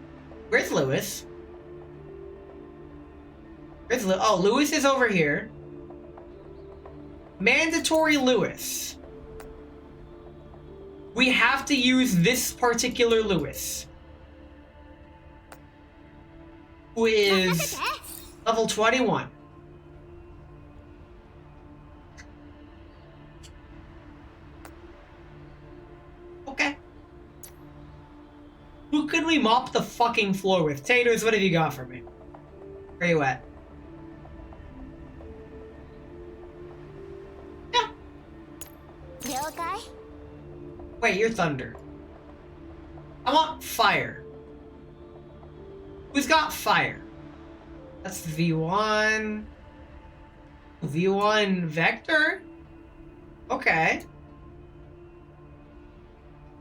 where's Lewis? Where's oh, Lewis is over here. Mandatory Lewis. We have to use this particular Lewis, who is level 21. Okay. Who can we mop the fucking floor with? Taters, what have you got for me? Where you at? Yeah. Wait, you're thunder. I want fire. Who's got fire? That's V1. V1 Vector? Okay.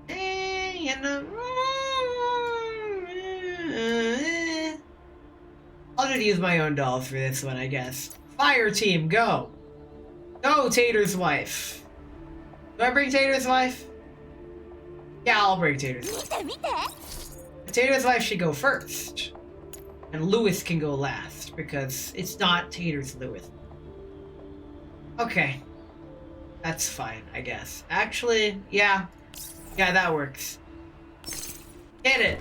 You know, I'll just use my own dolls for this one, I guess. Fire team, go! Go, Tater's wife. Do I bring Tater's wife? Yeah, I'll bring Tater's wife. Tater's wife should go first. And Lewis can go last, because it's not Tater's Lewis. Okay. That's fine, I guess. Actually, yeah. Yeah, that works. Hit it.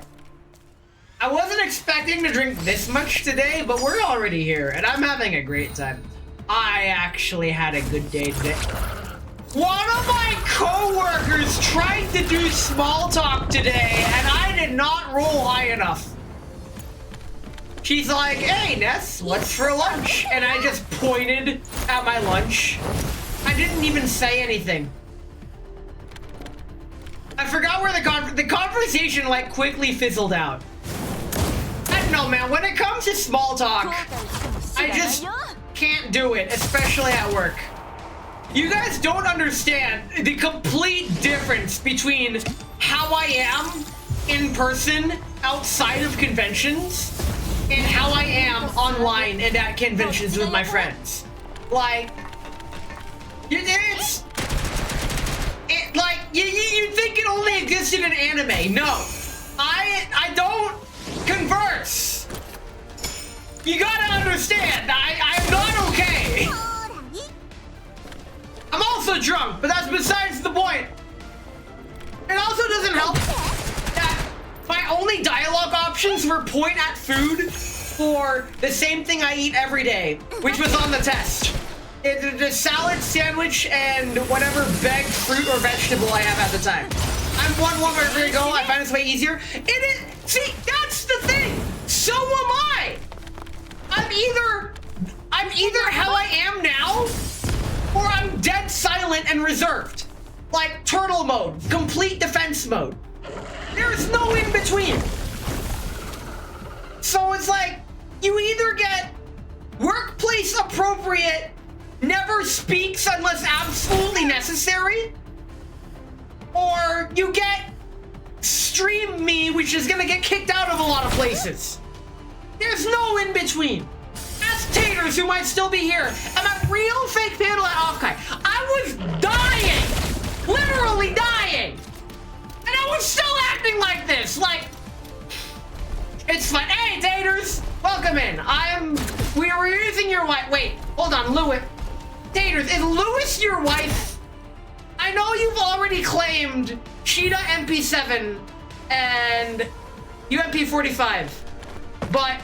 I wasn't expecting to drink this much today, but we're already here, and I'm having a great time. I actually had a good day today. One of my co-workers tried to do small talk today, and I did not roll high enough. She's like, hey, Ness, what's for lunch? And I just pointed at my lunch. I didn't even say anything. I forgot where the conversation, like, quickly fizzled out. I don't know, man. When it comes to small talk, I just can't do it, especially at work. You guys don't understand the complete difference between how I am in person outside of conventions and how I am online and at conventions with my friends. Like, like, you think it only existed in anime. No. I don't converse. You gotta understand, I'm not okay. I'm also drunk, but that's besides the point. It also doesn't help that my only dialogue options were point at food for the same thing I eat every day, which was on the test. It's a salad, sandwich, and whatever begged fruit or vegetable I have at the time. I'm one wherever I go, I find this way easier. See, that's the thing. So am I. I'm either how I am now, or I'm dead silent and reserved. Like turtle mode, complete defense mode. There's no in between. So it's like, you either get workplace appropriate, never speaks unless absolutely necessary, or you get stream me, which is gonna get kicked out of a lot of places. There's no in between. Ask Taters, who might still be here. I'm a real fake panel at Offkai. I was dying, literally dying, and I was still acting like this. Like, it's fun. Hey, Taters, welcome in. We were using your wife. Wait, hold on, Lewis. Taters, is Lewis your wife? I know you've already claimed Sheeta MP7 and UMP 45, but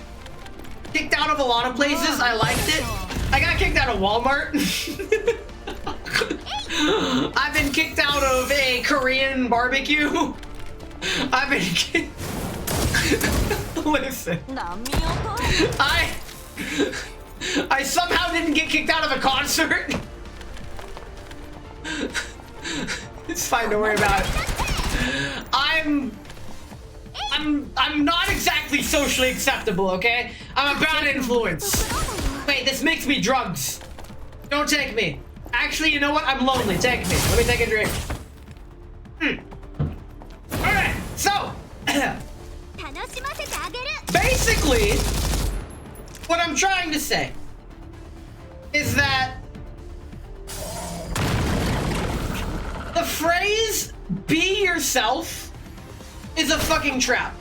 kicked out of a lot of places. I liked it. I got kicked out of Walmart. I've been kicked out of a Korean barbecue. I've been Listen. I somehow didn't get kicked out of a concert. It's fine, don't worry about it. I'm not exactly socially acceptable, okay? I'm a bad influence. Wait, this makes me drugs. Don't take me. Actually, you know what? I'm lonely. Take me. Let me take a drink. Alright, so basically, what I'm trying to say is that the phrase "be yourself" is a fucking trap.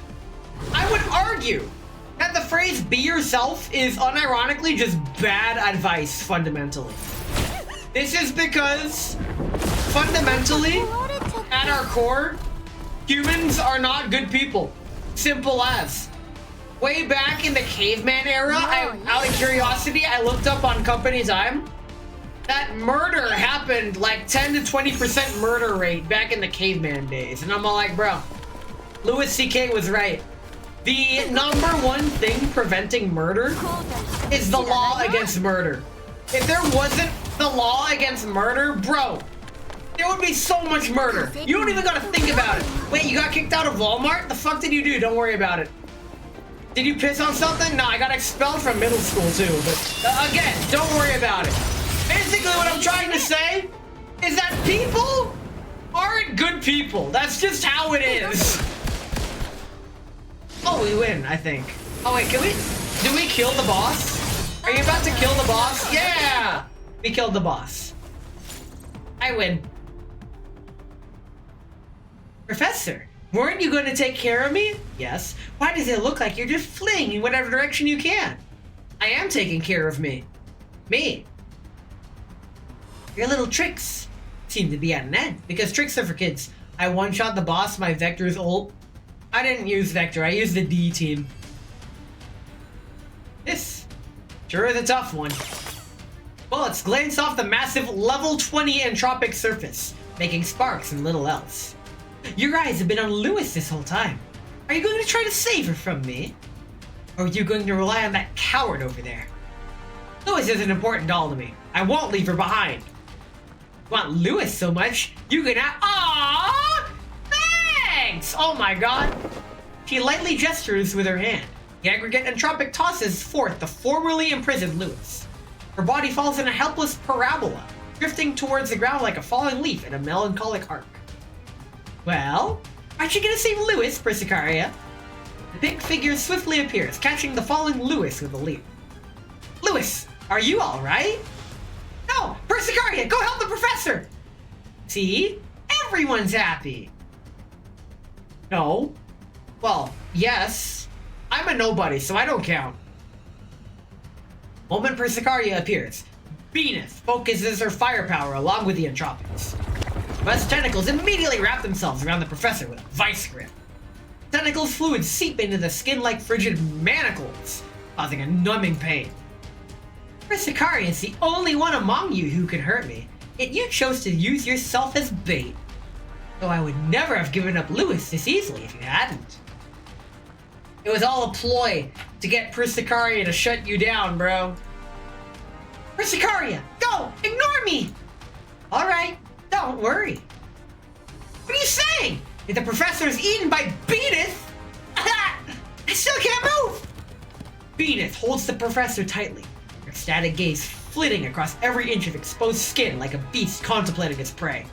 I would argue that the phrase "be yourself" is unironically just bad advice fundamentally. This is because fundamentally, at our core, humans are not good people. Simple as. Way back in the caveman era, out of curiosity, I looked up on Company Time that murder happened like 10 to 20% murder rate back in the caveman days. And I'm all like, bro, Louis C.K. was right. The number one thing preventing murder is the law against murder. If there wasn't the law against murder, bro, there would be so much murder. You don't even gotta think about it. Wait, you got kicked out of Walmart? The fuck did you do? Don't worry about it. Did you piss on something? No, I got expelled from middle school too, but again, don't worry about it. Basically what I'm trying to say is that people aren't good people. That's just how it is. Oh, we win, I think. Oh wait, do we kill the boss? Are you about to kill the boss? Yeah! We killed the boss. I win. Professor, weren't you going to take care of me? Yes. Why does it look like you're just fleeing in whatever direction you can? I am taking care of me. Me. Your little tricks seem to be at an end, because tricks are for kids. I one-shot the boss, my Vector's ult. I didn't use Vector, I used the D team. This sure is a tough one. Bullets glance off the massive level 20 entropic surface, making sparks and little else. Your eyes have been on Louis this whole time. Are you going to try to save her from me? Or are you going to rely on that coward over there? Louis is an important doll to me. I won't leave her behind. You want Louis so much, you can Aww! Thanks! Oh my god. She lightly gestures with her hand. The aggregate entropic tosses forth the formerly imprisoned Louis. Her body falls in a helpless parabola, drifting towards the ground like a falling leaf in a melancholic arc. Well, aren't you gonna save Louis, Persicaria? The pink figure swiftly appears, catching the falling Louis with a leap. Louis, are you alright? No! Persicaria, go help the professor! See? Everyone's happy! No. Well, yes. I'm a nobody, so I don't count. Moment Persicaria appears. Venus focuses her firepower along with the entropics. Buzz tentacles immediately wrap themselves around the professor with a vice grip. Tentacles fluids seep into the skin like frigid manacles, causing a numbing pain. Persicaria is the only one among you who can hurt me, yet you chose to use yourself as bait. Though I would never have given up Louis this easily if you hadn't. It was all a ploy to get Persicaria to shut you down, bro. Persicaria, go! Ignore me! Alright, don't worry. What are you saying? If the professor is eaten by Venus, I still can't move! Venus holds the professor tightly, her ecstatic gaze flitting across every inch of exposed skin like a beast contemplating its prey.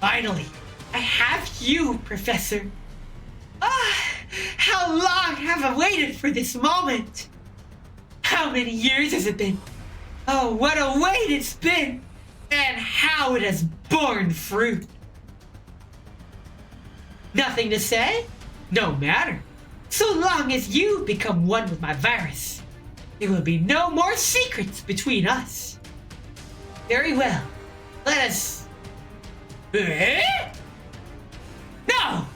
Finally, I have you, Professor. How long have I waited for this moment? How many years has it been? Oh, what a wait it's been! And how it has borne fruit! Nothing to say? No matter. So long as you become one with my virus, there will be no more secrets between us. Very well. Let us... Eh? No!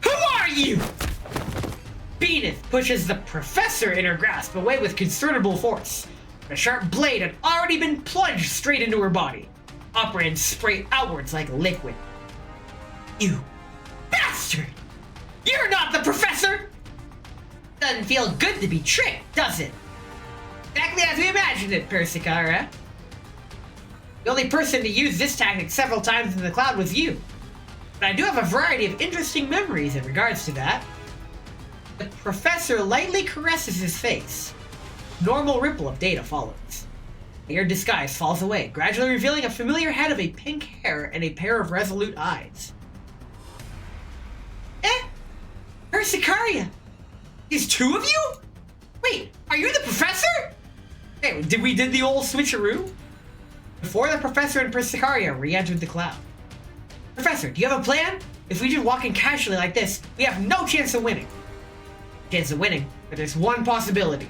Who are you? Venus pushes the professor in her grasp away with considerable force. The sharp blade had already been plunged straight into her body. Operand sprayed outwards like liquid. You bastard! You're not the professor! Doesn't feel good to be tricked, does it? Exactly as we imagined it, Persicaria. The only person to use this tactic several times in the cloud was you. But I do have a variety of interesting memories in regards to that. The professor lightly caresses his face. Normal ripple of data follows. Your disguise falls away, gradually revealing a familiar head of a pink hair and a pair of resolute eyes. Persicaria! There's two of you? Wait, are you the professor? Hey, did we did the old switcheroo? Before the professor and Persicaria re-entered the cloud. Professor, do you have a plan? If we just walk in casually like this, we have no chance of winning. But there's one possibility.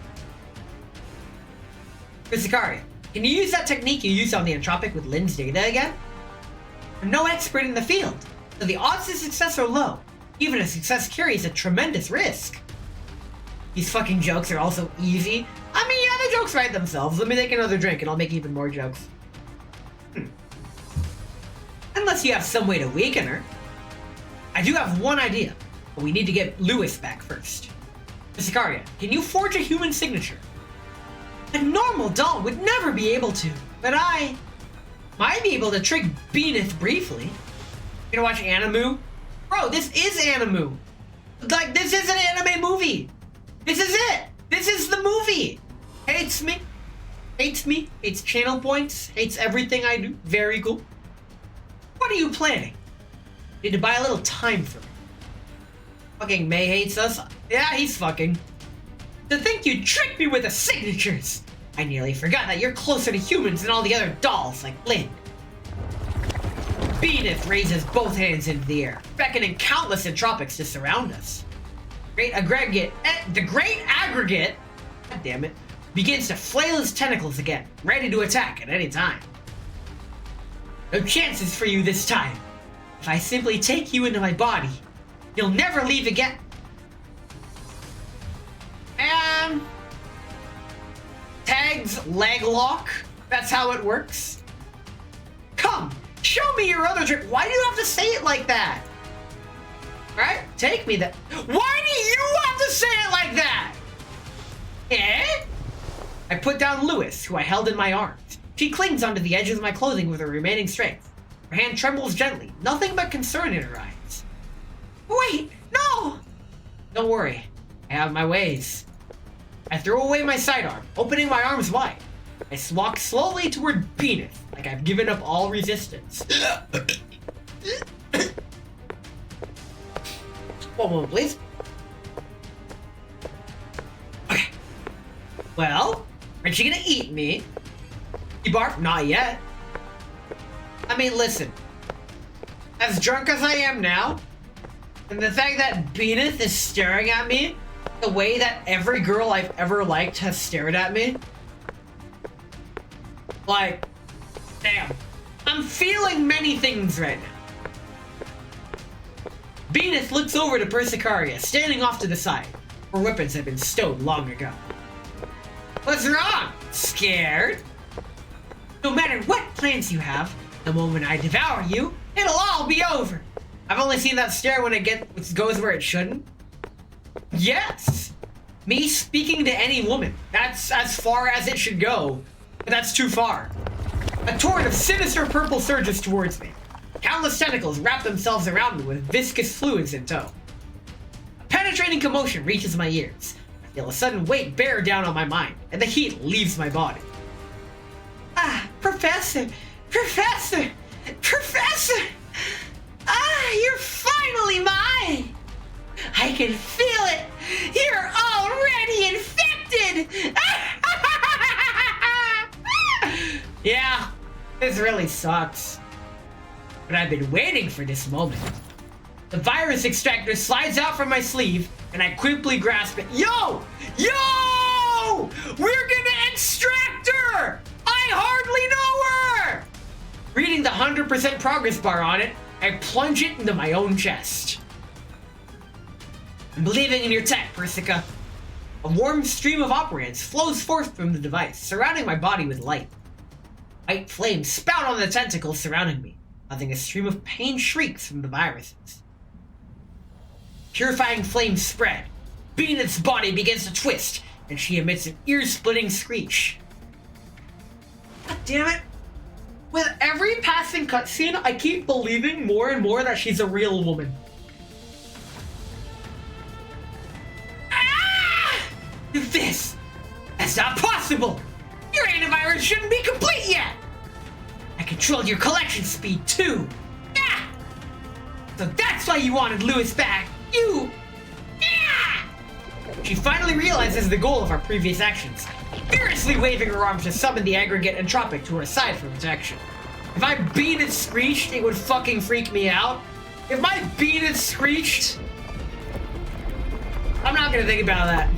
Zakaria, can you use that technique you used on the Entropic with Lynn's data again? I'm no expert in the field, so the odds of success are low. Even a success carries a tremendous risk. These fucking jokes are also easy. I mean, yeah, the jokes write themselves. Let me take another drink and I'll make even more jokes. Unless you have some way to weaken her. I do have one idea, but we need to get Lewis back first. Zakaria, can you forge a human signature? A normal doll would never be able to, but I might be able to trick Beaneth briefly. You gonna watch Animu? Bro, this is Animu. Like, this is an anime movie. This is it. This is the movie. Hates me, hates channel points, hates everything I do. Very cool. What are you planning? Need to buy a little time for me. Fucking May hates us. Yeah, he's fucking. To think you tricked me with the signatures! I nearly forgot that you're closer to humans than all the other dolls, like Lynn. Beaneth raises both hands into the air, beckoning countless entropics to surround us. The great aggregate, god damn it, begins to flail his tentacles again, ready to attack at any time. No chances for you this time. If I simply take you into my body, you'll never leave again. And Tag's leg lock. That's how it works. Come, show me your other trick. Why do you have to say it like that? Right? Take me there. Why do you have to say it like that? Eh? I put down Lewis, who I held in my arms. She clings onto the edges of my clothing with her remaining strength. Her hand trembles gently, nothing but concern in her eyes. Wait, no! Don't worry, I have my ways. I throw away my sidearm, opening my arms wide. I walk slowly toward Beaneth, like I've given up all resistance. One moment, please. Okay. Well, aren't you gonna eat me? You barf? Not yet. I mean, listen. As drunk as I am now, and the fact that Beaneth is staring at me the way that every girl I've ever liked has stared at me. Like, damn. I'm feeling many things right now. Beaneth looks over to Persicaria, standing off to the side. Her weapons have been stowed long ago. What's wrong? Scared? No matter what plans you have, the moment I devour you, it'll all be over. I've only seen that stare when it goes where it shouldn't. Yes! Me speaking to any woman. That's as far as it should go. But that's too far. A torrent of sinister purple surges towards me. Countless tentacles wrap themselves around me with viscous fluids in tow. A penetrating commotion reaches my ears. I feel a sudden weight bear down on my mind, and the heat leaves my body. Ah, Professor! Professor! Professor! Ah, you're finally mine! I can feel it! You're already infected! Yeah, this really sucks. But I've been waiting for this moment. The virus extractor slides out from my sleeve, and I quickly grasp it. Yo! Yo! We're gonna extract her! I hardly know her! Reading the 100% progress bar on it, I plunge it into my own chest. I'm believing in your tech, Persica. A warm stream of operants flows forth from the device, surrounding my body with light. White flames spout on the tentacles surrounding me, causing a stream of pain shrieks from the viruses. Purifying flames spread. Beaneth's body begins to twist, and she emits an ear-splitting screech. God damn it. With every passing cutscene, I keep believing more and more that she's a real woman. Ah! That's not possible! Your antivirus shouldn't be complete yet! I controlled your collection speed too! Ah! So that's why you wanted Lewis back! You! Ah! She finally realizes the goal of our previous actions, furiously waving her arms to summon the aggregate entropic to her side for protection. If I beat and screeched, it would fucking freak me out. If my bean is screeched, I'm not gonna think about that.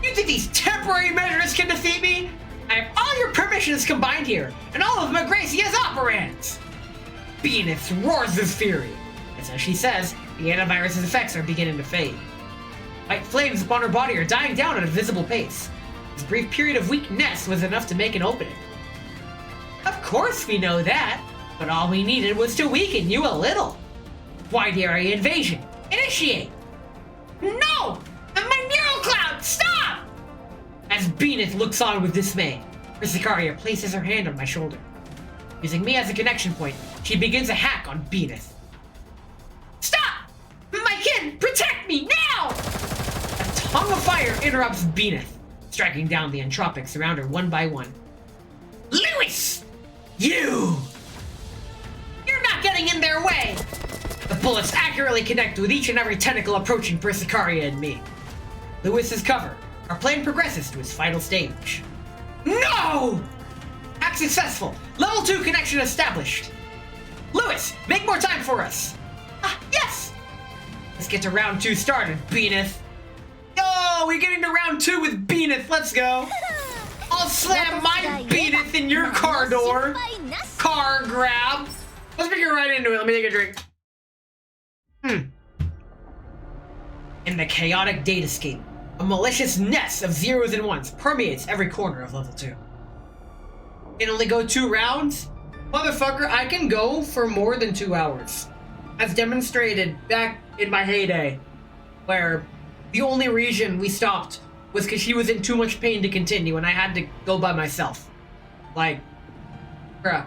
You think these temporary measures can defeat me? I have all your permissions combined here, and all of Magracia's operands! Beaneth roars with fury. As she says, the antivirus's effects are beginning to fade. White flames upon her body are dying down at a visible pace. This brief period of weakness was enough to make an opening. Of course we know that, but all we needed was to weaken you a little. Wide area invasion. Initiate! No! My neural cloud, stop! As Beaneth looks on with dismay, Persicaria places her hand on my shoulder. Using me as a connection point, she begins a hack on Beaneth. Stop! My kid, protect me now! A tongue of fire interrupts Beaneth, striking down the entropics around her one by one. Lewis! You're not getting in their way! The bullets accurately connect with each and every tentacle approaching Persicaria and me. Lewis is covered. Our plan progresses to its final stage. No! Hack successful. Level 2 connection established. Lewis, make more time for us. Yes! Let's get to round 2 started, Beaneth. Yo, we're getting to round 2 with Beaneth. Let's go. I'll slam my Beaneth in your car door. Car grab. Let's get right into it. Let me take a drink. In the chaotic datascape, a malicious nest of zeros and ones permeates every corner of level 2. Can only go 2 rounds? Motherfucker, I can go for more than 2 hours. As demonstrated back in my heyday, where the only reason we stopped was because she was in too much pain to continue and I had to go by myself. Like, bruh.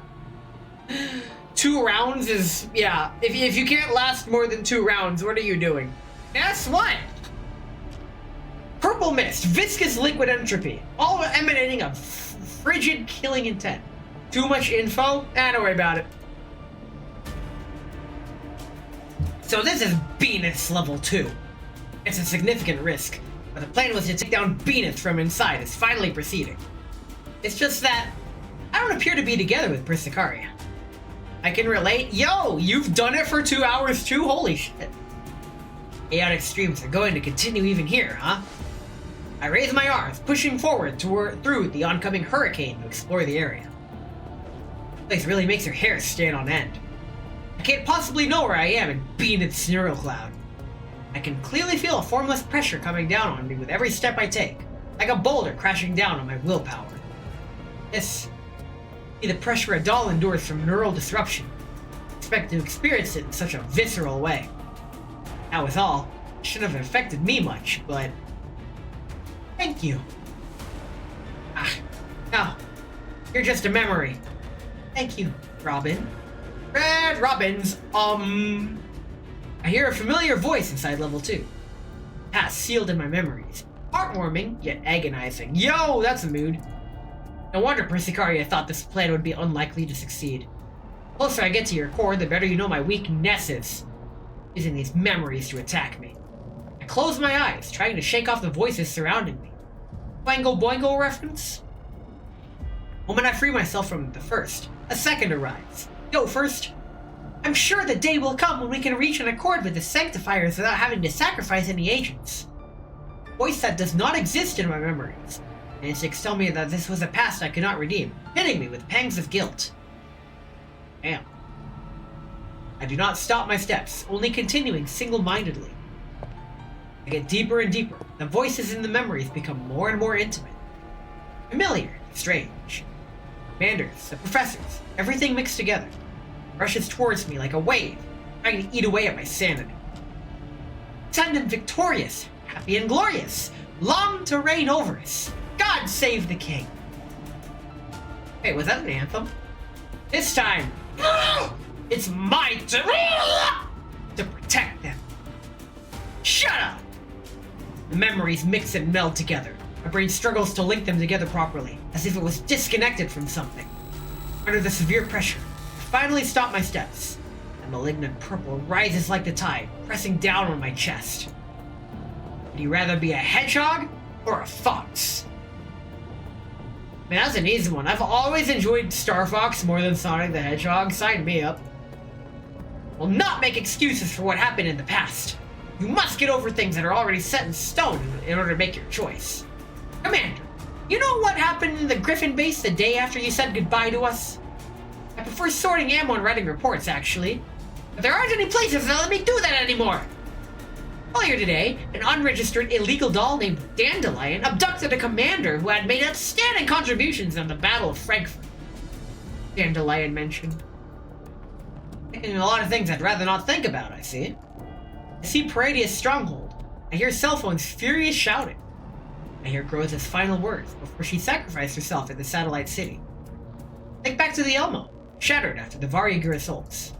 2 rounds is, yeah, if you can't last more than 2 rounds, what are you doing? Guess what? Purple mist, viscous liquid entropy, all emanating a frigid killing intent. Too much info? Don't worry about it. So this is Beaneth's level 2. It's a significant risk, but the plan was to take down Beaneth from inside is finally proceeding. It's just that I don't appear to be together with Persicaria. I can relate. Yo, you've done it for 2 hours too? Holy shit. Chaotic streams are going to continue even here, huh? I raise my arms, pushing forward through the oncoming hurricane to explore the area. This place really makes your hair stand on end. I can't possibly know where I am in Beaneth's neural cloud. I can clearly feel a formless pressure coming down on me with every step I take, like a boulder crashing down on my willpower. This is the pressure a doll endures from neural disruption. I expect to experience it in such a visceral way. That was all. It shouldn't have affected me much, but thank you. No, you're just a memory. Thank you, Robin. Red Robins, I hear a familiar voice inside level 2. Past sealed in my memories. Heartwarming, yet agonizing. Yo, that's a mood. No wonder Persicaria thought this plan would be unlikely to succeed. The closer I get to your core, the better you know my weaknesses. Using these memories to attack me. I close my eyes, trying to shake off the voices surrounding me. Boingo Boingo reference? The moment I free myself from the first, a second arrives. Go first. I'm sure the day will come when we can reach an accord with the Sanctifiers without having to sacrifice any agents. A voice that does not exist in my memories. And instincts tell me that this was a past I could not redeem, hitting me with pangs of guilt. Damn. I do not stop my steps, only continuing single-mindedly. I get deeper and deeper. The voices in the memories become more and more intimate. Familiar, strange. Commanders, the professors, everything mixed together. Rushes towards me like a wave, trying to eat away at my sanity. Ascendant victorious, happy and glorious, long to reign over us. God save the king. Wait, was that an anthem? This time, it's my turn to protect them. Shut up! The memories mix and meld together. My brain struggles to link them together properly, as if it was disconnected from something. Under the severe pressure, I finally stop my steps. The malignant purple rises like the tide, pressing down on my chest. Would you rather be a hedgehog or a fox? Man, that's an easy one. I've always enjoyed Star Fox more than Sonic the Hedgehog. Sign me up. will not make excuses for what happened in the past. You must get over things that are already set in stone in order to make your choice. Commander, you know what happened in the Griffin base the day after you said goodbye to us? I prefer sorting ammo and writing reports, actually. But there aren't any places that let me do that anymore. Earlier today, an unregistered illegal doll named Dandelion abducted a commander who had made outstanding contributions on the Battle of Frankfurt. Dandelion mentioned. Thinking a lot of things I'd rather not think about, I see. I see Paradia's stronghold. I hear cell phones furious shouting. I hear Groza's final words before she sacrificed herself at the satellite city. Think back to the Elmo, shattered after the Varyagur assaults.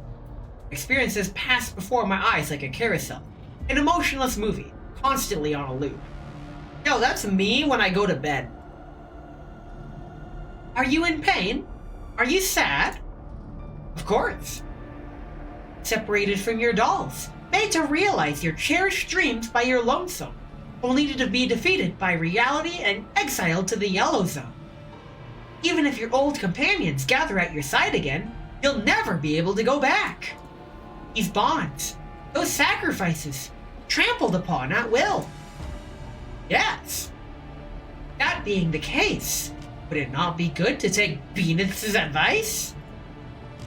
Experiences passed before my eyes like a carousel, an emotionless movie, constantly on a loop. Yo, that's me when I go to bed. Are you in pain? Are you sad? Of course. Separated from your dolls, made to realize your cherished dreams by your lonesome, only to be defeated by reality and exiled to the Yellow Zone. Even if your old companions gather at your side again, you'll never be able to go back. These bonds, those sacrifices, trampled upon at will. Yes. That being the case, would it not be good to take Beanith's advice?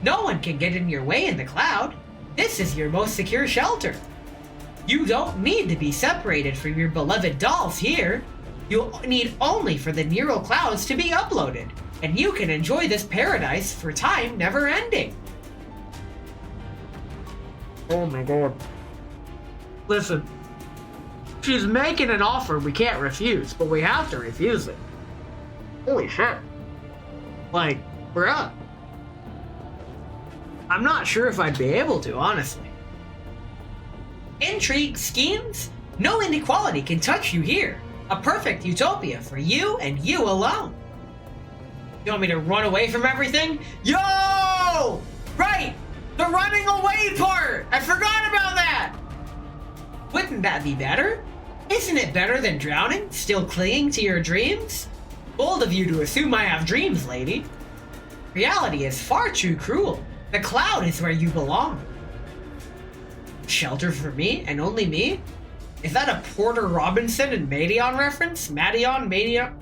No one can get in your way in the cloud. This is your most secure shelter. You don't need to be separated from your beloved dolls here. You'll need only for the neural clouds to be uploaded, and you can enjoy this paradise for time never ending. Oh my god. Listen, she's making an offer we can't refuse, but we have to refuse it. Holy shit. Like, bruh. I'm not sure if I'd be able to, honestly. Intrigue, schemes? No inequality can touch you here. A perfect utopia for you and you alone. You want me to run away from everything? Yo! Right! The running away part! I forgot about that! Wouldn't that be better? Isn't it better than drowning, still clinging to your dreams? Bold of you to assume I have dreams, lady. Reality is far too cruel. The cloud is where you belong. Shelter for me and only me? Is that a Porter Robinson and Madion reference? Madion?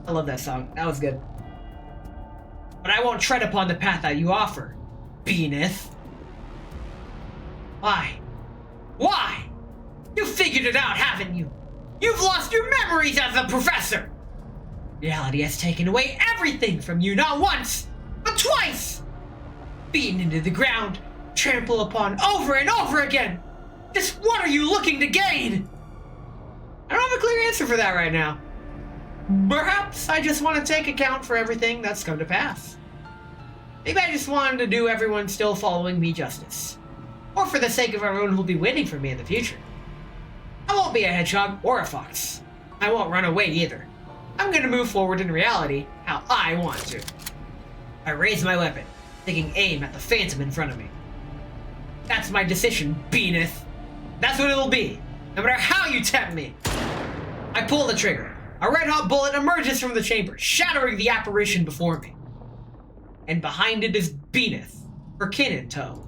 I love that song. That was good. But I won't tread upon the path that you offer, Beanith. Why? Why? You figured it out, haven't you? You've lost your memories as a professor! Reality has taken away everything from you, not once, but twice! Beaten into the ground, trampled upon over and over again! Just what are you looking to gain? I don't have a clear answer for that right now. Perhaps I just want to take account for everything that's come to pass. Maybe I just wanted to do everyone still following me justice. Or for the sake of everyone who'll be waiting for me in the future. I won't be a hedgehog or a fox. I won't run away either. I'm gonna move forward in reality how I want to. I raise my weapon, taking aim at the phantom in front of me. That's my decision, Beanith. That's what it'll be, no matter how you tempt me. I pull the trigger. A red-hot bullet emerges from the chamber, shattering the apparition before me. And behind it is Beanith, her kin in tow.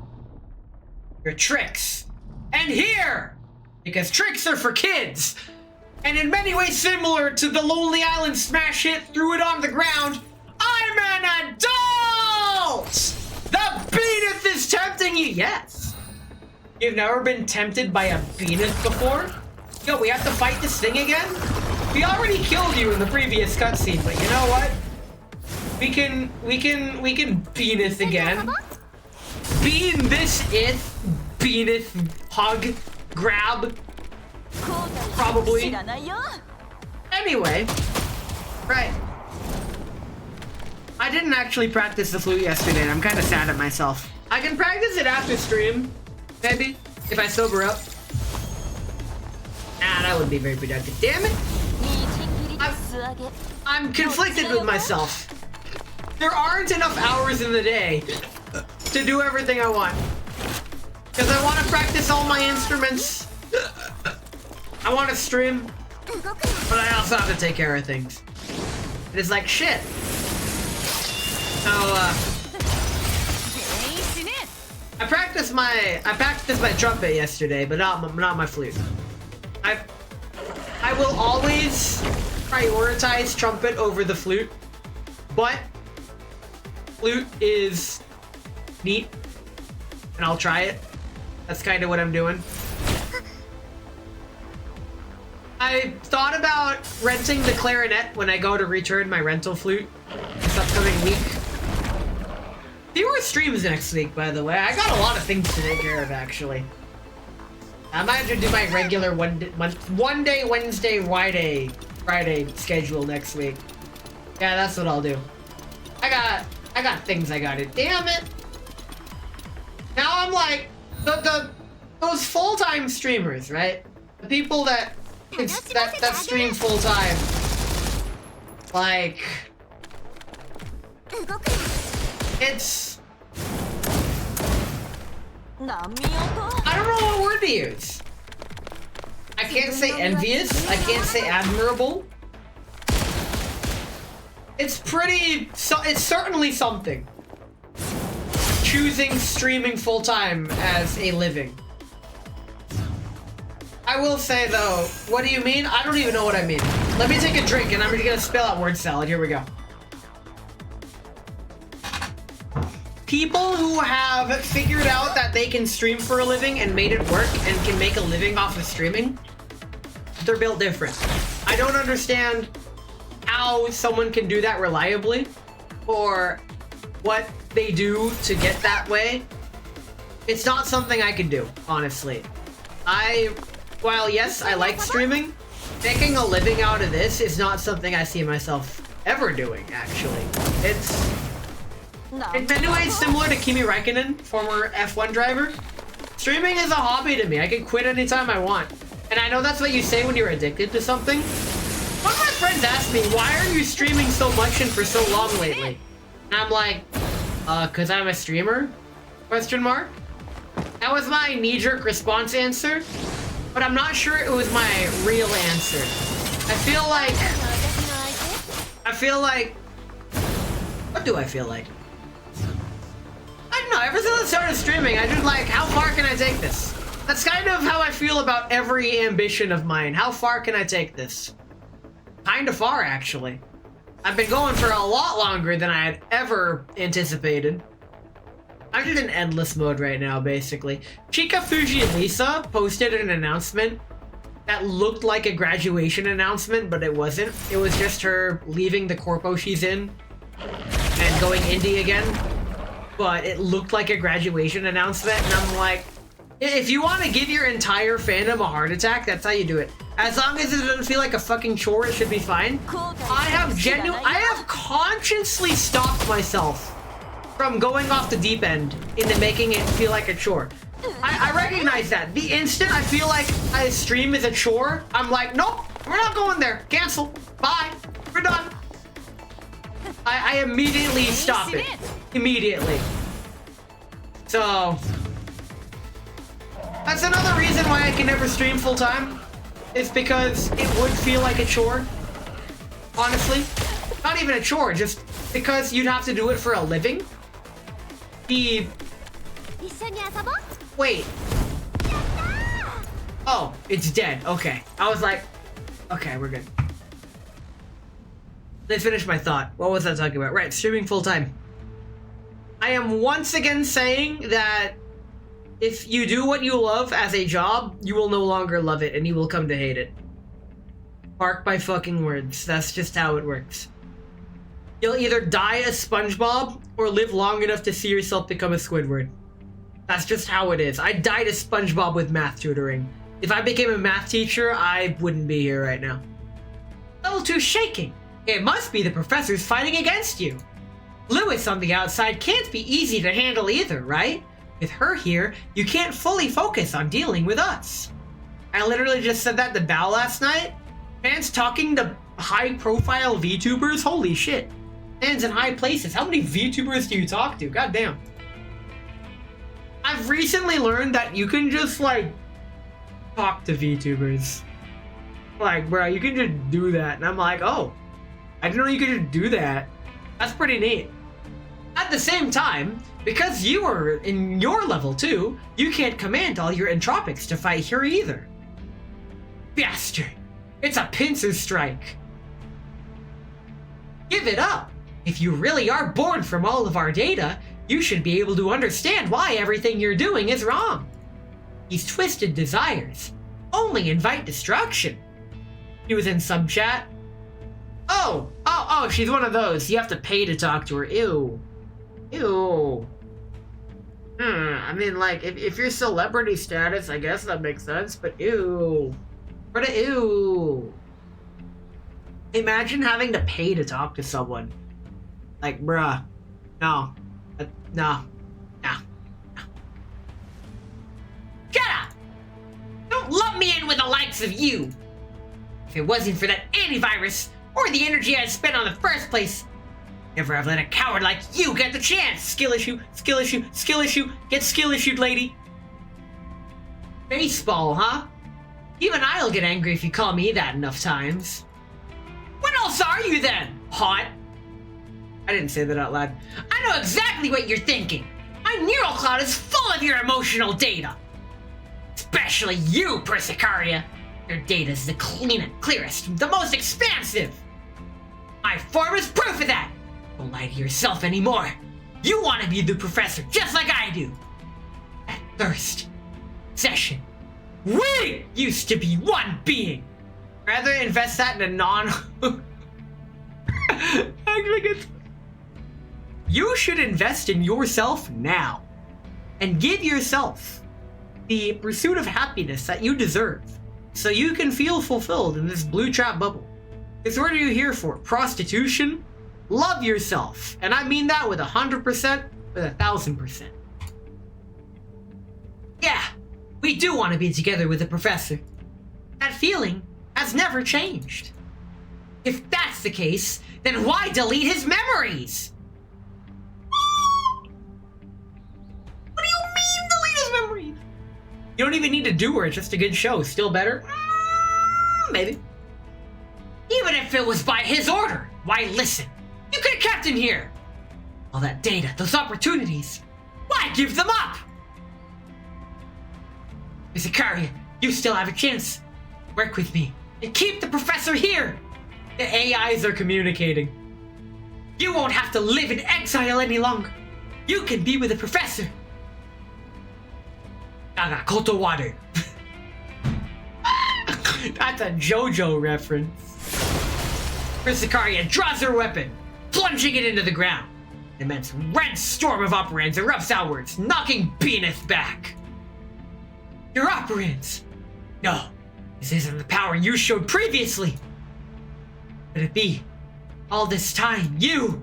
Your tricks. And here! Because tricks are for kids! And in many ways similar to the Lonely Island smash hit threw it on the ground, I'm an adult! The Beanith is tempting you, yes. You've never been tempted by a Beanith before? Yo, we have to fight this thing again? We already killed you in the previous cutscene, but you know what? We can Beanith again. Bean this it. Beanith, hug, grab. Probably. Anyway, right. I didn't actually practice the flute yesterday, and I'm kind of sad at myself. I can practice it after stream, maybe, if I sober up. Ah, that would be very productive. Damn it! I'm conflicted with myself. There aren't enough hours in the day to do everything I want. Because I want to practice all my instruments. I want to stream, but I also have to take care of things. It is like shit. So, I practiced my trumpet yesterday, but not my flute. I will always prioritize trumpet over the flute, but flute is neat, and I'll try it. That's kind of what I'm doing. I thought about renting the clarinet when I go to return my rental flute this upcoming week. Fewer streams next week, by the way. I got a lot of things to take care of, actually. I might have to do my regular one day, Wednesday, Friday schedule next week. Yeah, that's what I'll do. I got things I gotta. Damn it! Now I'm like those full-time streamers, right? The people that stream full-time. Like, it's, I don't know what word to use. I can't say envious. I can't say admirable. It's pretty, it's certainly something. Choosing streaming full-time as a living. I will say though, what do you mean? I don't even know what I mean. Let me take a drink and I'm gonna spell out word salad. Here we go. People who have figured out that they can stream for a living and made it work and can make a living off of streaming, they're built different. I don't understand how someone can do that reliably or what they do to get that way. It's not something I can do, honestly. While yes, I like streaming, making a living out of this is not something I see myself ever doing, actually. It's in many ways similar to Kimi Räikkönen, former F1 driver. Streaming is a hobby to me. I can quit anytime I want. And I know that's what you say when you're addicted to something. One of my friends asked me, why are you streaming so much and for so long lately? And I'm like, cause I'm a streamer? Question mark? That was my knee-jerk response answer. But I'm not sure it was my real answer. I feel like, what do I feel like? I don't know, ever since I started streaming, I just like, how far can I take this? That's kind of how I feel about every ambition of mine. How far can I take this? Kinda far, actually. I've been going for a lot longer than I had ever anticipated. I'm just in endless mode right now, basically. Chika Fuji Lisa posted an announcement that looked like a graduation announcement, but it wasn't. It was just her leaving the corpo she's in and going indie again. But it looked like a graduation announcement, and I'm like, if you want to give your entire fandom a heart attack, that's how you do it. As long as it doesn't feel like a fucking chore, it should be fine. I have consciously stopped myself from going off the deep end into making it feel like a chore. I recognize that. The instant I feel like a stream is a chore, I'm like, nope, we're not going there. Cancel. Bye. We're done. I immediately stop it. Immediately. So that's another reason why I can never stream full time. It's because it would feel like a chore. Honestly. Not even a chore, just because you'd have to do it for a living. Wait. Oh, it's dead. Okay. I was like, okay, we're good. Let's finish my thought. What was I talking about? Right, streaming full time. I am once again saying that if you do what you love as a job, you will no longer love it and you will come to hate it. Mark my fucking words. That's just how it works. You'll either die a SpongeBob or live long enough to see yourself become a Squidward. That's just how it is. I died a SpongeBob with math tutoring. If I became a math teacher, I wouldn't be here right now. Level 2 shaking. It must be the professors fighting against you. Lewis on the outside can't be easy to handle either, right? With her here, you can't fully focus on dealing with us. I literally just said that to Bao last night. Fans talking to high-profile VTubers? Holy shit. Fans in high places. How many VTubers do you talk to? God damn. I've recently learned that you can just, like, talk to VTubers. Like, bro, you can just do that. And I'm like, oh, I didn't know you could just do that. That's pretty neat. At the same time, because you are in your level 2, you can't command all your entropics to fight here either. Bastard! It's a pincer strike! Give it up! If you really are born from all of our data, you should be able to understand why everything you're doing is wrong. These twisted desires only invite destruction. He was in sub chat. Oh, she's one of those. You have to pay to talk to her. Ew. Ew. I mean, like, if you're celebrity status, I guess that makes sense, but ew. What a ew. Imagine having to pay to talk to someone. Like, bruh. No. No. Shut up! Don't lump me in with the likes of you! If it wasn't for that antivirus, or the energy I spent on the first place, never have let a coward like you get the chance! Skill issue, skill issue, skill issue, get skill issued, lady! Baseball, huh? Even I'll get angry if you call me that enough times. What else are you then? Hot? I didn't say that out loud. I know exactly what you're thinking. My neural cloud is full of your emotional data. Especially you, Persicaria. Your data is the clearest, the most expansive. My form is proof of that. Don't lie to yourself anymore. You want to be the professor just like I do. At first session, we used to be one being. Rather invest that in a non... Actually, good. You should invest in yourself now. And give yourself the pursuit of happiness that you deserve. So you can feel fulfilled in this blue trap bubble. Because what are you here for? Prostitution? Love yourself. And I mean that with 100%, with 1,000%. Yeah, we do want to be together with the professor. That feeling has never changed. If that's the case, then why delete his memories? What do you mean delete his memories? You don't even need to do her, it's just a good show. Still better? Maybe. Even if it was by his order, why listen? You could have kept him here. All that data, those opportunities, why give them up? Zakaria, you still have a chance. Work with me and keep the professor here. The AIs are communicating. You won't have to live in exile any longer. You can be with the professor. Naga Koto Water. That's a JoJo reference. Zakaria draws her weapon, plunging it into the ground. An immense red storm of operands erupts outwards, knocking Beaneth back. Your operands! No, this isn't the power you showed previously. Could it be? All this time, you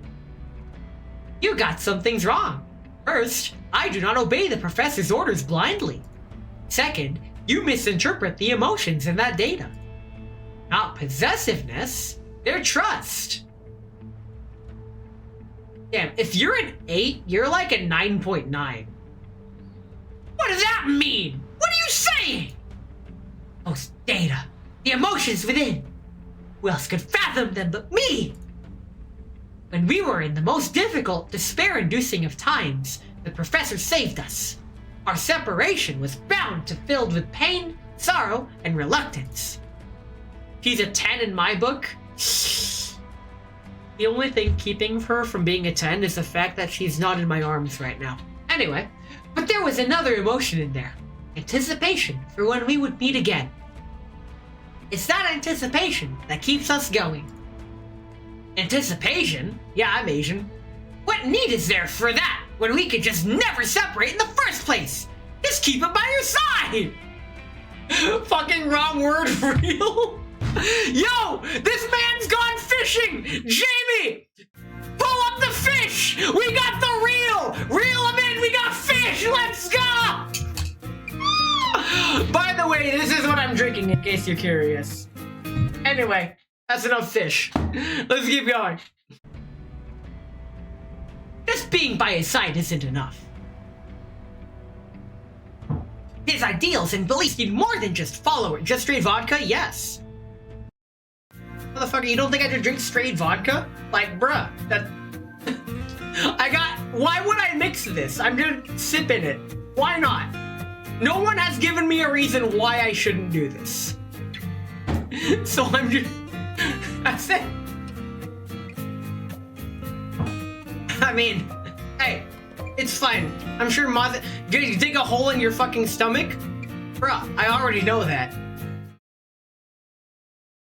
got some things wrong. First, I do not obey the professor's orders blindly. Second, you misinterpret the emotions in that data. Not possessiveness, their trust. Damn, if you're an 8, you're like a 9.9. What does that mean? What are you saying? Those data, the emotions within. Who else could fathom them but me? When we were in the most difficult, despair-inducing of times, the professor saved us. Our separation was bound to filled with pain, sorrow, and reluctance. She's a 10 in my book. The only thing keeping her from being a 10 is the fact that she's not in my arms right now. Anyway, but there was another emotion in there. Anticipation for when we would meet again. It's that anticipation that keeps us going. Anticipation? Yeah, I'm Asian. What need is there for that when we could just never separate in the first place? Just keep it by your side! Fucking wrong word, real? Yo! This man's gone fishing! Jamie! Pull up the fish! We got the reel! Reel him in! We got fish! Let's go! By the way, this is what I'm drinking in case you're curious. Anyway, that's enough fish. Let's keep going. Just being by his side isn't enough. His ideals and beliefs need more than just follow it. Just straight vodka? Yes. Motherfucker, you don't think I could drink straight vodka? Like, bruh, that... I got Why would I mix this? I'm gonna sip in it. Why not? No one has given me a reason why I shouldn't do this. So I'm just... That's it. I mean, hey, it's fine. I'm sure Moz... You dig a hole in your fucking stomach? Bruh, I already know that.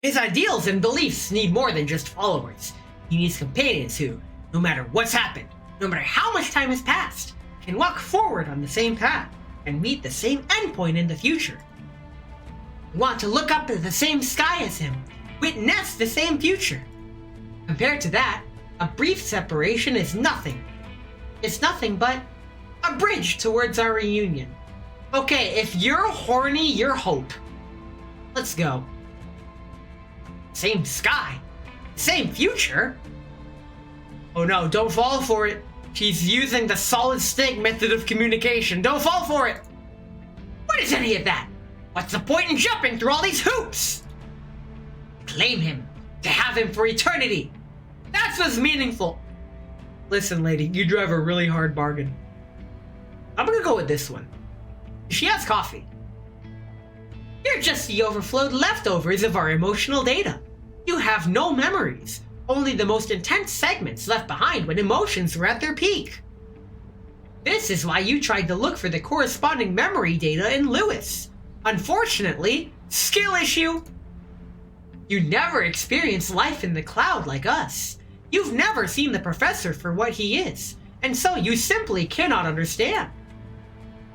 His ideals and beliefs need more than just followers. He needs companions who, no matter what's happened, no matter how much time has passed, can walk forward on the same path and meet the same endpoint in the future. You want to look up at the same sky as him, witness the same future. Compared to that, a brief separation is nothing. It's nothing but a bridge towards our reunion. Okay, if you're horny, you're hope. Let's go. Same sky, same future? Oh no, don't fall for it. She's using the solid snake method of communication. Don't fall for it. What is any of that? What's the point in jumping through all these hoops? Claim him, to have him for eternity. That's what's meaningful. Listen, lady, you drive a really hard bargain. I'm gonna go with this one. She has coffee. You're just the overflowed leftovers of our emotional data. You have no memories, only the most intense segments left behind when emotions were at their peak. This is why you tried to look for the corresponding memory data in Lewis. Unfortunately, skill issue. You never experienced life in the cloud like us. You've never seen the professor for what he is, and so you simply cannot understand.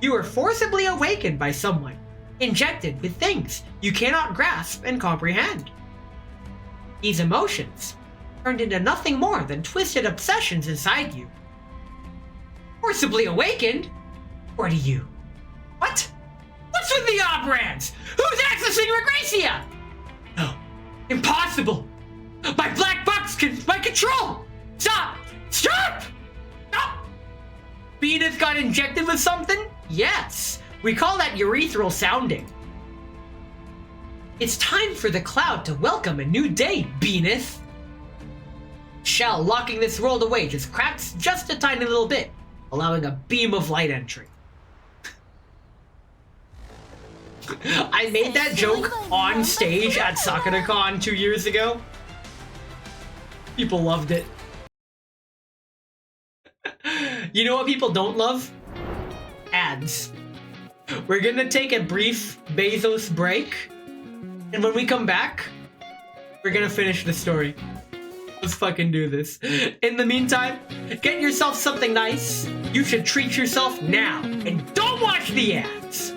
You were forcibly awakened by someone, injected with things you cannot grasp and comprehend. These emotions turned into nothing more than twisted obsessions inside you. Forcibly awakened? What are you? What? What's with the Obrans? Who's accessing Regracia? No, impossible. My black box my control. Stop! Stop! Stop! Venus got injected with something? Yes, we call that urethral sounding. It's time for the cloud to welcome a new day, Venus. Shell locking this world away just cracks just a tiny little bit, allowing a beam of light entry. I made that joke on stage at SakuraCon 2 years ago. People loved it. You know what people don't love? Ads. We're gonna take a brief Bezos break, and when we come back, we're gonna finish the story. Let's fucking do this. In the meantime, get yourself something nice. You should treat yourself now, and don't watch the ads.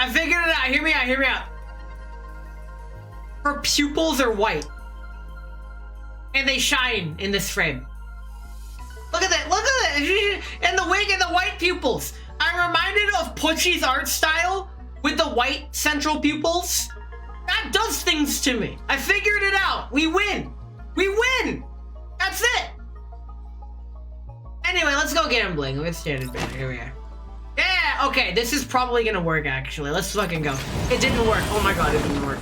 I figured it out. Hear me out. Her pupils are white. And they shine in this frame. Look at that. And the wig and the white pupils. I'm reminded of Pucci's art style with the white central pupils. That does things to me. I figured it out. We win. That's it. Anyway, let's go gambling. Let's standard banner. Here we are. Yeah, okay. This is probably gonna work, actually. Let's fucking go. It didn't work. Oh my god, it didn't work.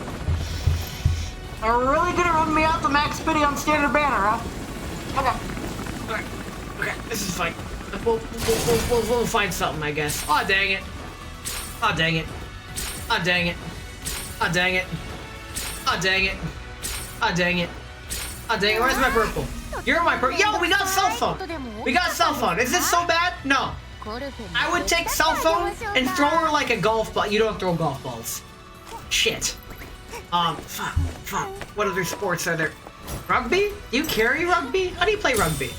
Are we really gonna run me out the max pity on standard banner, huh? Okay. This is fine. We'll find something, I guess. Aw, dang it. Where's my purple? You're my purple. Yo, we got cell phone. Is this so bad? No. I would take cell phone and throw her like a golf ball. You don't throw golf balls. Shit. Fuck. What other sports are there? Rugby? Do you carry rugby? How do you play rugby?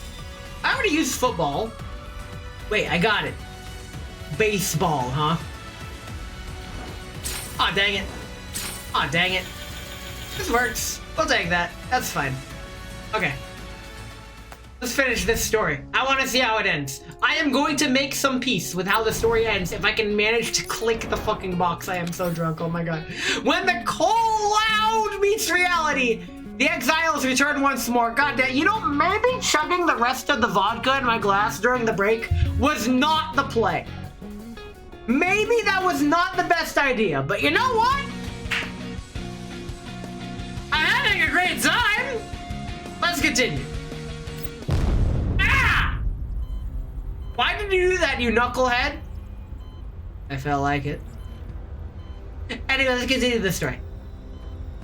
I already used football. Wait, I got it. Baseball, huh? Aw, dang it. This works. We'll take that. That's fine. Okay. Let's finish this story. I want to see how it ends. I am going to make some peace with how the story ends if I can manage to click the fucking box. I am so drunk. Oh my god. When the cloud meets reality, the exiles return once more. God damn. You know, maybe chugging the rest of the vodka in my glass during the break was not the play. Maybe that was not the best idea, but you know what? I'm having a great time. Let's continue. Why did you do that, you knucklehead? I felt like it. Anyway, let's continue the story.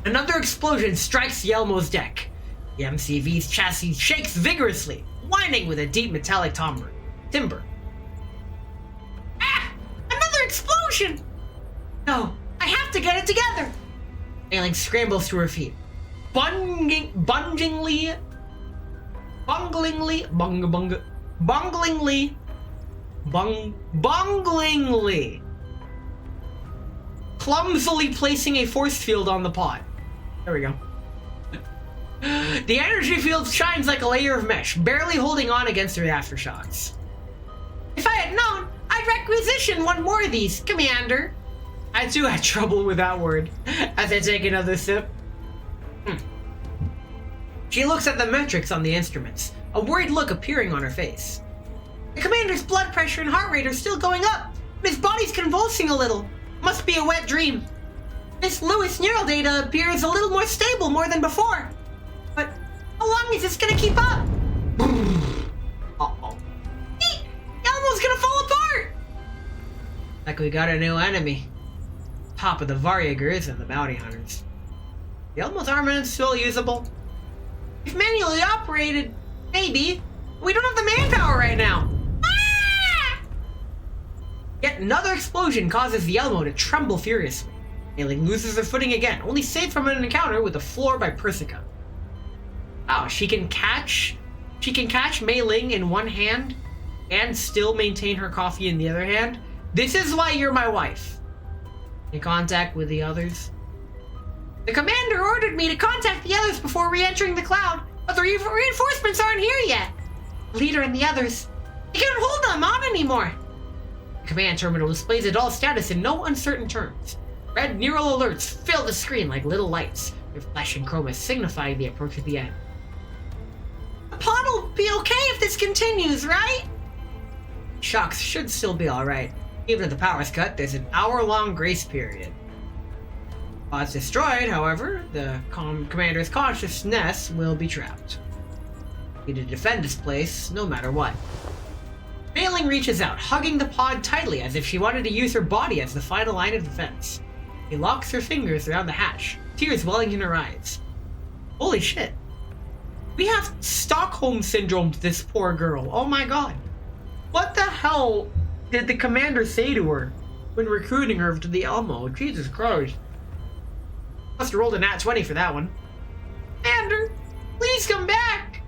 Another explosion strikes Yelmo's deck. The MCV's chassis shakes vigorously, whining with a deep metallic timbre. Another explosion! No, I have to get it together! Ailing scrambles to her feet. Bunglingly, clumsily placing a force field on the pod. There we go. The energy field shines like a layer of mesh, barely holding on against the aftershocks. If I had known, I'd requisition one more of these, Commander. I too had trouble with that word as I take another sip. She looks at the metrics on the instruments, a worried look appearing on her face. The Commander's blood pressure and heart rate are still going up. His body's convulsing a little. Must be a wet dream. Miss Lewis neural data appears a little more stable more than before. But how long is this gonna keep up? Uh-oh. Elmo's gonna fall apart! Like we got a new enemy. Top of the Varyagers and the bounty hunters. The Elmo's armament's still usable. If manually operated, maybe. We don't have the manpower right now. Ah! Yet another explosion causes the Elmo to tremble furiously. Ailing loses her footing again, only saved from an encounter with the floor by Persica. Oh, she can catch Mei Ling in one hand and still maintain her coffee in the other hand. This is why you're my wife. In contact with the others. The Commander ordered me to contact the others before re-entering the cloud, but the reinforcements aren't here yet. The leader and the others, they can't hold them on anymore. The command terminal displays adult status in no uncertain terms. Red neural alerts fill the screen like little lights, their flashing chroma signifying the approach of the end. The pod will be okay if this continues, right? Shocks should still be alright. Even if the power's cut, there's an hour-long grace period. Pod's destroyed, however, the commander's consciousness will be trapped. Need to defend this place, no matter what. Mei Ling reaches out, hugging the pod tightly as if she wanted to use her body as the final line of defense. He locks her fingers around the hatch, tears welling in her eyes. Holy shit. We have Stockholm Syndrome to this poor girl. Oh my god. What the hell did the commander say to her when recruiting her to the Elmo? Jesus Christ. Must have rolled a nat 20 for that one. Commander, please come back.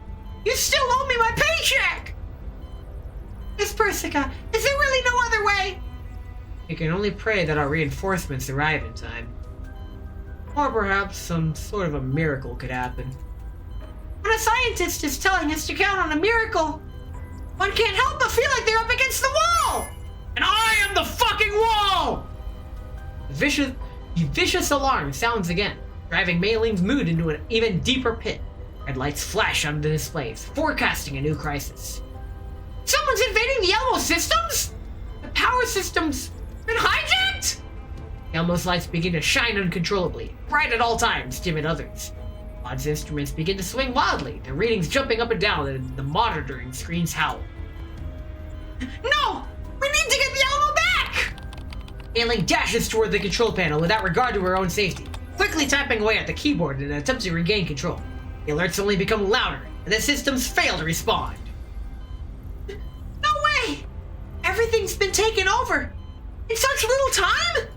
You still owe me my paycheck. Miss Persica, is there really no other way? We can only pray that our reinforcements arrive in time. Or perhaps some sort of a miracle could happen. When a scientist is telling us to count on a miracle, one can't help but feel like they're up against the wall! And I am the fucking wall! The vicious alarm sounds again, driving Mei Ling's mood into an even deeper pit. Red lights flash on the displays, forecasting a new crisis. Someone's invading the Elmo systems? The power system's been hijacked? Elmo's lights begin to shine uncontrollably, bright at all times, dim at others. Odd's instruments begin to swing wildly, their readings jumping up and down, and the monitoring screens howl. No! We need to get the Elmo back! Ailing dashes toward the control panel without regard to her own safety, quickly tapping away at the keyboard in an attempt to regain control. The alerts only become louder, and the systems fail to respond. No way! Everything's been taken over! In such little time?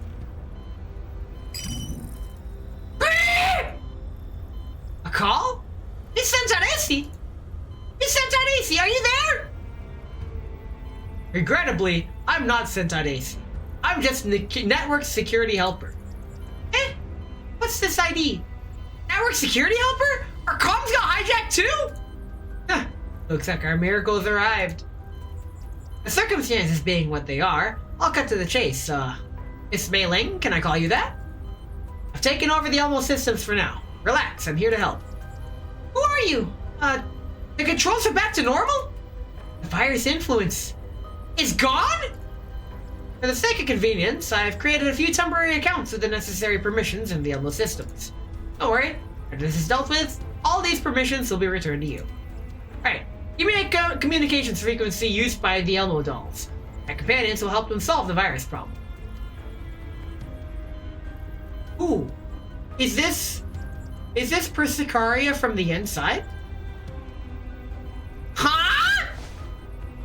A call? Miss Santadesi? Miss Santadesi, are you there? Regrettably, I'm not Santadesi. I'm just network security helper. Eh? What's this ID? Network security helper? Our comms got hijacked too? Huh. Looks like our miracles arrived. The circumstances being what they are, I'll cut to the chase. Miss Mei Ling, can I call you that? I've taken over the Elmo systems for now. Relax, I'm here to help. Who are you? The controls are back to normal? The virus influence is gone? For the sake of convenience, I've created a few temporary accounts with the necessary permissions in the Elmo systems. Don't worry, after this is dealt with, all these permissions will be returned to you. Alright, give me a communications frequency used by the Elmo dolls. My companions will help them solve the virus problem. Ooh, is this Persicaria from the inside? Huh?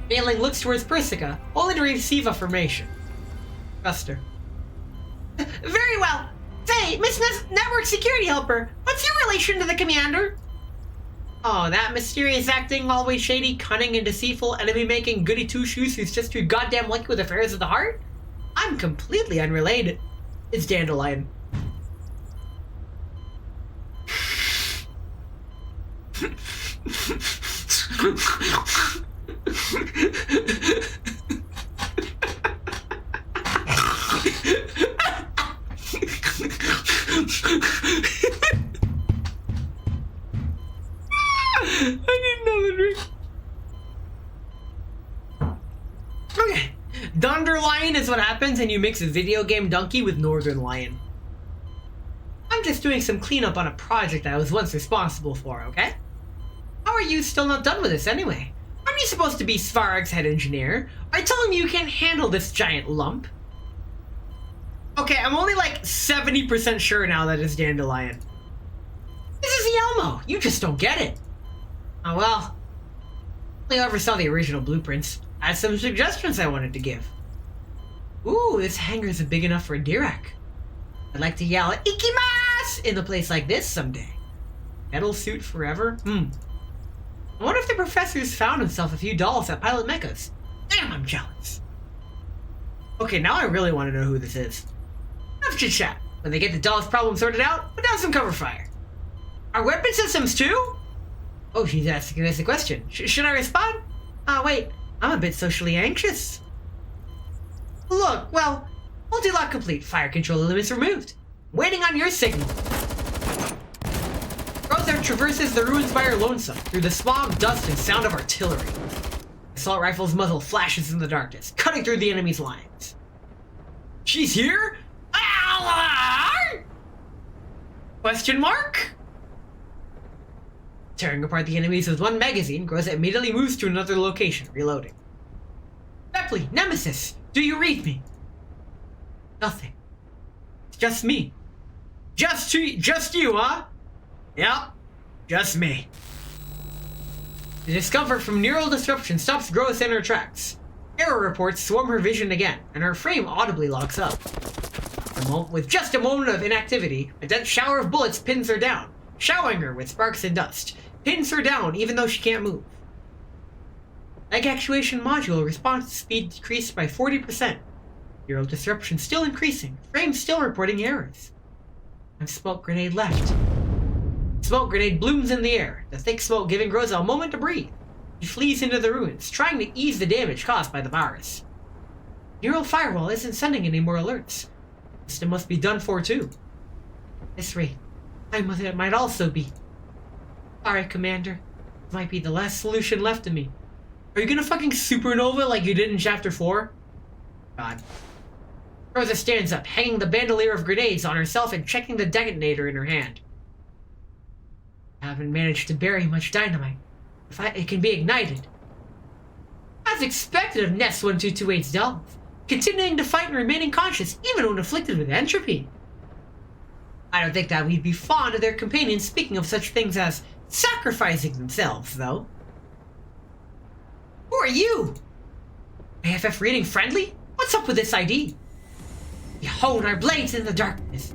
Mei Ling looks towards Persica, only to receive affirmation. Trust her. Very well. Say, Miss Network Security Helper, what's your relation to the commander? Oh, that mysterious acting, always shady, cunning, and deceitful, enemy-making goody two-shoes who's just too goddamn lucky with affairs of the heart? I'm completely unrelated. It's Dandelion. I need another drink. Okay. Dunderlion is what happens when you mix a video game donkey with Northern Lion. I'm just doing some cleanup on a project I was once responsible for, okay? How are you still not done with this anyway? Aren't you supposed to be Svarog's head engineer? Are you telling me you can't handle this giant lump? Okay, I'm only like 70% sure now that it's Dandelion. This is the Elmo. You just don't get it. Oh well. Only ever saw the original blueprints. I had some suggestions I wanted to give. Ooh, this hangar is big enough for a Dirac. I'd like to yell "Ikimasu" in a place like this someday. Metal suit forever? I wonder if the professor's found himself a few dolls at Pilot Mechas. Damn, I'm jealous. Okay, now I really want to know who this is. Enough chit chat. When they get the dolls' problem sorted out, put down some cover fire. Are weapon systems too? Oh, she's asking us a question. Should I respond? Wait, I'm a bit socially anxious. Look, well, multi-lock complete. Fire control limits removed. Waiting on your signal. Crowther traverses the Ruinspire lonesome through the smog, dust, and sound of artillery. Assault rifle's muzzle flashes in the darkness, cutting through the enemy's lines. She's here? Ally? Question mark? Tearing apart the enemies with one magazine, Groza immediately moves to another location, reloading. Bepley, Nemesis, do you read me? Nothing. It's just me. Just you, huh? Yep, just me. The discomfort from neural disruption stops Groza in her tracks. Error reports swarm her vision again, and her frame audibly locks up. With just a moment of inactivity, a dense shower of bullets pins her down, showering her with sparks and dust. Pins her down even though she can't move. Leg actuation module response speed decreased by 40%. Neural disruption still increasing. Frame still reporting errors. And smoke grenade left. Smoke grenade blooms in the air, the thick smoke giving Groza a moment to breathe. He flees into the ruins, trying to ease the damage caused by the virus. Neural firewall isn't sending any more alerts. The system must be done for too. This rate, it might also be. Sorry, Commander. It might be the last solution left to me. Are you gonna fucking supernova like you did in Chapter 4? God. Rosa stands up, hanging the bandolier of grenades on herself and checking the detonator in her hand. I haven't managed to bury much dynamite. It can be ignited. As expected of Nest 1228's Delve, continuing to fight and remaining conscious even when afflicted with entropy. I don't think that we'd be fond of their companions speaking of such things as sacrificing themselves, though. Who are you? AFF reading friendly? What's up with this ID? We hone our blades in the darkness.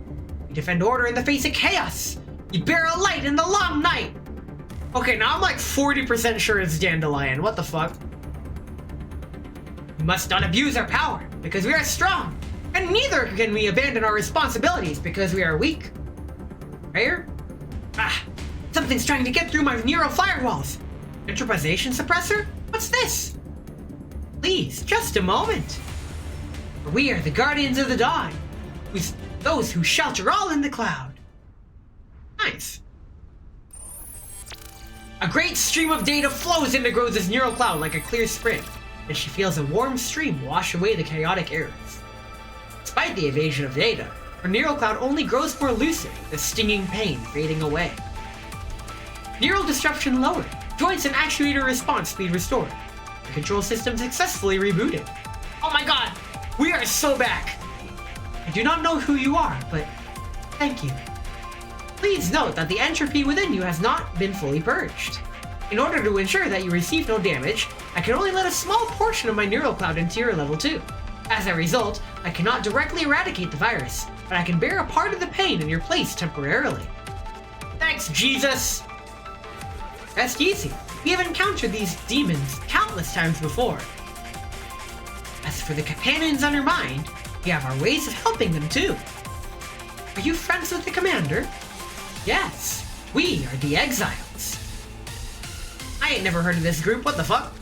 We defend order in the face of chaos. We bear a light in the long night. Okay, now I'm like 40% sure it's Dandelion. What the fuck? We must not abuse our power because we are strong. And neither can we abandon our responsibilities because we are weak. Prayer? Ah, something's trying to get through my neural firewalls. Entropization suppressor? What's this? Please, just a moment. We are the guardians of the dawn. Those who shelter all in the cloud. Nice. A great stream of data flows into Groza's neural cloud like a clear spring, and she feels a warm stream wash away the chaotic errors. Despite the evasion of data, her neural cloud only grows more lucid, the stinging pain fading away. Neural disruption lowered, joints and actuator response speed restored. The control system successfully rebooted. Oh my god, we are so back! I do not know who you are, but thank you. Please note that the entropy within you has not been fully purged. In order to ensure that you receive no damage, I can only let a small portion of my neural cloud into your level 2. As a result, I cannot directly eradicate the virus, but I can bear a part of the pain in your place temporarily. Thanks, Jesus! Rest easy. We have encountered these demons countless times before. As for the companions undermined, we have our ways of helping them too. Are you friends with the commander? Yes, we are the Exiles. I ain't never heard of this group, what the fuck?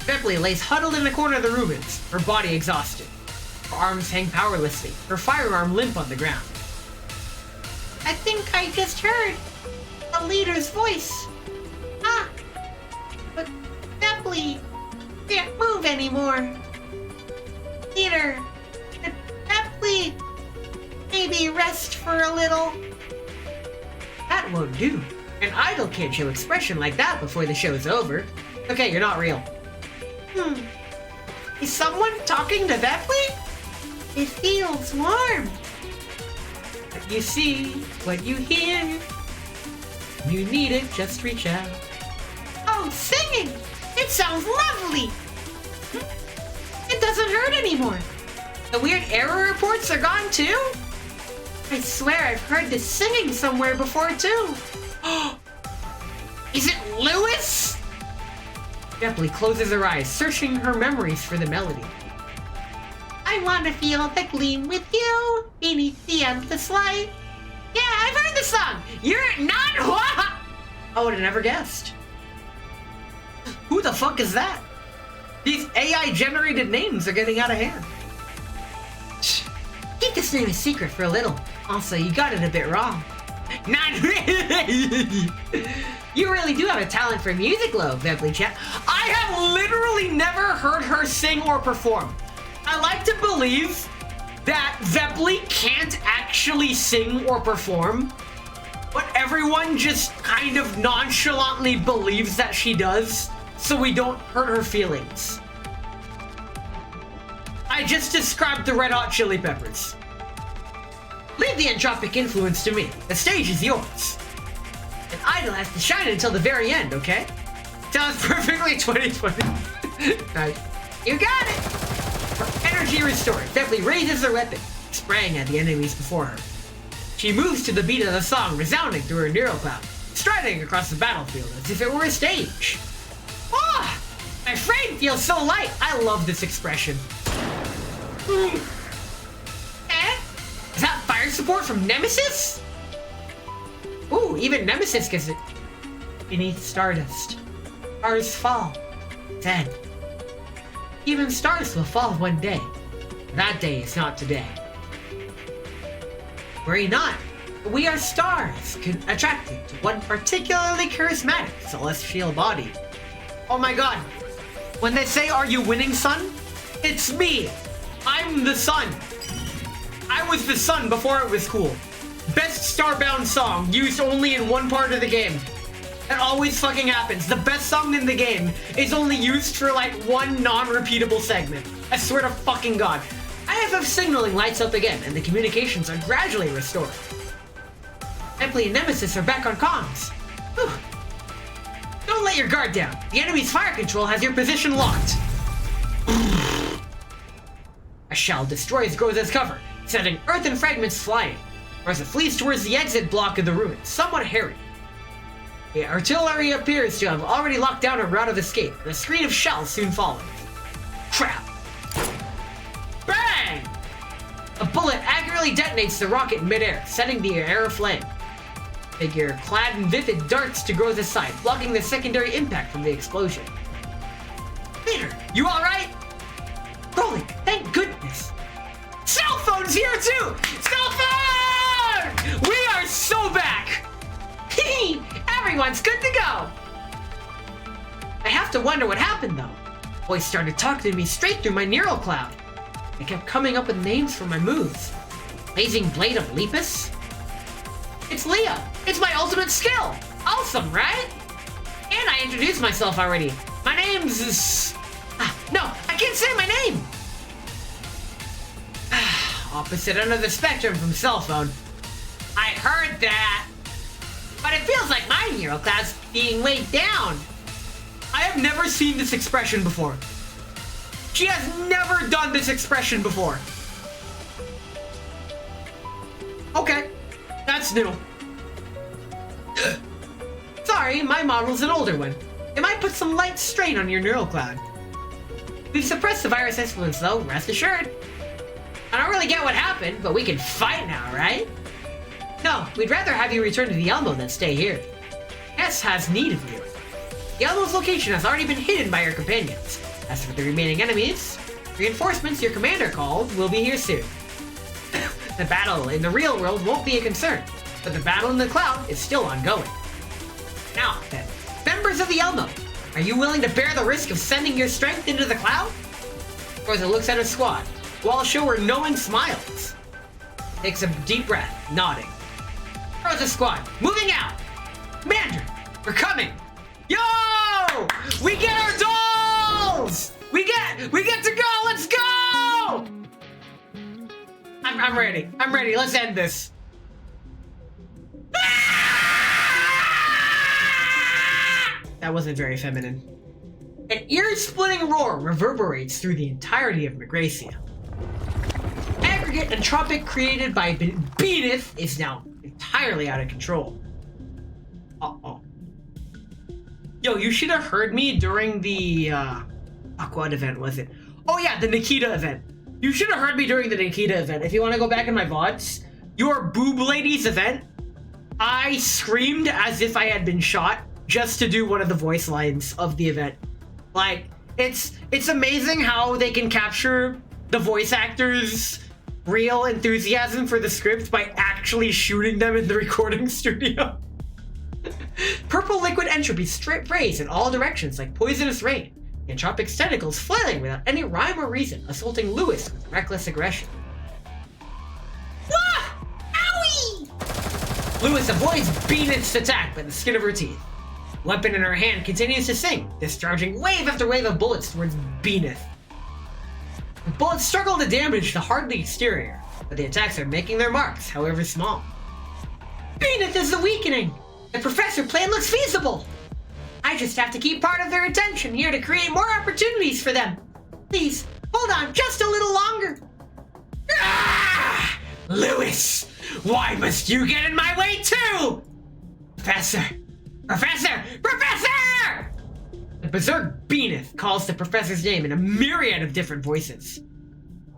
Bepley lays huddled in the corner of the ruins, her body exhausted. Her arms hang powerlessly, her firearm limp on the ground. I think I just heard a leader's voice. Ah, but Bepley can't move anymore. Leader, could Bepley maybe rest for a little? That won't do. An idol can't show expression like that before the show's over. Okay, you're not real. Is someone talking to Bepley? It feels warm. What you see, what you hear. You need it, just reach out. Oh, singing! It sounds lovely! It doesn't hurt anymore. The weird error reports are gone too? I swear I've heard this singing somewhere before too. Is it Lewis? Bepley closes her eyes, searching her memories for the melody. I want to feel the gleam with you beneath the endless light. Yeah, I've heard the song. You're not. I would have never guessed. Who the fuck is that? These AI-generated names are getting out of hand. Keep this name a secret for a little. Also, you got it a bit wrong. Not really. You really do have a talent for music, Lo, Bepley chat. I have literally never heard her sing or perform. I like to believe that Bepley can't actually sing or perform, but everyone just kind of nonchalantly believes that she does, so we don't hurt her feelings. I just described the Red Hot Chili Peppers. Leave the entropic influence to me. The stage is yours. An idol has to shine until the very end, okay? Sounds perfectly 2020. Nice. You got it! Her energy restored. Bepley raises her weapon, spraying at the enemies before her. She moves to the beat of the song resounding through her neural cloud, striding across the battlefield as if it were a stage. Ah! My refrain feels so light. I love this expression. Is that fire support from Nemesis? Ooh, even Nemesis gets it. Beneath stardust, stars fall. Then, even stars will fall one day. That day is not today. Worry not. We are stars, attracted to one particularly charismatic celestial body. Oh my god. When they say, "Are you winning, son?" It's me. I'm the sun. I was the sun before it was cool. Best Starbound song, used only in one part of the game. That always fucking happens. The best song in the game is only used for like one non-repeatable segment. I swear to fucking god. IFF signaling lights up again, and the communications are gradually restored. Emily and Nemesis are back on comms. Whew. Don't let your guard down. The enemy's fire control has your position locked. A shell destroys Groza's cover, sending earthen fragments flying. Groza flees towards the exit block of the ruins, somewhat harried. The artillery appears to have already locked down a route of escape, and a screen of shells soon follows. Crap. Bang! A bullet accurately detonates the rocket in midair, setting the air aflame. Figure clad in vivid darts to Groza's side, blocking the secondary impact from the explosion. Peter, you alright? Rolling, thank goodness. Cell phone's here too! Cell phone! We are so back! Everyone's good to go! I have to wonder what happened though. Voice started talking to me straight through my neural cloud. It kept coming up with names for my moves. Blazing Blade of Lepus? It's Leah! It's my ultimate skill! Awesome, right? And I introduced myself already. My name's... no, I can't say my name! Opposite end of the spectrum from cell phone. I heard that! But it feels like my neural cloud's being weighed down. I have never seen this expression before. She has never done this expression before. Okay, that's new. Sorry, my model's an older one. It might put some light strain on your neural cloud. We've suppressed the virus influence though, rest assured. I don't really get what happened, but we can fight now, right? No, we'd rather have you return to the Elmo than stay here. S has need of you. The Elmo's location has already been hidden by your companions. As for the remaining enemies, reinforcements your commander called will be here soon. The battle in the real world won't be a concern, but the battle in the cloud is still ongoing. Now then, members of the Elmo, are you willing to bear the risk of sending your strength into the cloud? Groza looks at her squad, while I'll show her knowing smiles. Takes a deep breath, nodding. Groza squad, moving out! Commander, we're coming! Yo! We get our dolls! We get to go! Let's go! I'm ready. I'm ready. Let's end this. That wasn't very feminine. An ear-splitting roar reverberates through the entirety of Magracia. Aggregate entropic created by Beanith is now entirely out of control. Uh-oh. Yo, you should have heard me during the, what event was it? Oh yeah, the Nikita event. You should have heard me during the Nikita event. If you want to go back in my VODs, your Boob Ladies event, I screamed as if I had been shot just to do one of the voice lines of the event. Like, it's amazing how they can capture the voice actors' real enthusiasm for the script by actually shooting them in the recording studio. Purple liquid entropy sprays in all directions like poisonous rain. The Entropic's tentacles flailing without any rhyme or reason, assaulting Lewis with reckless aggression. Ah! Owie! Lewis avoids Beanith's attack by the skin of her teeth. Weapon in her hand continues to sing, discharging wave after wave of bullets towards Beanith. The bullets struggle to damage the hardly exterior, but the attacks are making their marks, however small. Beanith is the weakening! The Professor plan looks feasible! I just have to keep part of their attention here to create more opportunities for them. Please, hold on just a little longer. Ah! Lewis, why must you get in my way too? Professor! Professor! Professor! The berserk Beaneth calls the professor's name in a myriad of different voices.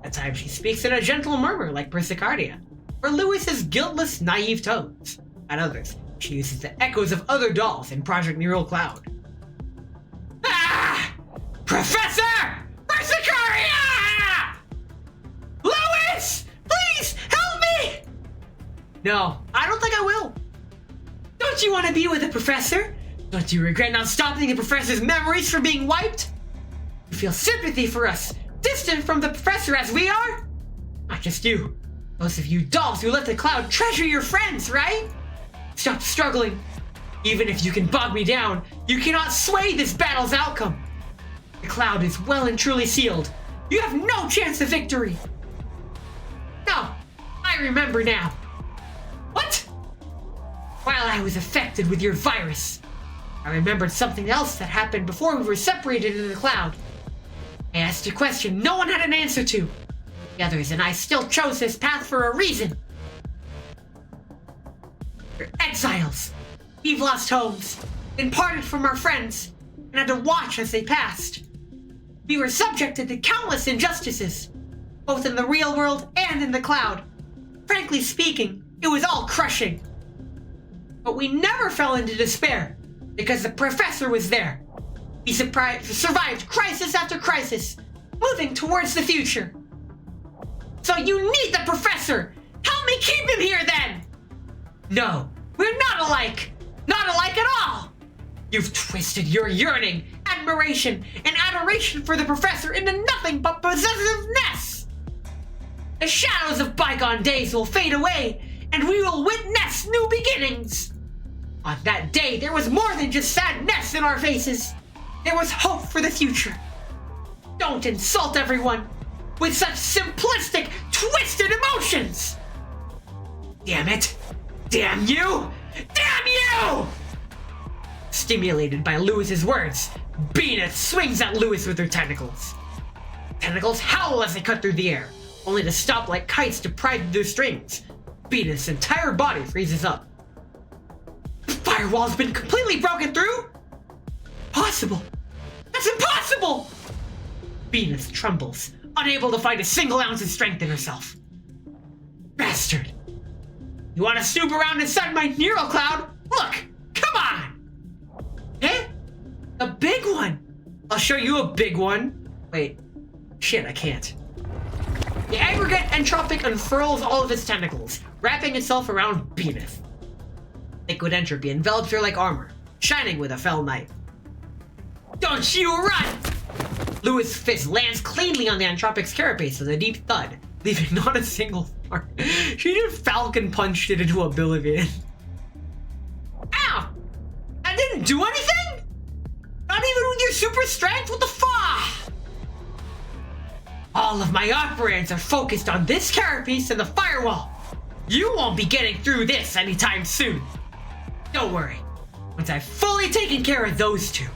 At times she speaks in a gentle murmur like Persicardia, or Lewis's guiltless, naive tones. At others, she uses the echoes of other dolls in Project Neural Cloud. Ah! Professor! Persicaria! Lewis! Please, help me! No, I don't think I will. Don't you want to be with the professor? Don't you regret not stopping the professor's memories from being wiped? You feel sympathy for us, distant from the professor as we are? Not just you. Those of you dolls who let the cloud treasure your friends, right? Stop struggling. Even if you can bog me down, you cannot sway this battle's outcome. The cloud is well and truly sealed. You have no chance of victory. No, I remember now. What? While I was affected with your virus, I remembered something else that happened before we were separated in the cloud. I asked a question no one had an answer to. The others and I still chose this path for a reason. We're exiles. We've lost homes, been parted from our friends, and had to watch as they passed. We were subjected to countless injustices, both in the real world and in the cloud. Frankly speaking, it was all crushing. But we never fell into despair, because the professor was there. We survived crisis after crisis, moving towards the future. So you need the professor! Help me keep him here then! No, we're not alike! Not alike at all! You've twisted your yearning, admiration, and adoration for the professor into nothing but possessiveness! The shadows of bygone days will fade away, and we will witness new beginnings! On that day, there was more than just sadness in our faces. There was hope for the future. Don't insult everyone with such simplistic, twisted emotions! Damn it! Damn you! Damn you! Stimulated by Lewis's words, Beaneth swings at Lewis with her tentacles. Tentacles howl as they cut through the air, only to stop like kites deprived of their strings. Beaneth's entire body freezes up. The firewall's been completely broken through? Possible. That's impossible! Beaneth trembles, unable to find a single ounce of strength in herself. Bastard! You want to snoop around inside my neural cloud? Look! Come on! Eh? A big one! I'll show you a big one. Wait. Shit, I can't. The aggregate entropic unfurls all of its tentacles, wrapping itself around Beaneth. Liquid entropy envelops her like armor, shining with a fell knife. Don't you run! Lewis' fist lands cleanly on the entropic's carapace with a deep thud, leaving not a single mark. She just Falcon punched it into oblivion. Ow! That didn't do anything? Not even with your super strength? What the fuck? All of my operands are focused on this carapace and the firewall. You won't be getting through this anytime soon. Don't worry. Once I've fully taken care of those two,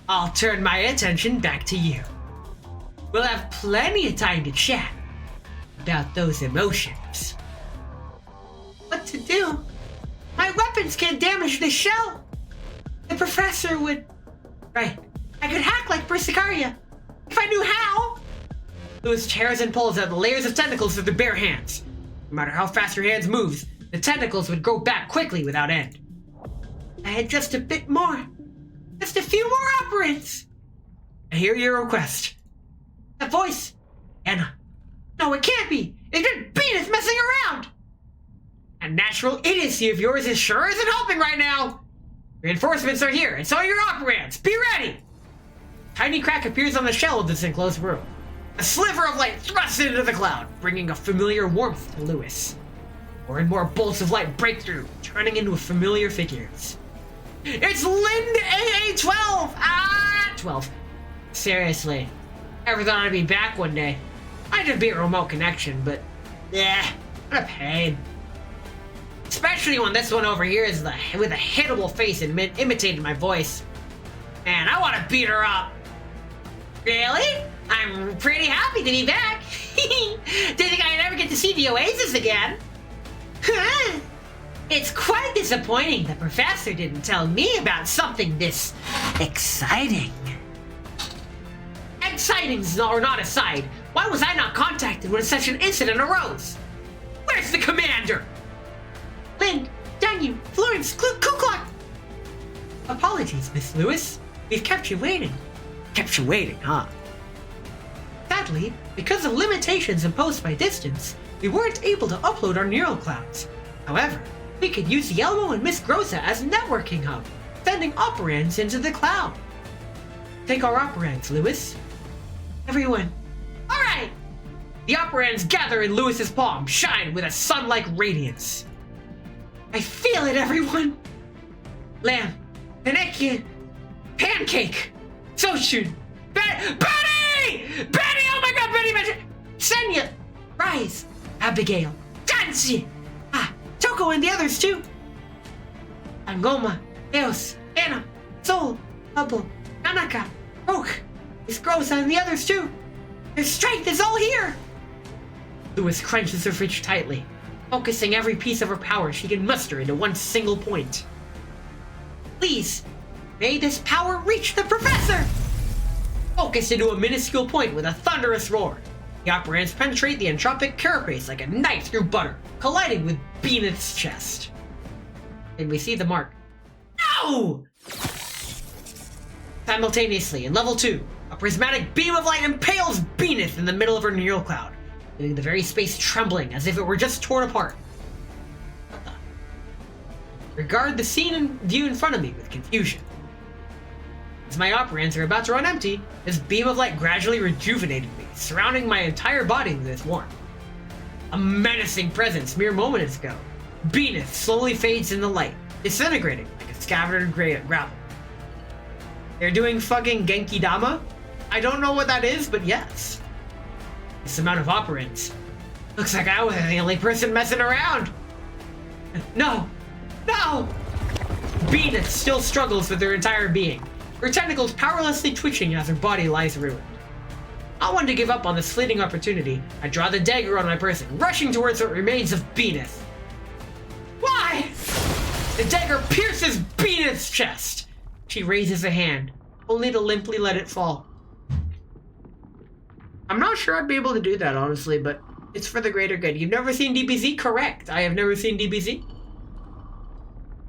I'll turn my attention back to you. We'll have plenty of time to chat about those emotions. What to do? My weapons can't damage the shell. The professor would... Right. I could hack like Persicaria. If I knew how. Lewis tears and pulls out the layers of tentacles with her bare hands. No matter how fast her hands moves, the tentacles would grow back quickly without end. I had just a bit more. Just a few more operands. I hear your request. That voice. Anna. No, it can't be. It's just Beaneth messing around. A natural idiocy of yours is sure isn't helping right now. Reinforcements are here, and so are your operands. Be ready. Tiny crack appears on the shell of this enclosed room. A sliver of light thrusts into the cloud, bringing a familiar warmth to Lewis. More and more bolts of light break through, turning into familiar figures. It's Lind AA-12! Ah! 12. Seriously. Ever thought I'd be back one day? I'd just be a remote connection, but... what a pain. Especially when this one over here is with a hittable face and imitated my voice. Man, I want to beat her up. Really? I'm pretty happy to be back. Didn't think I'd ever get to see the Oasis again. It's quite disappointing the professor didn't tell me about something this Exciting. Exciting's not aside. Why was I not contacted when such an incident arose? Where's the commander? Lynn, Daniel, Florence, Kukla. Apologies, Miss Lewis. We've kept you waiting. Kept you waiting, huh? Sadly, because of limitations imposed by distance, we weren't able to upload our neural clouds. However, we could use the Elmo and Miss Groza as a networking hub, sending operands into the cloud. Take our operands, Lewis. Everyone. All right! The operands gather in Lewis's palm, shine with a sun-like radiance. I feel it, everyone! Lamb, Panekian, Pancake, Sochun, Betty! Betty! Oh my god, Betty! Senya, Rise, Abigail, Jansi, Toko and the others too. Angoma, Eos, Anna, Sol, Hubble, Kanaka, Oak, Miss Groza and the others too. Their strength is all here! Lewis crunches her fridge tightly, focusing every piece of her power she can muster into one single point. Please, may this power reach the professor! Focused into a minuscule point with a thunderous roar. The operands penetrate the entropic carapace like a knife through butter, colliding with Beaneth's chest. And we see the mark. No! Simultaneously, in level 2, a prismatic beam of light impales Beaneth in the middle of her neural cloud, leaving the very space trembling as if it were just torn apart. What the? Regard the scene in view in front of me with confusion. As my operands are about to run empty, this beam of light gradually rejuvenated me, surrounding my entire body with its warmth. A menacing presence mere moments ago, Beaneth slowly fades in the light, disintegrating like a scattered gravel. They're doing fucking Genki Dama? I don't know what that is, but yes. This amount of operands. Looks like I wasn't the only person messing around. No! No! Beaneth still struggles with her entire being, her tentacles powerlessly twitching as her body lies ruined. Not one to give up on this fleeting opportunity, I draw the dagger on my person, rushing towards what remains of Beaneth. Why? The dagger pierces Beaneth's chest. She raises a hand, only to limply let it fall. I'm not sure I'd be able to do that, honestly, but it's for the greater good. You've never seen DBZ? Correct. I have never seen DBZ.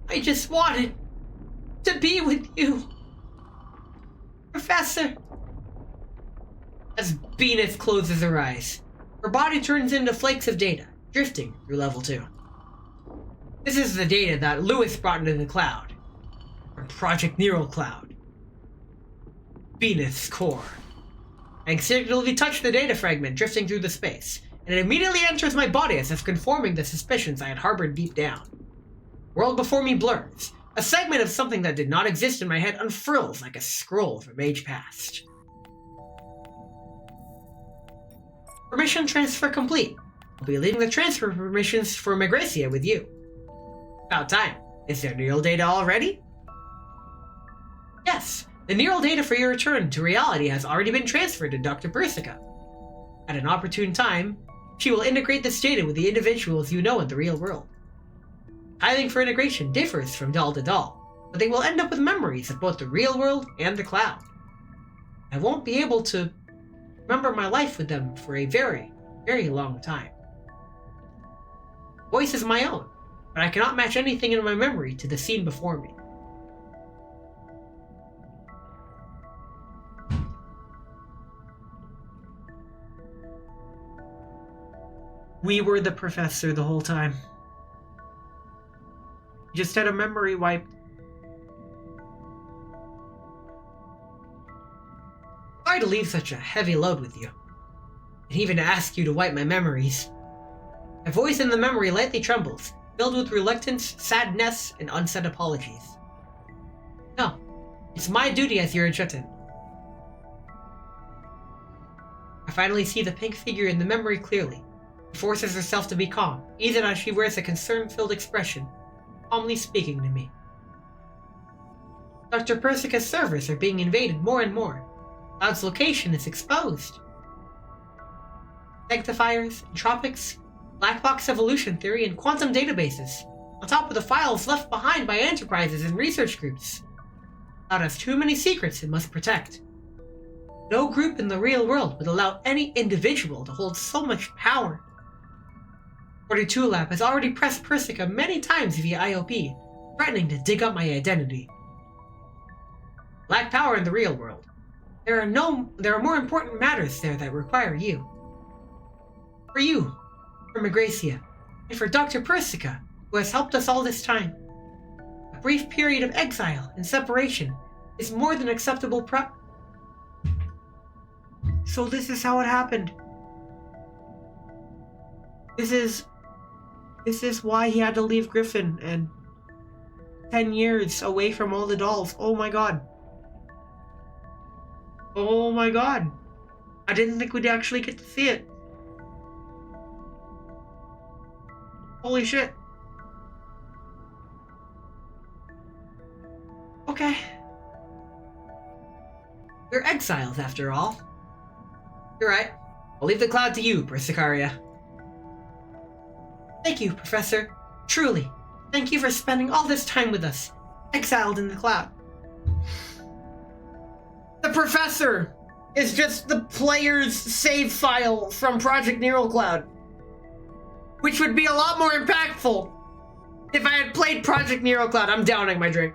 I just wanted to be with you, Professor. As Beaneth closes her eyes, her body turns into flakes of data, drifting through level 2. This is the data that Lewis brought into the cloud. Her Project Neural Cloud. Beaneth's core. I instinctively touch the data fragment drifting through the space, and it immediately enters my body as if confirming the suspicions I had harbored deep down. World before me blurs. A segment of something that did not exist in my head unfurls like a scroll from age past. Permission transfer complete. I'll be leaving the transfer permissions for Magracia with you. About time. Is there neural data already? Yes, the neural data for your return to reality has already been transferred to Dr. Persica. At an opportune time, she will integrate this data with the individuals you know in the real world. Timing for integration differs from doll to doll, but they will end up with memories of both the real world and the cloud. I won't be able to remember my life with them for a very, very long time. Voice is my own, but I cannot match anything in my memory to the scene before me. We were the professor the whole time. Just had a memory wipe. Sorry to leave such a heavy load with you, and even to ask you to wipe my memories. My voice in the memory lightly trembles, filled with reluctance, sadness, and unsaid apologies. No, it's my duty as your adjutant. I finally see the pink figure in the memory clearly. She forces herself to be calm, even as she wears a concern-filled expression, calmly speaking to me. Dr. Persica's servers are being invaded more and more. Cloud's location is exposed. Sanctifiers, entropics, black box evolution theory, and quantum databases, on top of the files left behind by enterprises and research groups. Cloud has too many secrets it must protect. No group in the real world would allow any individual to hold so much power. 42 Lab has already pressed Persica many times via IOP, threatening to dig up my identity. Lack power in the real world. There are more important matters there that require you. For you, for Magracia, and for Dr. Persica, who has helped us all this time. A brief period of exile and separation is more than acceptable So this is how it happened. This is why he had to leave Griffin and 10 years away from all the dolls. Oh my god. Oh my god. I didn't think we'd actually get to see it. Holy shit. Okay. We're exiles after all. You're right. I'll leave the cloud to you, Persicaria. Thank you, Professor. Truly. Thank you for spending all this time with us, exiled in the cloud. The Professor is just the player's save file from Project Neural Cloud, which would be a lot more impactful if I had played Project Neural Cloud. I'm downing my drink.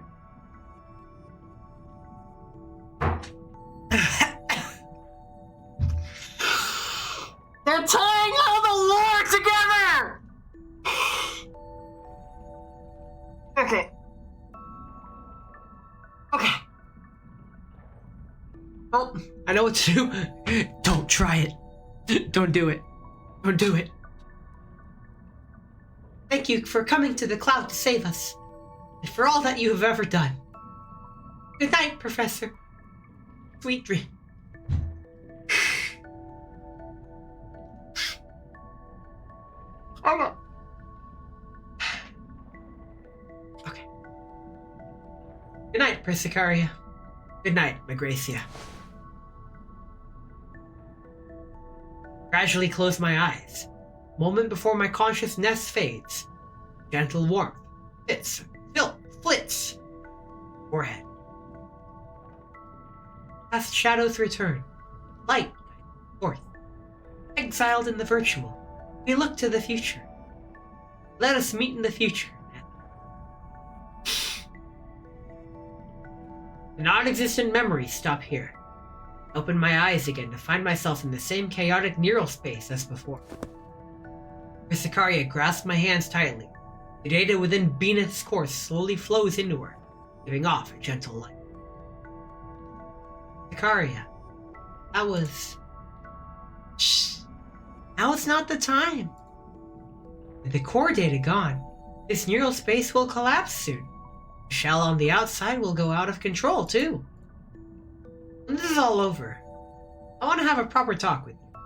They're tying all the lore together! Okay. Okay. Well, I know what to do. Don't try it. Don't do it. Don't do it. Thank you for coming to the cloud to save us, and for all that you have ever done. Good night, Professor. Sweet dream. Okay. Good night, Persicaria. Good night, Magracia. Gradually close my eyes. Moment before my consciousness fades. Gentle warmth. Flits. Forehead. Past shadows return. Light. Forth. Exiled in the virtual. We look to the future. Let us meet in the future. The non-existent memories stop here. Open my eyes again to find myself in the same chaotic neural space as before. Persicaria grasps my hands tightly. The data within Beaneth's course slowly flows into her, giving off a gentle light. Persicaria, that was... Shh. Now it's not the time. With the core data gone, this neural space will collapse soon. The shell on the outside will go out of control, too. When this is all over, I want to have a proper talk with you.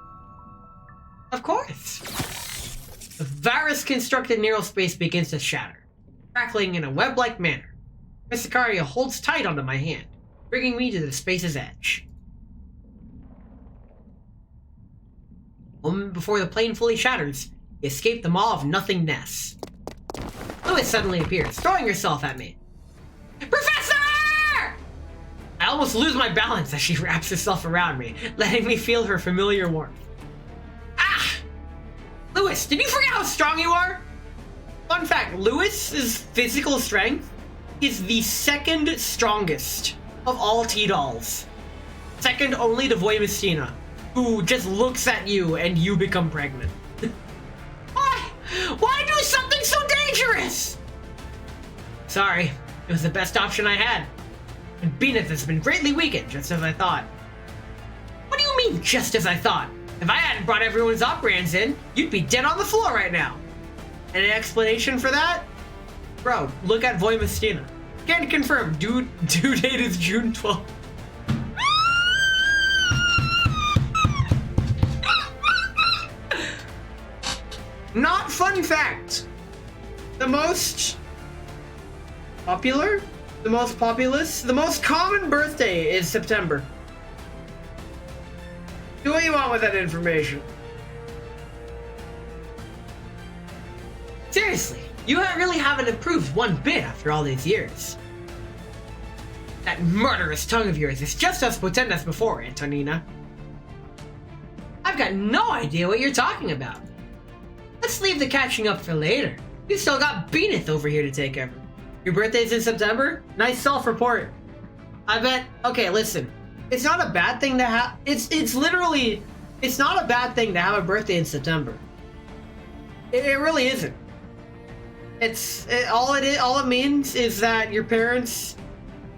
Of course. The virus-constructed neural space begins to shatter, crackling in a web-like manner. Persicaria holds tight onto my hand, bringing me to the space's edge. A moment before the plane fully shatters, we escape the maw of nothingness. Lewis suddenly appears, throwing herself at me. Professor! I almost lose my balance as she wraps herself around me, letting me feel her familiar warmth. Ah! Lewis, did you forget how strong you are? Fun fact, Lewis's physical strength is the second strongest of all T-Dolls. Second only to Voimistina, who just looks at you and you become pregnant. Why? Why do something so dangerous? Sorry, it was the best option I had. And Beaneth has been greatly weakened, just as I thought. What do you mean, just as I thought? If I hadn't brought everyone's operands in, you'd be dead on the floor right now. And an explanation for that? Bro, look at Voimistina. Can confirm, due date is June 12th. Not fun fact. The most popular, the most populous, the most common birthday is September. Do what you want with that information. Seriously, you really haven't improved one bit after all these years. That murderous tongue of yours is just as potent as before, Antonina. I've got no idea what you're talking about. Let's leave the catching up for later. You still got Beaneth over here to take care of. Your birthday's in September? Nice self-report. I bet. Okay, listen. It's not a bad thing to have. It's literally. It's not a bad thing to have a birthday in September. It really isn't. All it means is that your parents,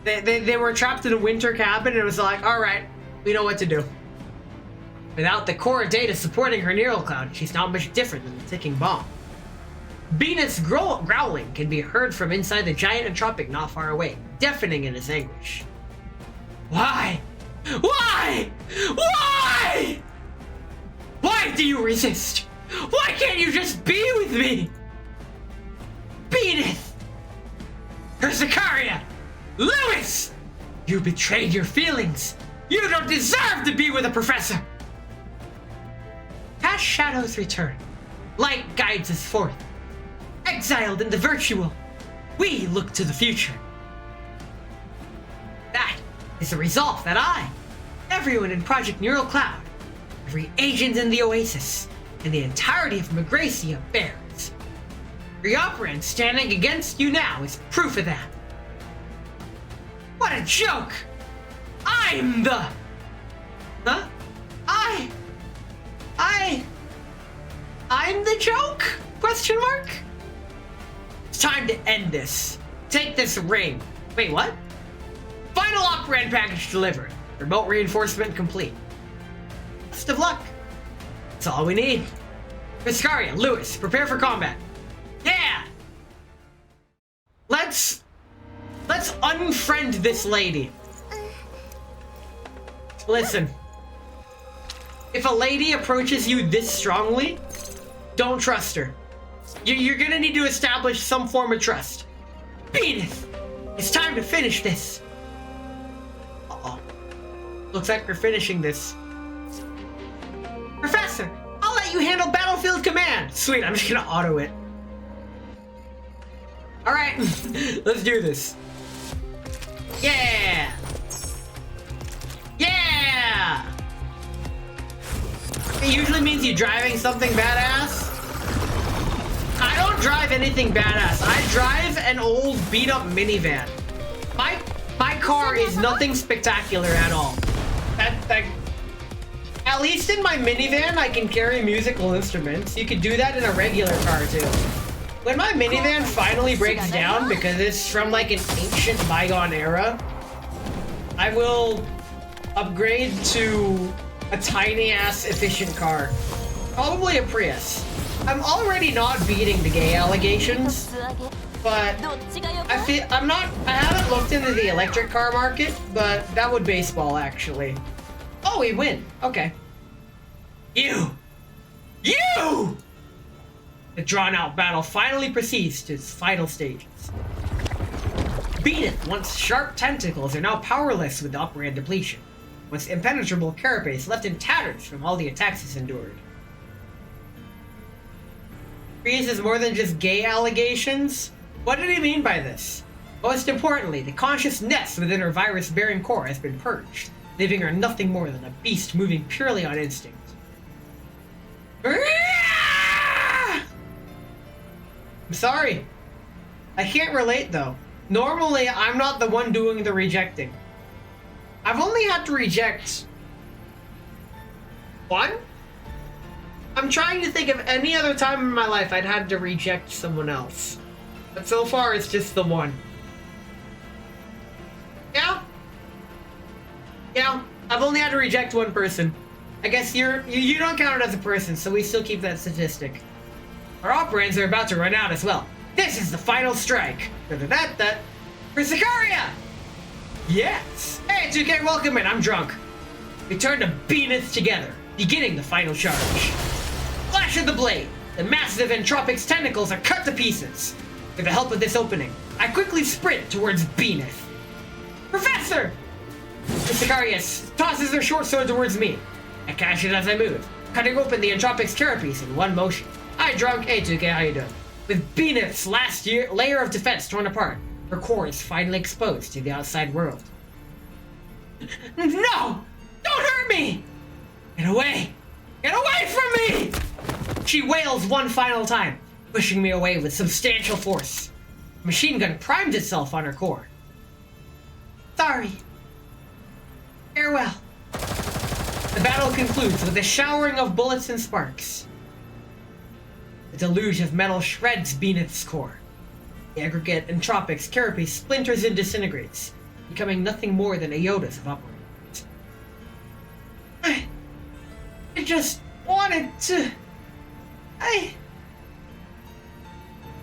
they were trapped in a winter cabin and it was like, all right, we know what to do. Without the core data supporting her neural cloud, she's not much different than the ticking bomb. Beaneth's growling can be heard from inside the giant entropic not far away, deafening in its anguish. Why? Why? Why? Why do you resist? Why can't you just be with me? Beaneth! Persicaria! Lewis! You betrayed your feelings! You don't deserve to be with a professor! Past shadows return. Light guides us forth. Exiled in the virtual, we look to the future. That is the resolve that I, everyone in Project Neural Cloud, every agent in the Oasis, and the entirety of Magracia bears. The operand standing against you now is proof of that. What a joke! I'm the... Huh? I'm the joke? Question mark? It's time to end this. Take this ring. Wait, what? Final operand package delivered. Remote reinforcement complete. Best of luck. That's all we need. Viscaria, Lewis, prepare for combat. Yeah! Let's unfriend this lady. Listen. If a lady approaches you this strongly, don't trust her. You're gonna need to establish some form of trust. Beaneth! It's time to finish this. Uh-oh. Looks like we're finishing this. Professor, I'll let you handle battlefield command. Sweet, I'm just gonna auto it. Alright, let's do this. Yeah! Yeah! It usually means you're driving something badass. I don't drive anything badass. I drive an old beat-up minivan. My car is nothing spectacular at all. At least in my minivan, I can carry musical instruments. You could do that in a regular car too. When my minivan finally breaks down because it's from like an ancient bygone era, I will upgrade to a tiny-ass efficient car. Probably a Prius. I'm already not beating the gay allegations, but I haven't looked into the electric car market, but that would baseball actually. Oh, we win. Okay. You! The drawn-out battle finally proceeds to its final stages. Beaneth, once sharp tentacles, are now powerless with the operand depletion. Once impenetrable carapace left in tatters from all the attacks it's endured. Prius is more than just gay allegations? What did he mean by this? Most importantly, the conscious nest within her virus-bearing core has been purged, leaving her nothing more than a beast moving purely on instinct. I'm sorry. I can't relate though. Normally, I'm not the one doing the rejecting. I've only had to reject one? I'm trying to think of any other time in my life I'd had to reject someone else. But so far, it's just the one. Yeah? Yeah, I've only had to reject one person. I guess you don't count it as a person, so we still keep that statistic. Our operands are about to run out as well. This is the final strike. Da-da-da-da. For Sicaria! Yes! Hey, 2K, welcome in. I'm drunk. We turn to Beaneth together, beginning the final charge. Flash of the blade. The massive Entropic's tentacles are cut to pieces. With the help of this opening, I quickly sprint towards Beaneth. Professor! The Sicaria tosses her short sword towards me. I catch it as I move, cutting open the Entropic's carapace in one motion. Hi, drunk. Hey, 2K, how you doing? With Beaneth's layer of defense torn apart, her core is finally exposed to the outside world. No! Don't hurt me! Get away! Get away from me! She wails one final time, pushing me away with substantial force. The machine gun primes itself on her core. Sorry. Farewell. The battle concludes with a showering of bullets and sparks. A deluge of metal shreds Beaneth's core. The aggregate entropics carapace splinters and disintegrates, becoming nothing more than iotas of operations. I just wanted to...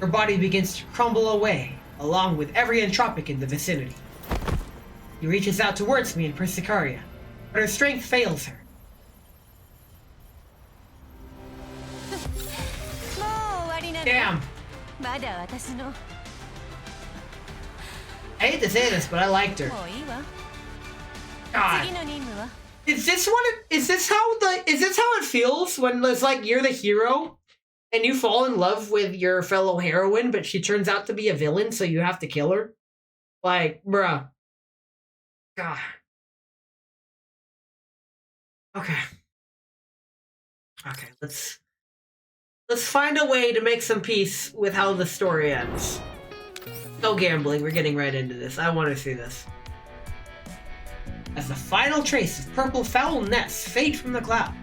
Her body begins to crumble away, along with every entropic in the vicinity. He reaches out towards me in Persicaria, but her strength fails her. Damn. I hate to say this, but I liked her. God. Is this how it feels when it's like you're the hero and you fall in love with your fellow heroine, but she turns out to be a villain, so you have to kill her? Like, bruh. God. Okay. Okay, let's find a way to make some peace with how the story ends. No gambling, we're getting right into this. I want to see this. As the final trace of purple foulness fade from the cloud,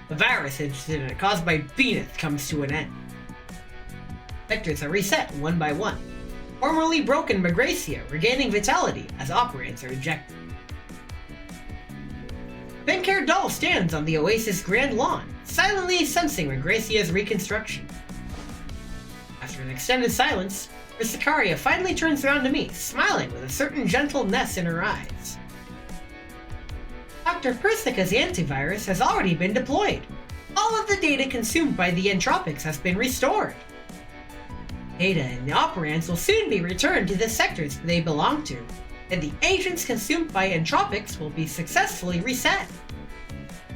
the virus incident caused by Beaneth comes to an end. Sectors are reset one by one. Formerly broken Magracia regaining vitality as operands are ejected. Pink-haired doll stands on the Oasis Grand Lawn, silently sensing Magracia's reconstruction. After an extended silence, Persicaria finally turns around to me, smiling with a certain gentleness in her eyes. Dr. Persica's antivirus has already been deployed. All of the data consumed by the entropics has been restored. Data and the operands will soon be returned to the sectors they belong to, and the agents consumed by entropics will be successfully reset.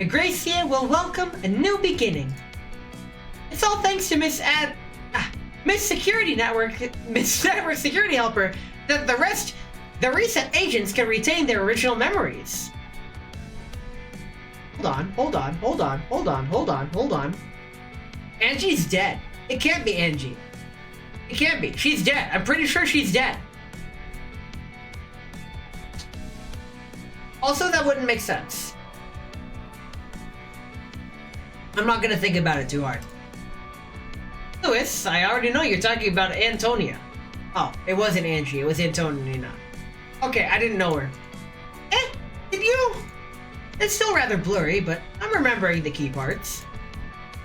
Magracia will welcome a new beginning. It's all thanks to Miss Security Network Security Helper that the reset agents can retain their original memories. Hold on. Angie's dead. It can't be Angie. It can't be. She's dead. I'm pretty sure she's dead. Also, that wouldn't make sense. I'm not gonna think about it too hard. Lewis, I already know you're talking about Antonia. Oh, it wasn't Angie, it was Antonina. Okay, I didn't know her. Did you? It's still rather blurry, but I'm remembering the key parts.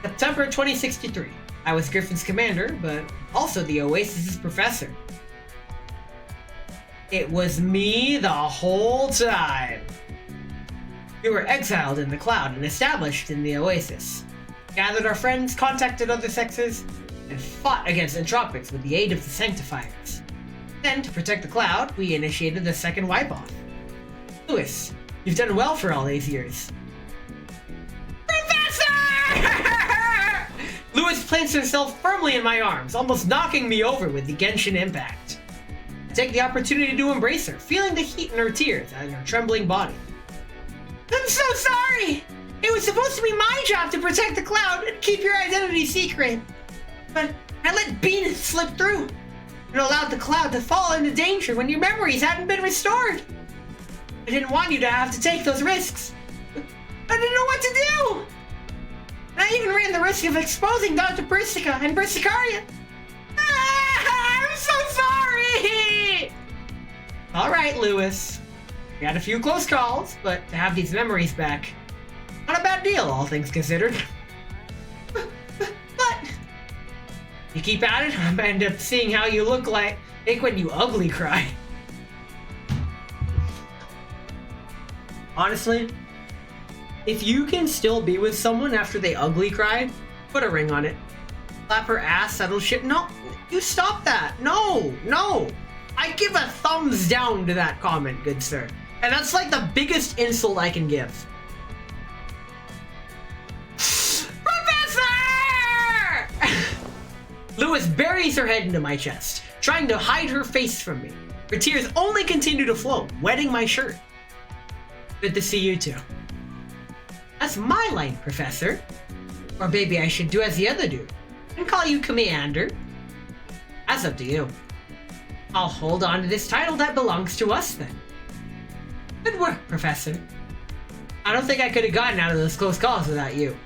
September 2063. I was Griffin's commander, but also the Oasis's professor. It was me the whole time. We were exiled in the cloud and established in the Oasis. Gathered our friends, contacted other sectors, and fought against entropics with the aid of the Sanctifiers. Then, to protect the cloud, we initiated the second wipe-off. Lewis, you've done well for all these years. Professor! Lewis plants herself firmly in my arms, almost knocking me over with the Genshin impact. I take the opportunity to embrace her, feeling the heat in her tears and her trembling body. I'm so sorry! It was supposed to be my job to protect the cloud and keep your identity secret. But I let Beaneth slip through and allowed the cloud to fall into danger when your memories hadn't been restored. I didn't want you to have to take those risks. I didn't know what to do. And I even ran the risk of exposing Dr. Persica and Persicaria. I'm so sorry! Alright, Lewis. We had a few close calls, but to have these memories back, not a bad deal, all things considered. But you keep at it, I might end up seeing how you look like when you ugly cry. Honestly, if you can still be with someone after they ugly cry, put a ring on it. Slap her ass, settle shit. No, you stop that. No. I give a thumbs down to that comment, good sir. And that's like the biggest insult I can give. Professor! Lewis buries her head into my chest, trying to hide her face from me. Her tears only continue to flow, wetting my shirt. Good to see you too. That's my line, Professor. Or maybe I should do as the other do and call you Commander. That's up to you. I'll hold on to this title that belongs to us then. Good work, Professor. I don't think I could have gotten out of those close calls without you.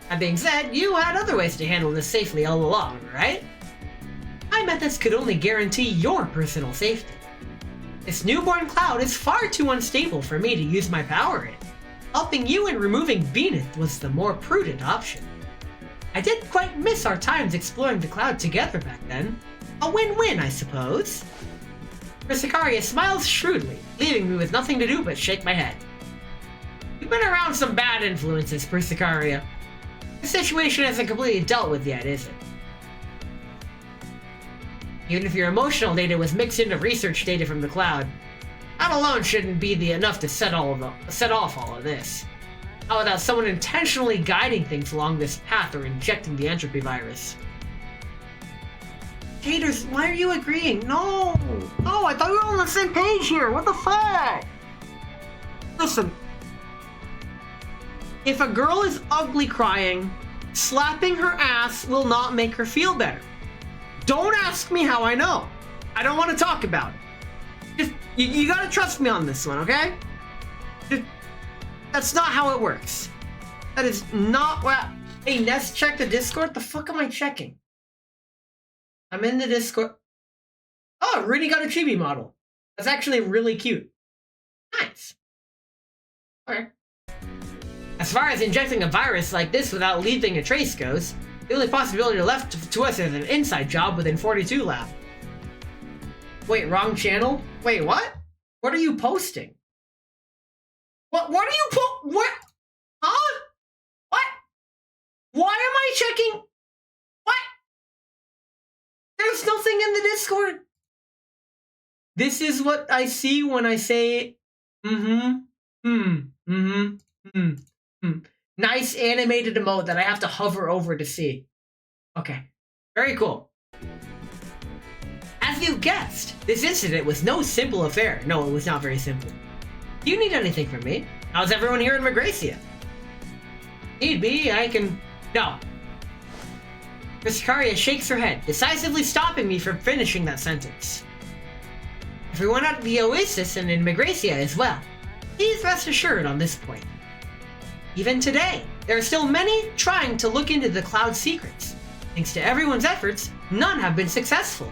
That being said, you had other ways to handle this safely all along, right? My methods could only guarantee your personal safety. This newborn cloud is far too unstable for me to use my power in. Helping you in removing Zenith was the more prudent option. I did quite miss our times exploring the cloud together back then. A win-win, I suppose. Persicaria smiles shrewdly, leaving me with nothing to do but shake my head. You've been around some bad influences, Persicaria. The situation isn't completely dealt with yet, is it? Even if your emotional data was mixed into research data from the cloud, that alone shouldn't be enough to set off all of this. Not without someone intentionally guiding things along this path or injecting the entropy virus. Haters, why are you agreeing? No, I thought we were on the same page here. What the fuck? Listen, if a girl is ugly crying, slapping her ass will not make her feel better. Don't ask me how I know. I don't want to talk about it. Just, you gotta trust me on this one, okay? That's not how it works. That is not what... Hey, Nest, check the Discord? The fuck am I checking? I'm in the Discord. Oh, Rudy got a chibi model. That's actually really cute. Nice. Okay. As far as injecting a virus like this without leaving a trace goes, the only possibility left to us is an inside job within 42 Lab. Wait, wrong channel? Wait, what? What are you posting? What are you what? Huh? What? Why am I checking? What? There's nothing in the Discord. This is what I see when I say, Nice animated emote that I have to hover over to see. Okay, very cool. As you guessed, this incident was no simple affair. No, it was not very simple. Do you need anything from me? How's everyone here in Magracia? Need be, I can... No. Persicaria shakes her head, decisively stopping me from finishing that sentence. Everyone at the Oasis and in Magracia as well. Please rest assured on this point. Even today, there are still many trying to look into the cloud's secrets. Thanks to everyone's efforts, none have been successful.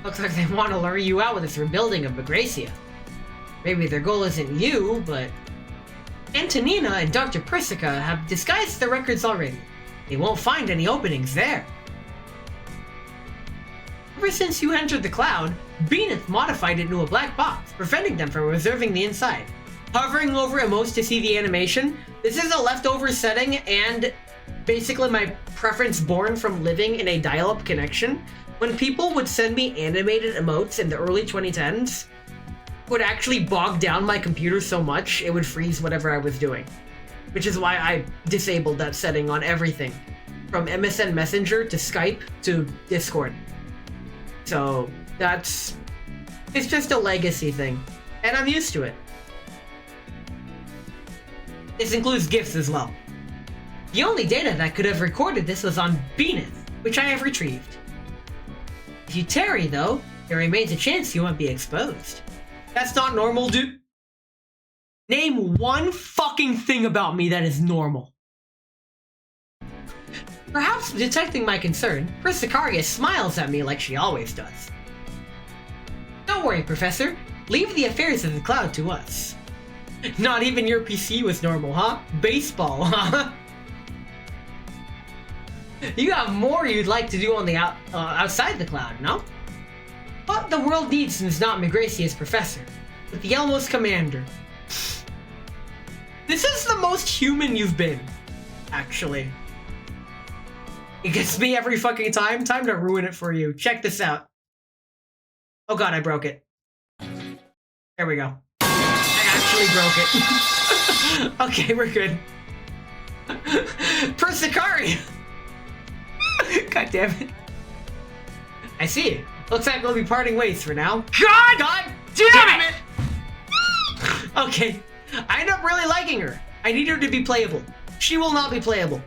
Looks like they want to lure you out with this rebuilding of Magracia. Maybe their goal isn't you, but... Antonina and Dr. Persica have disguised the records already. They won't find any openings there. Ever since you entered the cloud, Zenith modified it into a black box, preventing them from observing the inside. Hovering over it most to see the animation, this is a leftover setting and basically my preference born from living in a dial-up connection. When people would send me animated emotes in the early 2010s, it would actually bog down my computer so much it would freeze whatever I was doing. Which is why I disabled that setting on everything, from MSN Messenger to Skype to Discord. So it's just a legacy thing, and I'm used to it. This includes GIFs as well. The only data that could have recorded this was on Zenith, which I have retrieved. If you tarry though, there remains a chance you won't be exposed. That's not normal, dude. Name one fucking thing about me that is normal. Perhaps detecting my concern, Persicaria smiles at me like she always does. Don't worry, Professor. Leave the affairs of the cloud to us. Not even your PC was normal, huh? Baseball, huh? You got more you'd like to do on the outside the cloud, no? What the world needs is not Magracia's professor, but the Elmos commander. This is the most human you've been, actually. It gets me every fucking time. Time to ruin it for you. Check this out. Oh god, I broke it. There we go. I actually broke it. Okay, we're good. Persicaria! God damn it. I see. Looks like we'll be parting ways for now. God damn it! Okay. I end up really liking her. I need her to be playable. She will not be playable.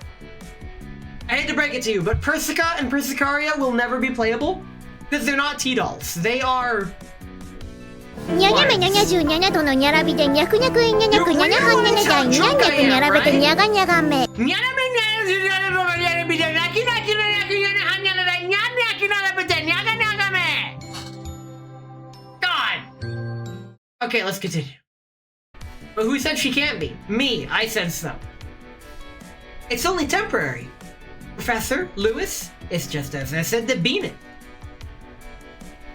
I hate to break it to you, but Persica and Persicaria will never be playable because they're not T-dolls. They are... にゃにゃめにゃにゃじゅうにゃにゃとのにゃらびでにゃくにゃくいにゃにゃくにゃにゃはんにゃにゃじゃいにゃにゃくにゃらべてにゃがにゃがめ。にゃらめにゃじゅうにゃのにゃらびでなきなきなにゃくにゃにゃはんにゃならにゃにゃきならべてにゃがにゃがめ。God. Okay, let's continue. But who said she can't be? Me. I said so. It's only temporary. Professor Lewis, it's just as I said to Bean it.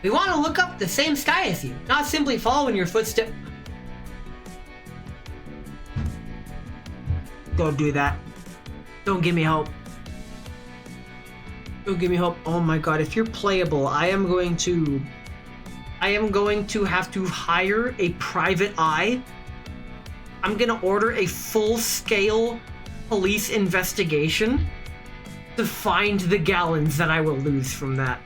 We want to look up the same sky as you, not simply follow in your footsteps. Don't do that. Don't give me hope. Don't give me hope. Oh my god, if you're playable, I am going to have to hire a private eye. I'm gonna order a full-scale police investigation to find the gallons that I will lose from that.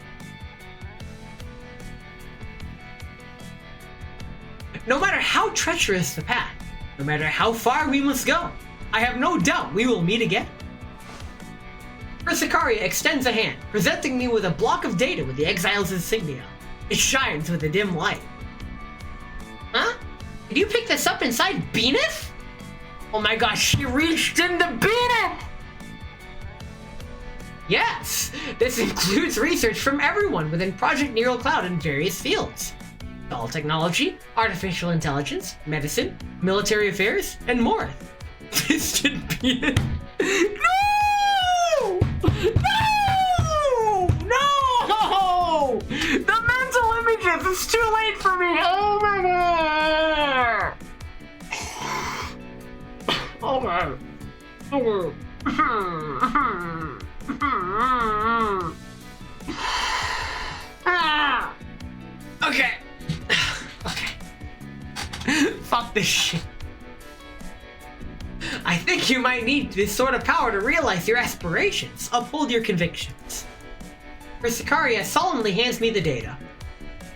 No matter how treacherous the path, no matter how far we must go, I have no doubt we will meet again. Persicaria extends a hand, presenting me with a block of data with the Exile's insignia. It shines with a dim light. Huh? Did you pick this up inside Beaneth? Oh my gosh, she reached into Beaneth! Yes, this includes research from everyone within Project Neural Cloud in various fields. All technology, artificial intelligence, medicine, military affairs, and more. Distant Beaneth. No! No! No! The mental images, it's too late for me! Oh my god! Okay. Okay. Okay. Fuck this shit. I think you might need this sort of power to realize your aspirations, uphold your convictions. Persicaria solemnly hands me the data.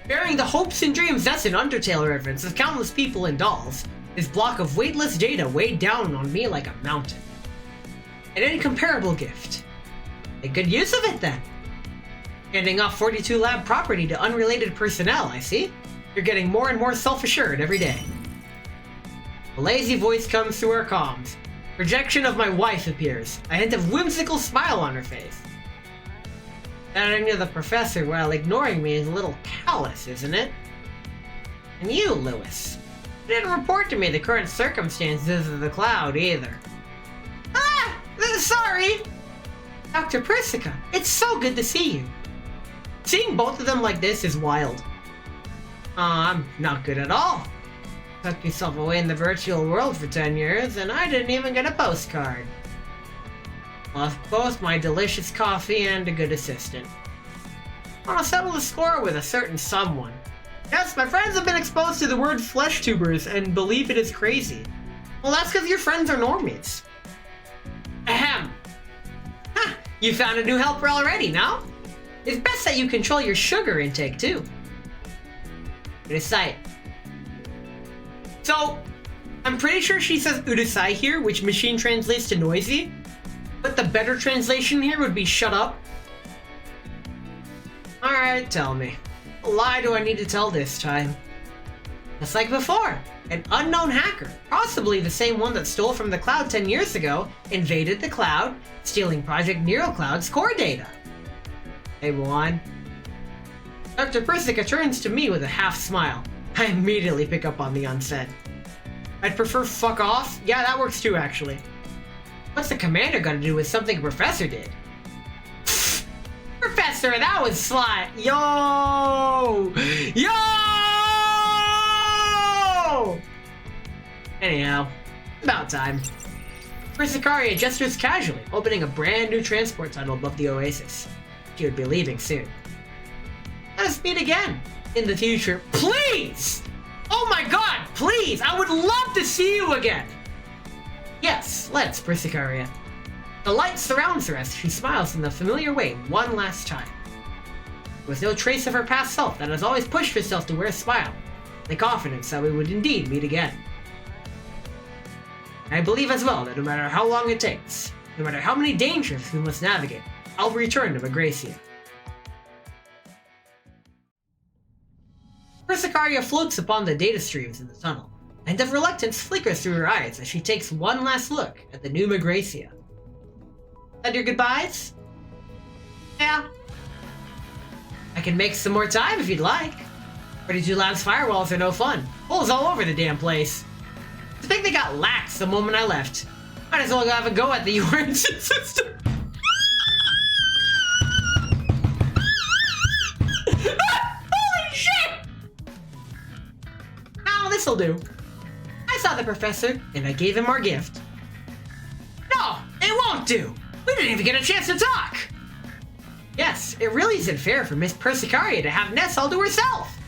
Bearing the hopes and dreams that's an Undertale reference of countless people and dolls, this block of weightless data weighed down on me like a mountain. An incomparable gift. Make good use of it then. Handing off 42 lab property to unrelated personnel, I see. You're getting more and more self-assured every day. A lazy voice comes through our comms. Projection of my wife appears, a hint of whimsical smile on her face. Chatting to the professor while ignoring me is a little callous, isn't it? And you, Lewis. You didn't report to me the current circumstances of the cloud either. Ah! Sorry! Dr. Persica, it's so good to see you. Seeing both of them like this is wild. I'm not good at all. Tucked yourself away in the virtual world for 10 years, and I didn't even get a postcard. Lost both my delicious coffee and a good assistant. I want to settle the score with a certain someone. Yes, my friends have been exposed to the word flesh tubers and believe it is crazy. Well, that's because your friends are normies. Ahem. Huh, you found a new helper already, no? It's best that you control your sugar intake, too. Udasai. So, I'm pretty sure she says Udasai here, which machine translates to noisy. But the better translation here would be shut up. Alright, tell me. What lie do I need to tell this time? Just like before, an unknown hacker, possibly the same one that stole from the cloud 10 years ago, invaded the cloud, stealing Project Neural Cloud's core data. Hey, Juan. Dr. Persica turns to me with a half smile. I immediately pick up on the unsaid. I'd prefer fuck off. Yeah, that works too, actually. What's the commander gonna do with something a professor did? Professor, that was sly. Yo! Yo! Anyhow, about time. Persicaria gestures casually, opening a brand new transport tunnel above the oasis. She would be leaving soon. Let us meet again in the future. Please! Oh my god, please! I would love to see you again! Yes, let's, Persicaria. The light surrounds her as she smiles in the familiar way one last time. With no trace of her past self that has always pushed herself to wear a smile, the confidence that we would indeed meet again. I believe as well that no matter how long it takes, no matter how many dangers we must navigate, I'll return to Magracia. Persicaria floats upon the data streams in the tunnel, and of reluctance flickers through her eyes as she takes one last look at the new Magracia. Said your goodbyes? Yeah. I can make some more time if you'd like. 32 Labs firewalls are no fun. Holes all over the damn place. I think they got lax the moment I left. Might as well have a go at the URN system. Holy shit! Now this'll do. I saw the professor, and I gave him our gift. No, it won't do. We didn't even get a chance to talk. Yes, it really isn't fair for Miss Persicaria to have Ness all to herself.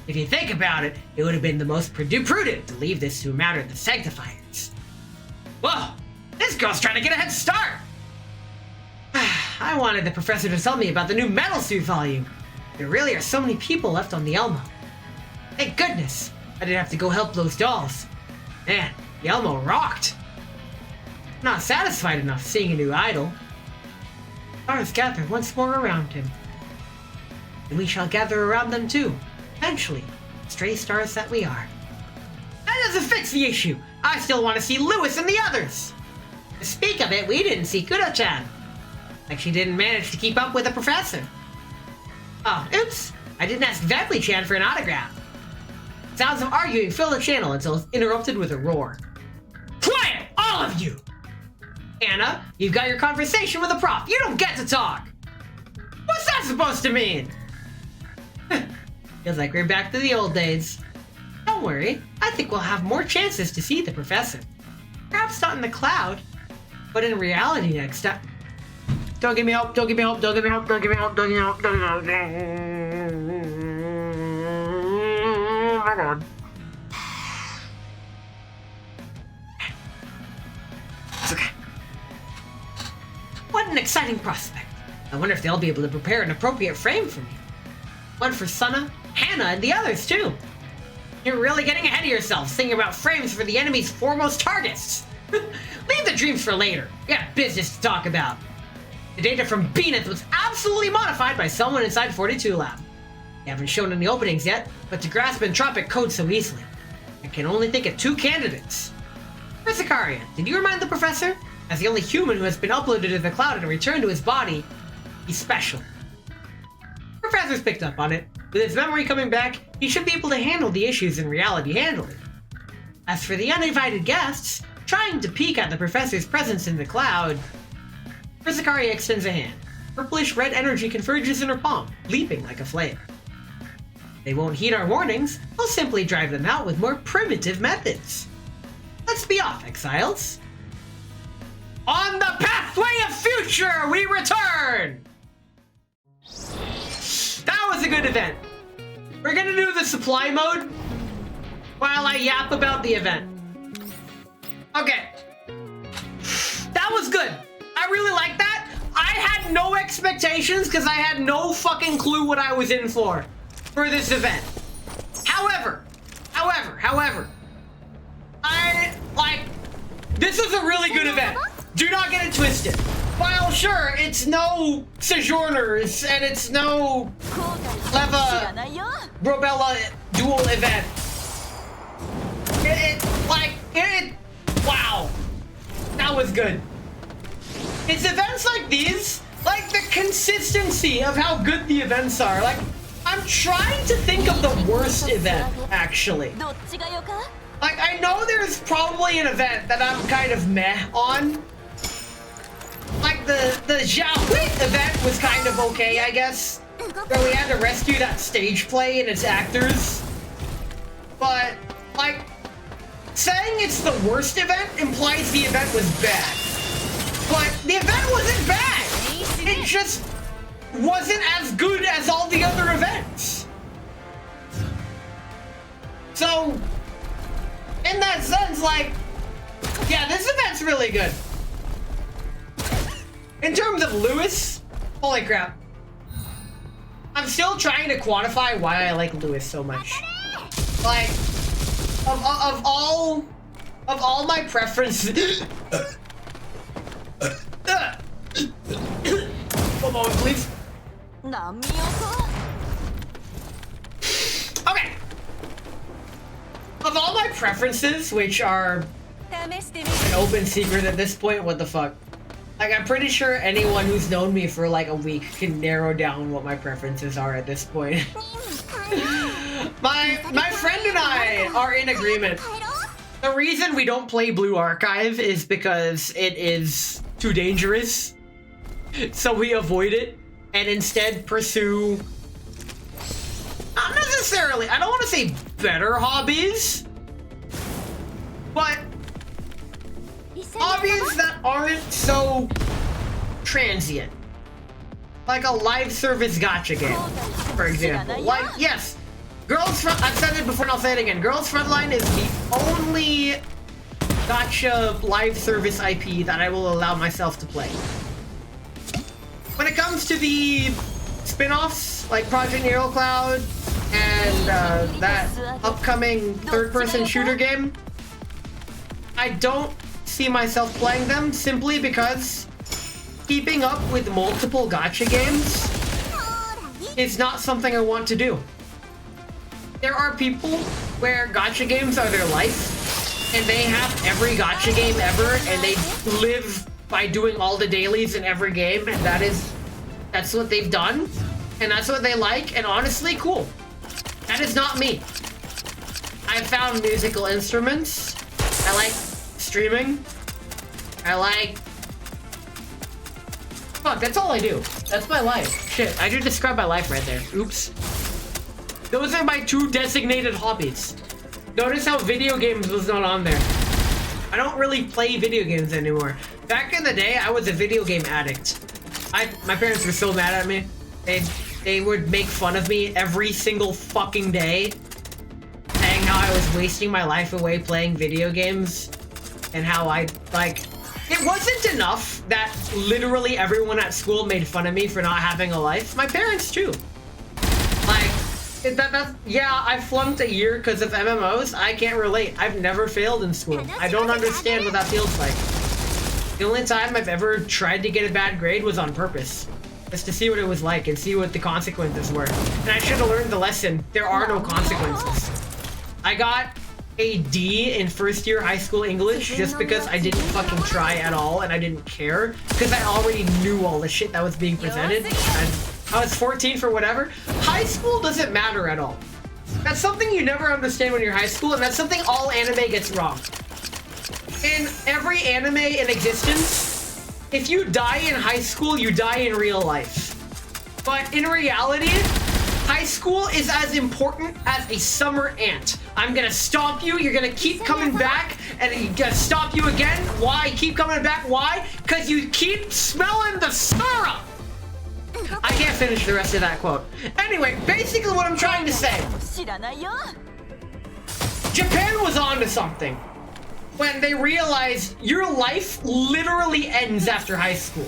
If you think about it, it would have been the most prudent to leave this to a matter of the Sanctifiers. Whoa, this girl's trying to get a head start. I wanted the professor to tell me about the new Metal Suit volume. There really are so many people left on the Elmo. Thank goodness, I didn't have to go help those dolls. Man, the Elmo rocked. Not satisfied enough seeing a new idol. Stars gather once more around him. And we shall gather around them too, eventually, stray stars that we are. That doesn't fix the issue. I still want to see Lewis and the others. To speak of it, we didn't see Kudo-chan. Like she didn't manage to keep up with the professor. Oh, oops. I didn't ask Vepli-chan for an autograph. Sounds of arguing filled the channel until it's interrupted with a roar. Quiet, all of you! Anna, you've got your conversation with the prof. You don't get to talk. What's that supposed to mean? Feels like we're back to the old days. Don't worry, I think we'll have more chances to see the professor. Perhaps not in the cloud, but in reality next time. Don't give me hope, don't give me hope, don't give me hope, don't give me hope, don't give me hope, don't give me hope. Oh my god. It's okay. What an exciting prospect. I wonder if they'll be able to prepare an appropriate frame for me. One for Sana, Hannah, and the others too. You're really getting ahead of yourself thinking about frames for the enemy's foremost targets. Leave the dreams for later. We got business to talk about. The data from Beaneth was absolutely modified by someone inside 42 Lab. They haven't shown any openings yet, but to grasp entropic code so easily, I can only think of two candidates. Persicaria, did you remind the professor? As the only human who has been uploaded to the cloud and returned to his body, he's special. Professor's picked up on it. With his memory coming back, he should be able to handle the issues in reality handily. As for the uninvited guests, trying to peek at the professor's presence in the cloud, Persicaria extends a hand. Purplish red energy converges in her palm, leaping like a flame. They won't heed our warnings, we'll simply drive them out with more primitive methods. Let's be off, exiles. On the pathway of future, we return! That was a good event. We're gonna do the supply mode while I yap about the event. Okay. That was good. I really like that. I had no expectations because I had no fucking clue what I was in for this event. However, I like, this is a really good event. Do not get it twisted. While sure, it's no Sojourners and it's no Leva Robella dual event. Wow. That was good. It's events like these, like the consistency of how good the events are. Like, I'm trying to think of the worst event, actually. Like, I know there's probably an event that I'm kind of meh on. Like, the Xiaohui event was kind of okay, I guess. Where we had to rescue that stage play and its actors. But, like, saying it's the worst event implies the event was bad. But the event wasn't bad. It just wasn't as good as all the other events. So, in that sense, like, yeah, this event's really good. In terms of Lewis, holy crap. I'm still trying to quantify why I like Lewis so much. Like, of all Of all my preferences... One moment, please. Okay. Of all my preferences, which are an open secret at this point, what the fuck? Like, I'm pretty sure anyone who's known me for like a week can narrow down what my preferences are at this point. My friend and I are in agreement. The reason we don't play Blue Archive is because it is too dangerous. So we avoid it and instead pursue, not necessarily, I don't want to say better hobbies, but hobbies that aren't so transient. Like a live service gacha game, for example. Like, yes, Girls Front, I've said it before and I'll say it again. Girls Frontline is the only gacha live service IP that I will allow myself to play. When it comes to the spin-offs, like Project Nero Cloud and that upcoming third-person shooter game, I don't see myself playing them simply because keeping up with multiple gacha games is not something I want to do. There are people where gacha games are their life, and they have every gacha game ever, and they live by doing all the dailies in every game, and that's what they've done, and that's what they like, and honestly, cool. That is not me. I found musical instruments. I like streaming. I like... Fuck, that's all I do. That's my life. Shit, I just described my life right there. Oops. Those are my two designated hobbies. Notice how video games was not on there. I don't really play video games anymore. Back in the day, I was a video game addict. My parents were so mad at me. They would make fun of me every single fucking day, saying how I was wasting my life away playing video games, and how it wasn't enough that literally everyone at school made fun of me for not having a life. My parents too. Like, yeah, I flunked a year because of MMOs. I can't relate. I've never failed in school. I don't understand what that feels like. The only time I've ever tried to get a bad grade was on purpose. Just to see what it was like and see what the consequences were. And I should have learned the lesson. There are no consequences. I got a D in first year high school English just because I didn't fucking try at all and I didn't care. Because I already knew all the shit that was being presented. I was 14 for whatever. High school doesn't matter at all. That's something you never understand when you're high school, and that's something all anime gets wrong. In every anime in existence, if you die in high school, you die in real life. But in reality, high school is as important as a summer ant. I'm gonna stomp you, you're gonna keep coming back, and I'm gonna stomp you again. Why keep coming back? Why? Because you keep smelling the syrup! I can't finish the rest of that quote. Anyway, basically what I'm trying to say. Japan was onto something when they realized your life literally ends after high school.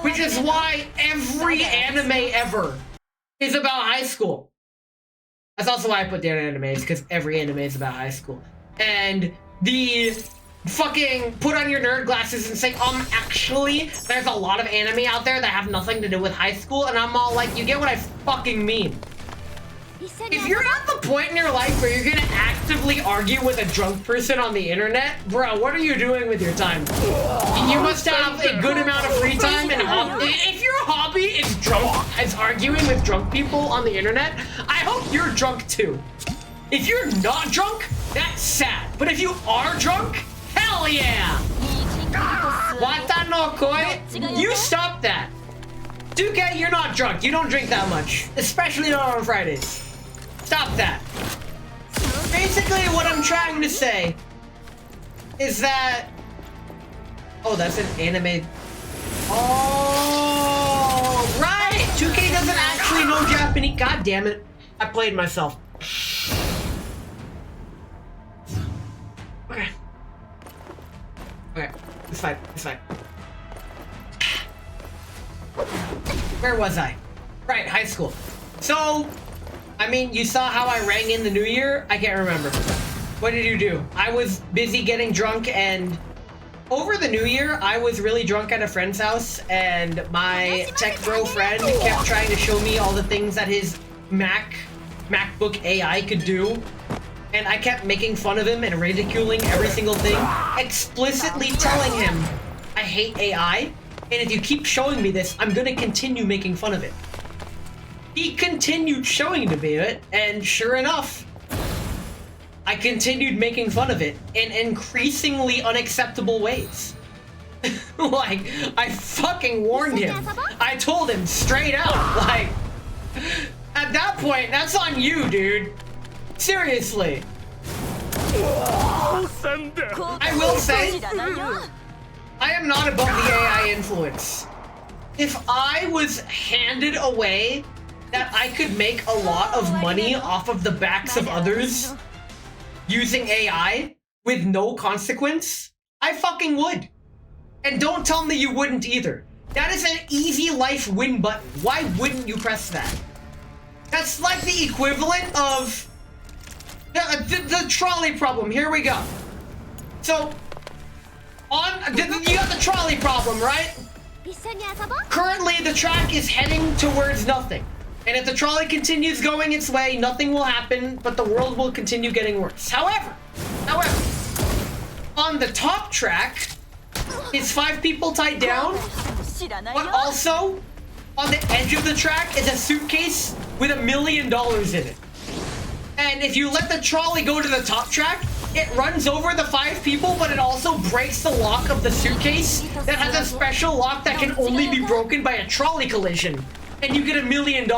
Which is why every anime ever is about high school. That's also why I put down animes, because every anime is about high school. And the fucking put on your nerd glasses and say, actually, there's a lot of anime out there that have nothing to do with high school, and I'm all like, you get what I fucking mean. If you're at the point in your life where you're gonna actively argue with a drunk person on the internet, bro, what are you doing with your time? You must have a good amount of free time, and if your hobby is arguing with drunk people on the internet, I hope you're drunk too. If you're not drunk, that's sad. But if you are drunk, hell yeah! Wata no koi? You stop that. 2K, you're not drunk. You don't drink that much. Especially not on Fridays. Stop that. Basically, what I'm trying to say is that... Oh, that's an anime... Oh, right! 2K doesn't actually know Japanese. God damn it. I played myself. Okay. Okay, it's fine, it's fine. Where was I? Right, high school. So, I mean, you saw how I rang in the new year? I can't remember. What did you do? I was busy getting drunk, and over the new year, I was really drunk at a friend's house, and my tech bro friend kept trying to show me all the things that his MacBook AI could do. And I kept making fun of him and ridiculing every single thing, explicitly telling him, I hate AI, and if you keep showing me this, I'm gonna continue making fun of it. He continued showing me it, and sure enough, I continued making fun of it in increasingly unacceptable ways. Like, I fucking warned him. I told him straight out, like, at that point, that's on you, dude. Seriously. I will say, I am not above the AI influence. If I was handed away that I could make a lot of money off of the backs of others using AI with no consequence, I fucking would. And don't tell me you wouldn't either. That is an easy life win button. Why wouldn't you press that? That's like the equivalent of the trolley problem. Here we go. So, you got the trolley problem, right? Currently, the track is heading towards nothing. And if the trolley continues going its way, nothing will happen, but the world will continue getting worse. However, on the top track is 5 people tied down, but also on the edge of the track is a suitcase with $1 million in it. And if you let the trolley go to the top track, it runs over the 5 people, but it also breaks the lock of the suitcase that has a special lock that can only be broken by a trolley collision. And you get $1 million.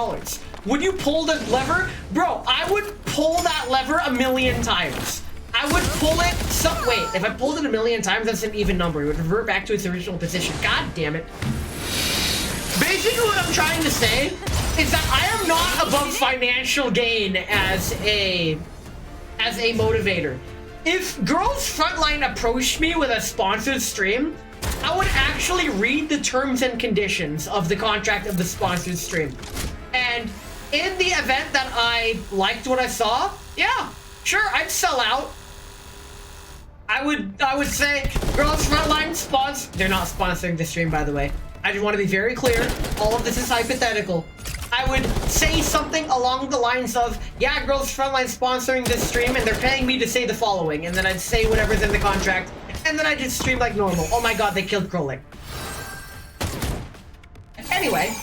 Would you pull the lever? Bro, I would pull that lever 1,000,000 times. I would pull it wait, if I pulled it 1,000,000 times, that's an even number. It would revert back to its original position. God damn it. Basically what I'm trying to say is that I am not above financial gain as a motivator. If Girls Frontline approached me with a sponsored stream, I would actually read the terms and conditions of the contract of the sponsored stream. And in the event that I liked what I saw, yeah, sure, I'd sell out. I would say, Girls Frontline they're not sponsoring the stream, by the way. I just want to be very clear. All of this is hypothetical. I would say something along the lines of, yeah, Girls Frontline sponsoring this stream, and they're paying me to say the following, and then I'd say whatever's in the contract, and then I'd just stream like normal. Oh my god, they killed Krolik. Anyway,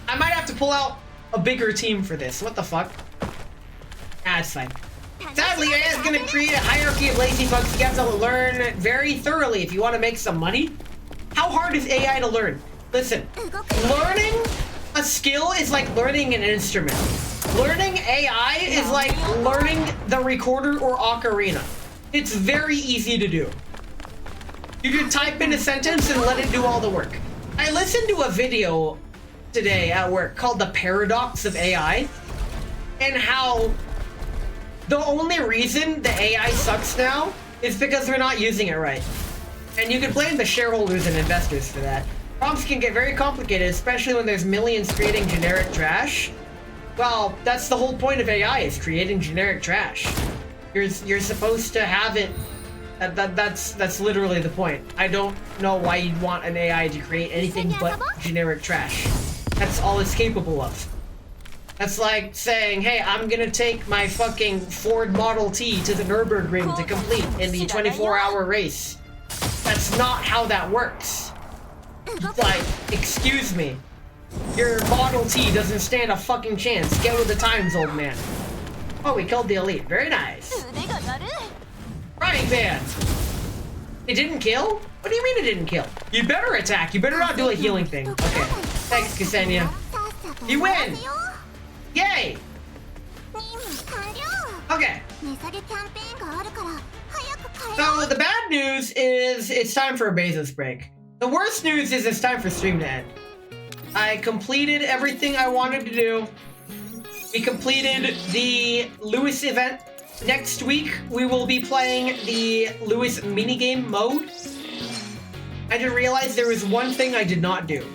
I might have to pull out a bigger team for this. What the fuck? Ah, it's fine. Sadly, AI is going to create a hierarchy of lazy fucks. You have to learn very thoroughly if you want to make some money. How hard is AI to learn? Listen, learning a skill is like learning an instrument. Learning AI is like learning the recorder or ocarina. It's very easy to do. You can type in a sentence and let it do all the work. I listened to a video today at work called The Paradox of AI, and how the only reason the AI sucks now is because we're not using it right. And you can blame the shareholders and investors for that. Prompts can get very complicated, especially when there's millions creating generic trash. Well, that's the whole point of AI, is creating generic trash. You're supposed to have it. That's literally the point. I don't know why you'd want an AI to create anything but generic trash. That's all it's capable of. That's like saying, hey, I'm gonna take my fucking Ford Model T to the Nürburgring to complete in the 24-hour race. That's not how that works. Like, excuse me. Your Model T doesn't stand a fucking chance. Get with the times, old man. Oh, we killed the elite. Very nice. Frying pan. It didn't kill? What do you mean it didn't kill? You better attack. You better not do a healing thing. Okay. Thanks, Ksenia. You win! Yay! Okay. So the bad news is it's time for a Bezos break. The worst news is it's time for stream to end. I completed everything I wanted to do. We completed the Lewis event. Next week, we will be playing the Lewis minigame mode. I just realized there was one thing I did not do,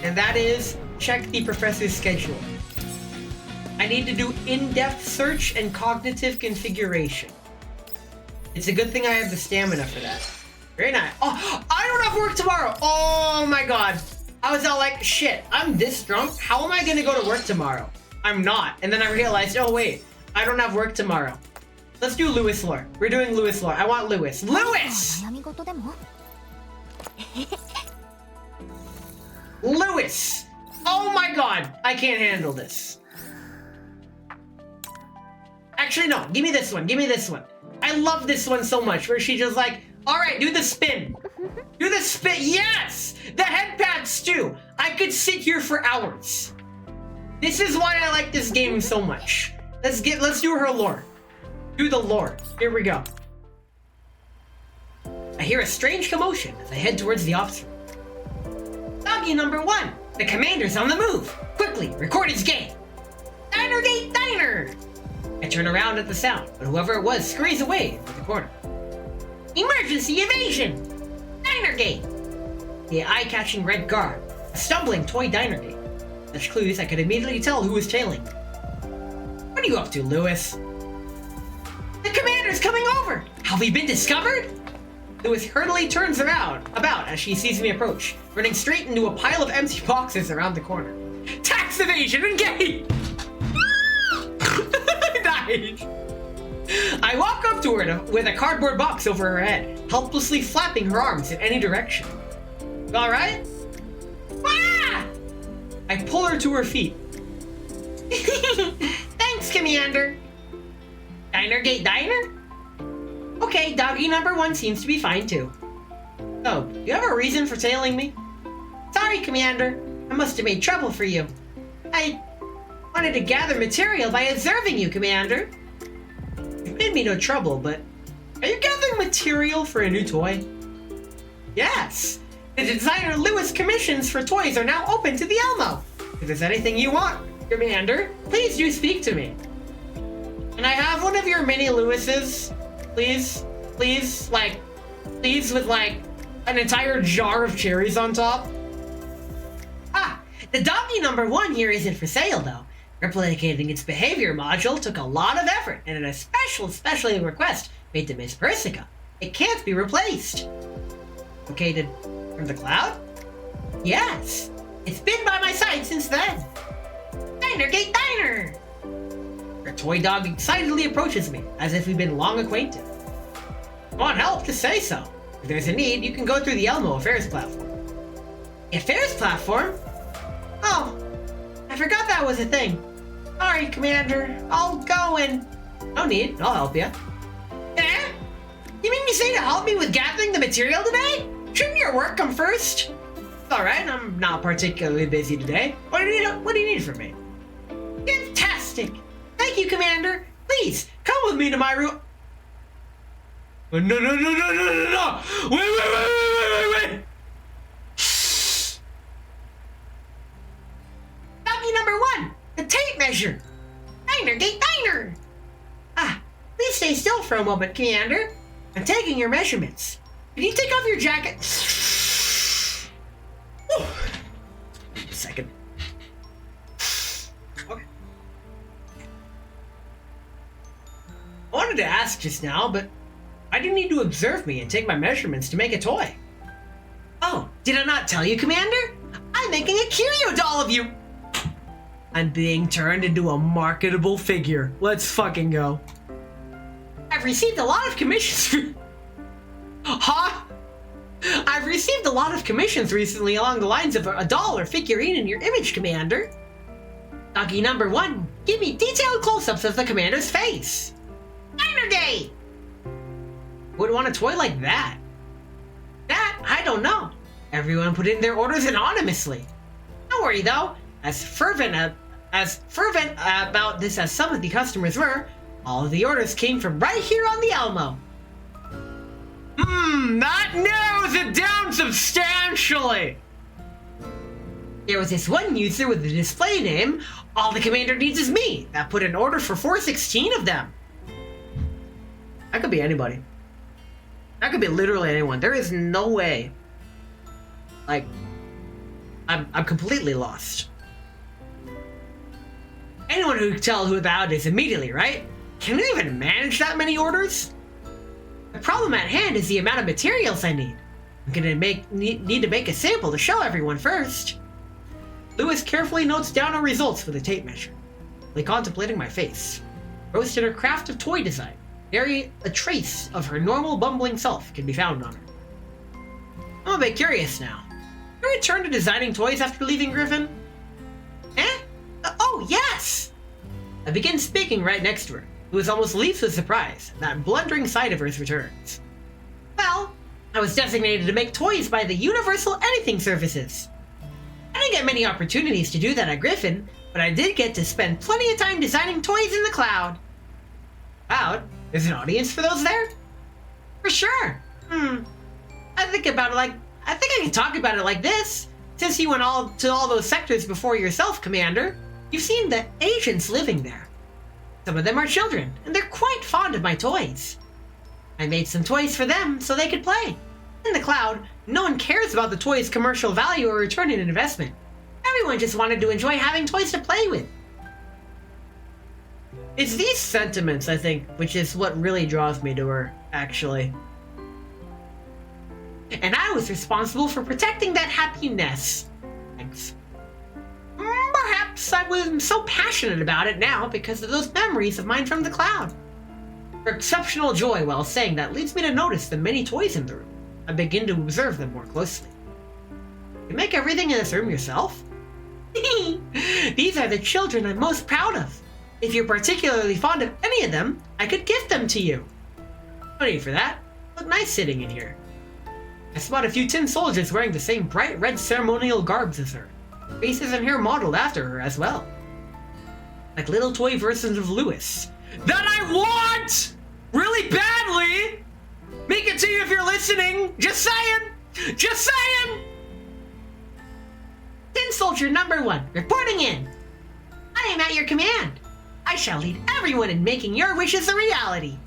and that is check the professor's schedule. I need to do in-depth search and cognitive configuration. It's a good thing I have the stamina for that. Very nice. Oh, I don't have work tomorrow. Oh my god. I was all like, shit, I'm this drunk. How am I gonna go to work tomorrow? I'm not. And then I realized, oh wait, I don't have work tomorrow. Let's do Lewis lore. We're doing Lewis lore. I want Lewis. Lewis! 悩み事でも Lewis! Oh my god, I can't handle this. Actually, no, give me this one, give me this one. I love this one so much, where she just like, all right, do the spin. Do the spin, yes! The head pads too. I could sit here for hours. This is why I like this game so much. Let's do her lore. Do the lore. Here we go. I hear a strange commotion as I head towards the office room. Doggy number 1. The commander's on the move. Quickly, record his game. Diner Gate Diner! I turn around at the sound, but whoever it was scurries away into the corner. Emergency evasion! Diner Gate! The eye-catching red guard. A stumbling toy Diner Gate. Such clues I could immediately tell who was tailing me. What are you up to, Lewis? The commander's coming over! Have we been discovered? Lewis hurriedly turns about as she sees me approach, running straight into a pile of empty boxes around the corner. Tax evasion engage! Nice. I walk up to her with a cardboard box over her head, helplessly flapping her arms in any direction. All right? Ah! I pull her to her feet. Thanks, Commander. Diner Gate Diner? Okay, doggy number 1 seems to be fine too. Oh, do you have a reason for tailing me? Sorry, Commander. I must have made trouble for you. I wanted to gather material by observing you, Commander. You made me no trouble, but are you gathering material for a new toy? Yes. The designer Lewis commissions for toys are now open to the Elmo. If there's anything you want, Commander, please do speak to me. Can I have one of your mini Lewises? Please? Please? Like, please with like an entire jar of cherries on top? Ah, the doggy number 1 here isn't for sale though. Replicating its behavior module took a lot of effort and a special request made to Miss Persica. It can't be replaced. Located from the cloud? Yes. It's been by my side since then. Diner Gate Diner! Her toy dog excitedly approaches me, as if we've been long acquainted. Want help? Just say so. If there's a need, you can go through the Elmo Affairs platform. Affairs platform? Oh, I forgot that was a thing. Sorry, Commander. I'll go and... No need. I'll help you. Eh? You mean you say to help me with gathering the material today? Shouldn't your work come first? Alright, I'm not particularly busy today. What do you need from me? Fantastic! Thank you, Commander. Please, come with me to my room. No. Wait. Doggy number 1, the tape measure. Diner Gate Diner. Ah, please stay still for a moment, Commander. I'm taking your measurements. Can you take off your jacket? A second. Okay. I wanted to ask just now, but I didn't need to observe me and take my measurements to make a toy. Oh, did I not tell you, Commander? I'm making a curio doll of you. I'm being turned into a marketable figure. Let's fucking go. I've received a lot of commissions. Huh? I've received a lot of commissions recently along the lines of a doll or figurine in your image, Commander. Doggy number 1, give me detailed close-ups of the Commander's face. Diner Gate! Would want a toy like that? That, I don't know. Everyone put in their orders anonymously. Don't worry though, as fervent about this as some of the customers were, all of the orders came from right here on the Elmo. That narrows it down substantially. There was this one user with the display name, All the Commander Needs Is Me, that put an order for 416 of them. That could be anybody. That could be literally anyone. There is no way. Like, I'm completely lost. Anyone who can tell who that is immediately, right? Can we even manage that many orders? The problem at hand is the amount of materials I need. I'm gonna need to make a sample to show everyone first. Lewis carefully notes down our results for the tape measure, like contemplating my face. Roasted her craft of toy design. Nary a trace of her normal bumbling self can be found on her. I'm a bit curious now. Did you return to designing toys after leaving Griffin? Eh? Oh, yes! I begin speaking right next to her, who almost leaps with surprise at that blundering side of hers returns. Well, I was designated to make toys by the Universal Anything Services. I didn't get many opportunities to do that at Griffin, but I did get to spend plenty of time designing toys in the cloud. Cloud? There's an audience for those there? For sure. I think I can talk about it like this. Since you went to all those sectors before yourself, Commander, you've seen the agents living there. Some of them are children, and they're quite fond of my toys. I made some toys for them so they could play. In the cloud, no one cares about the toys' commercial value or return on investment. Everyone just wanted to enjoy having toys to play with. It's these sentiments, I think, which is what really draws me to her, actually. And I was responsible for protecting that happiness. Thanks. Perhaps I was so passionate about it now because of those memories of mine from the cloud. Her exceptional joy while saying that leads me to notice the many toys in the room. I begin to observe them more closely. You make everything in this room yourself? These are the children I'm most proud of. If you're particularly fond of any of them, I could gift them to you. No need for that. Look nice sitting in here. I spot a few tin soldiers wearing the same bright red ceremonial garbs as her. Faces and hair modeled after her as well. Like little toy versions of Lewis. That I want! Really badly! Make it to you if you're listening! Just saying! Just saying! Tin Soldier number 1, reporting in. I am at your command. I shall lead everyone in making your wishes a reality.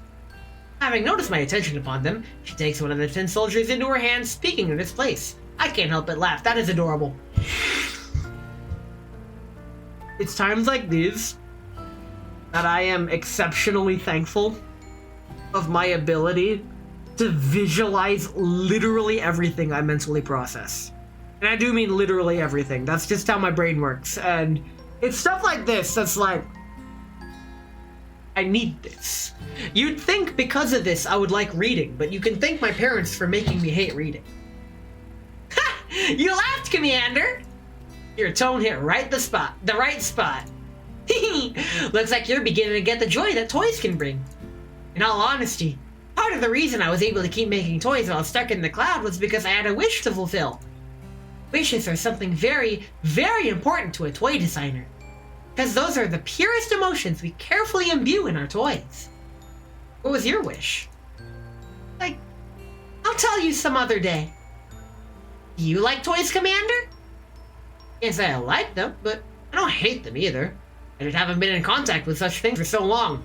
Having noticed my attention upon them, she takes one of the tin soldiers into her hand, speaking in its place. I can't help but laugh. That is adorable. It's times like these that I am exceptionally thankful of my ability to visualize literally everything I mentally process. And I do mean literally everything. That's just how my brain works. And it's stuff like this that's like, I need this. You'd think because of this I would like reading, but you can thank my parents for making me hate reading. Ha! You laughed, Commander! Your tone hit the right spot. Looks like you're beginning to get the joy that toys can bring. In all honesty, part of the reason I was able to keep making toys while stuck in the cloud was because I had a wish to fulfill. Wishes are something very, very important to a toy designer. Because those are the purest emotions we carefully imbue in our toys. What was your wish? Like, I'll tell you some other day. Do you like toys, Commander? Can't say I like them, but I don't hate them either. I just haven't been in contact with such things for so long.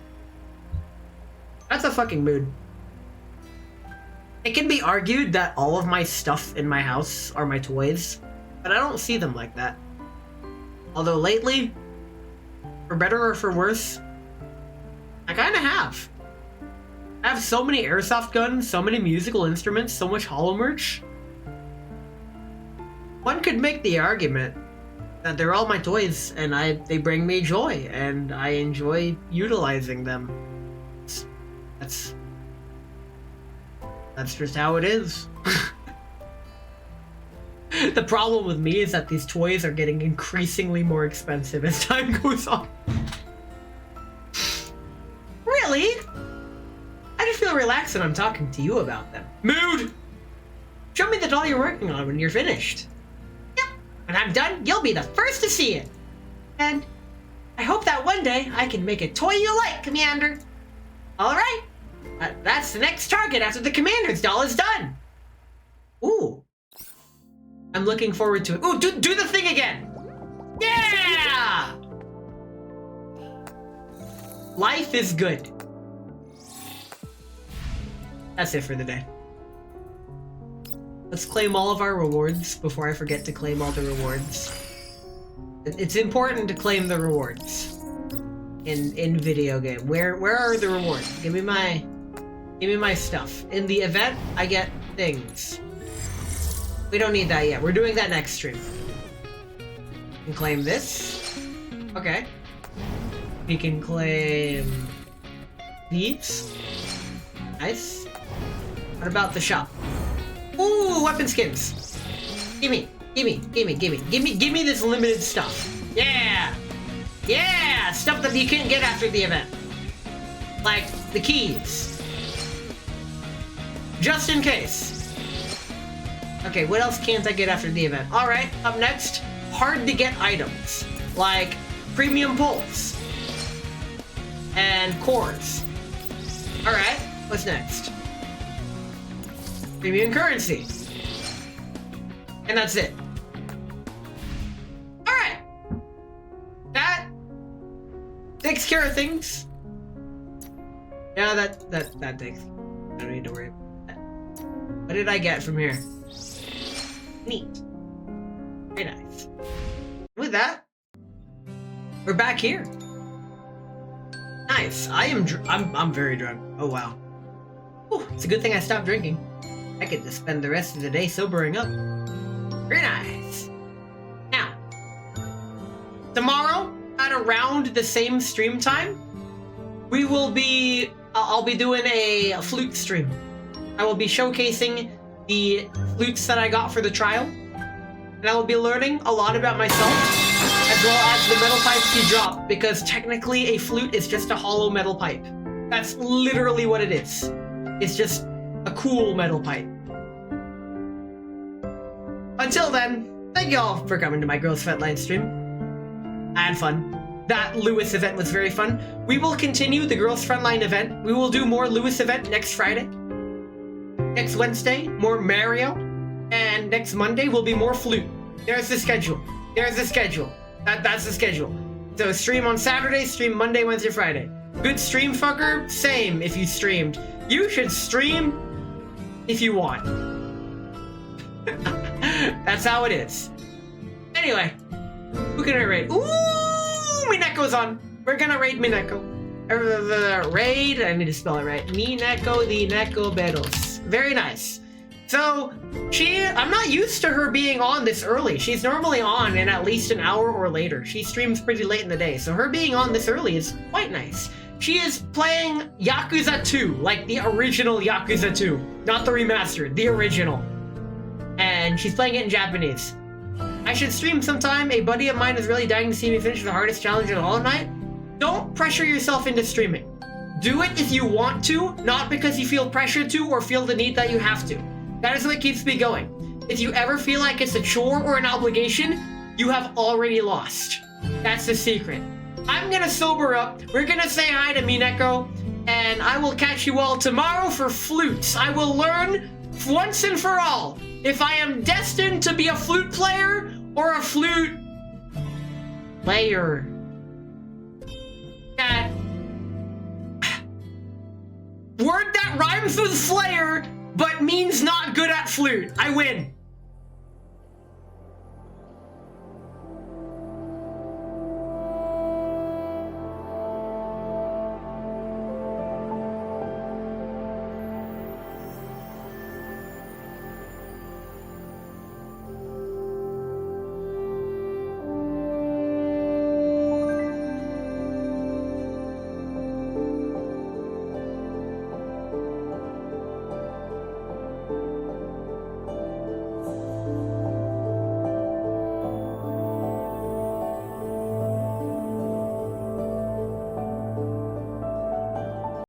That's a fucking mood. It can be argued that all of my stuff in my house are my toys, but I don't see them like that. Although lately, for better or for worse, I kinda have. I have so many airsoft guns, so many musical instruments, so much holo merch. One could make the argument that they're all my toys and they bring me joy and I enjoy utilizing them. That's just how it is. The problem with me is that these toys are getting increasingly more expensive as time goes on. Really? I just feel relaxed when I'm talking to you about them. Mood! Show me the doll you're working on when you're finished. Yep. When I'm done, you'll be the first to see it. And I hope that one day I can make a toy you like, Commander. All right. That's the next target after the Commander's doll is done. Ooh. I'm looking forward to it. Ooh, do the thing again. Yeah! Life is good. That's it for the day. Let's claim all of our rewards before I forget to claim all the rewards. It's important to claim the rewards in video game. Where are the rewards? Give me Give me my stuff. In the event, I get things. We don't need that yet. We're doing that next stream. We can claim this. Okay. We can claim these. Nice. What about the shop? Ooh, weapon skins. Gimme this limited stuff. Yeah! Yeah! Stuff that you can't get after the event. Like the keys. Just in case. Okay, what else can't I get after the event? Alright, up next, hard to get items. Like premium poles. And cores. Alright, what's next? Premium currency. And that's it. Alright. That takes care of things. Yeah, that takes. I don't need to worry about that. What did I get from here? Neat. Very nice. With that, we're back here. Nice. I'm very drunk. Oh wow. Whew, it's a good thing I stopped drinking. I could just spend the rest of the day sobering up. Very nice. Now, tomorrow at around the same stream time, we will be. I'll be doing a flute stream. I will be showcasing the flutes that I got for the trial, and I will be learning a lot about myself, as well as the metal pipes you drop, because technically a flute is just a hollow metal pipe. That's literally what it is. It's just a cool metal pipe. Until then, thank you all for coming to my Girls Frontline stream. I had fun. That Lewis event was very fun. We will continue the Girls Frontline event. We will do more Lewis event next Friday. Next Wednesday, more Mario. And next Monday will be more flute. There's the schedule. There's the schedule. That's the schedule. So stream on Saturday, stream Monday, Wednesday, Friday. Good stream fucker? Same if you streamed. You should stream if you want. That's how it is. Anyway, who can I raid? Ooh, Mineko's on. We're gonna raid Mineko. Raid, I need to spell it right. Mineko the Neko Battles. Very nice. So, I'm not used to her being on this early. She's normally on in at least an hour or later. She streams pretty late in the day, so her being on this early is quite nice. She is playing Yakuza 2, like the original Yakuza 2. Not the remastered, the original. And she's playing it in Japanese. I should stream sometime. A buddy of mine is really dying to see me finish the hardest challenge of all night. Don't pressure yourself into streaming. Do it if you want to, not because you feel pressured to or feel the need that you have to. That is what keeps me going. If you ever feel like it's a chore or an obligation, you have already lost. That's the secret. I'm gonna sober up. We're gonna say hi to Mineko, and I will catch you all tomorrow for flutes. I will learn once and for all if I am destined to be a flute player or a flute player. That word that rhymes with Slayer but means not good at flute. I win.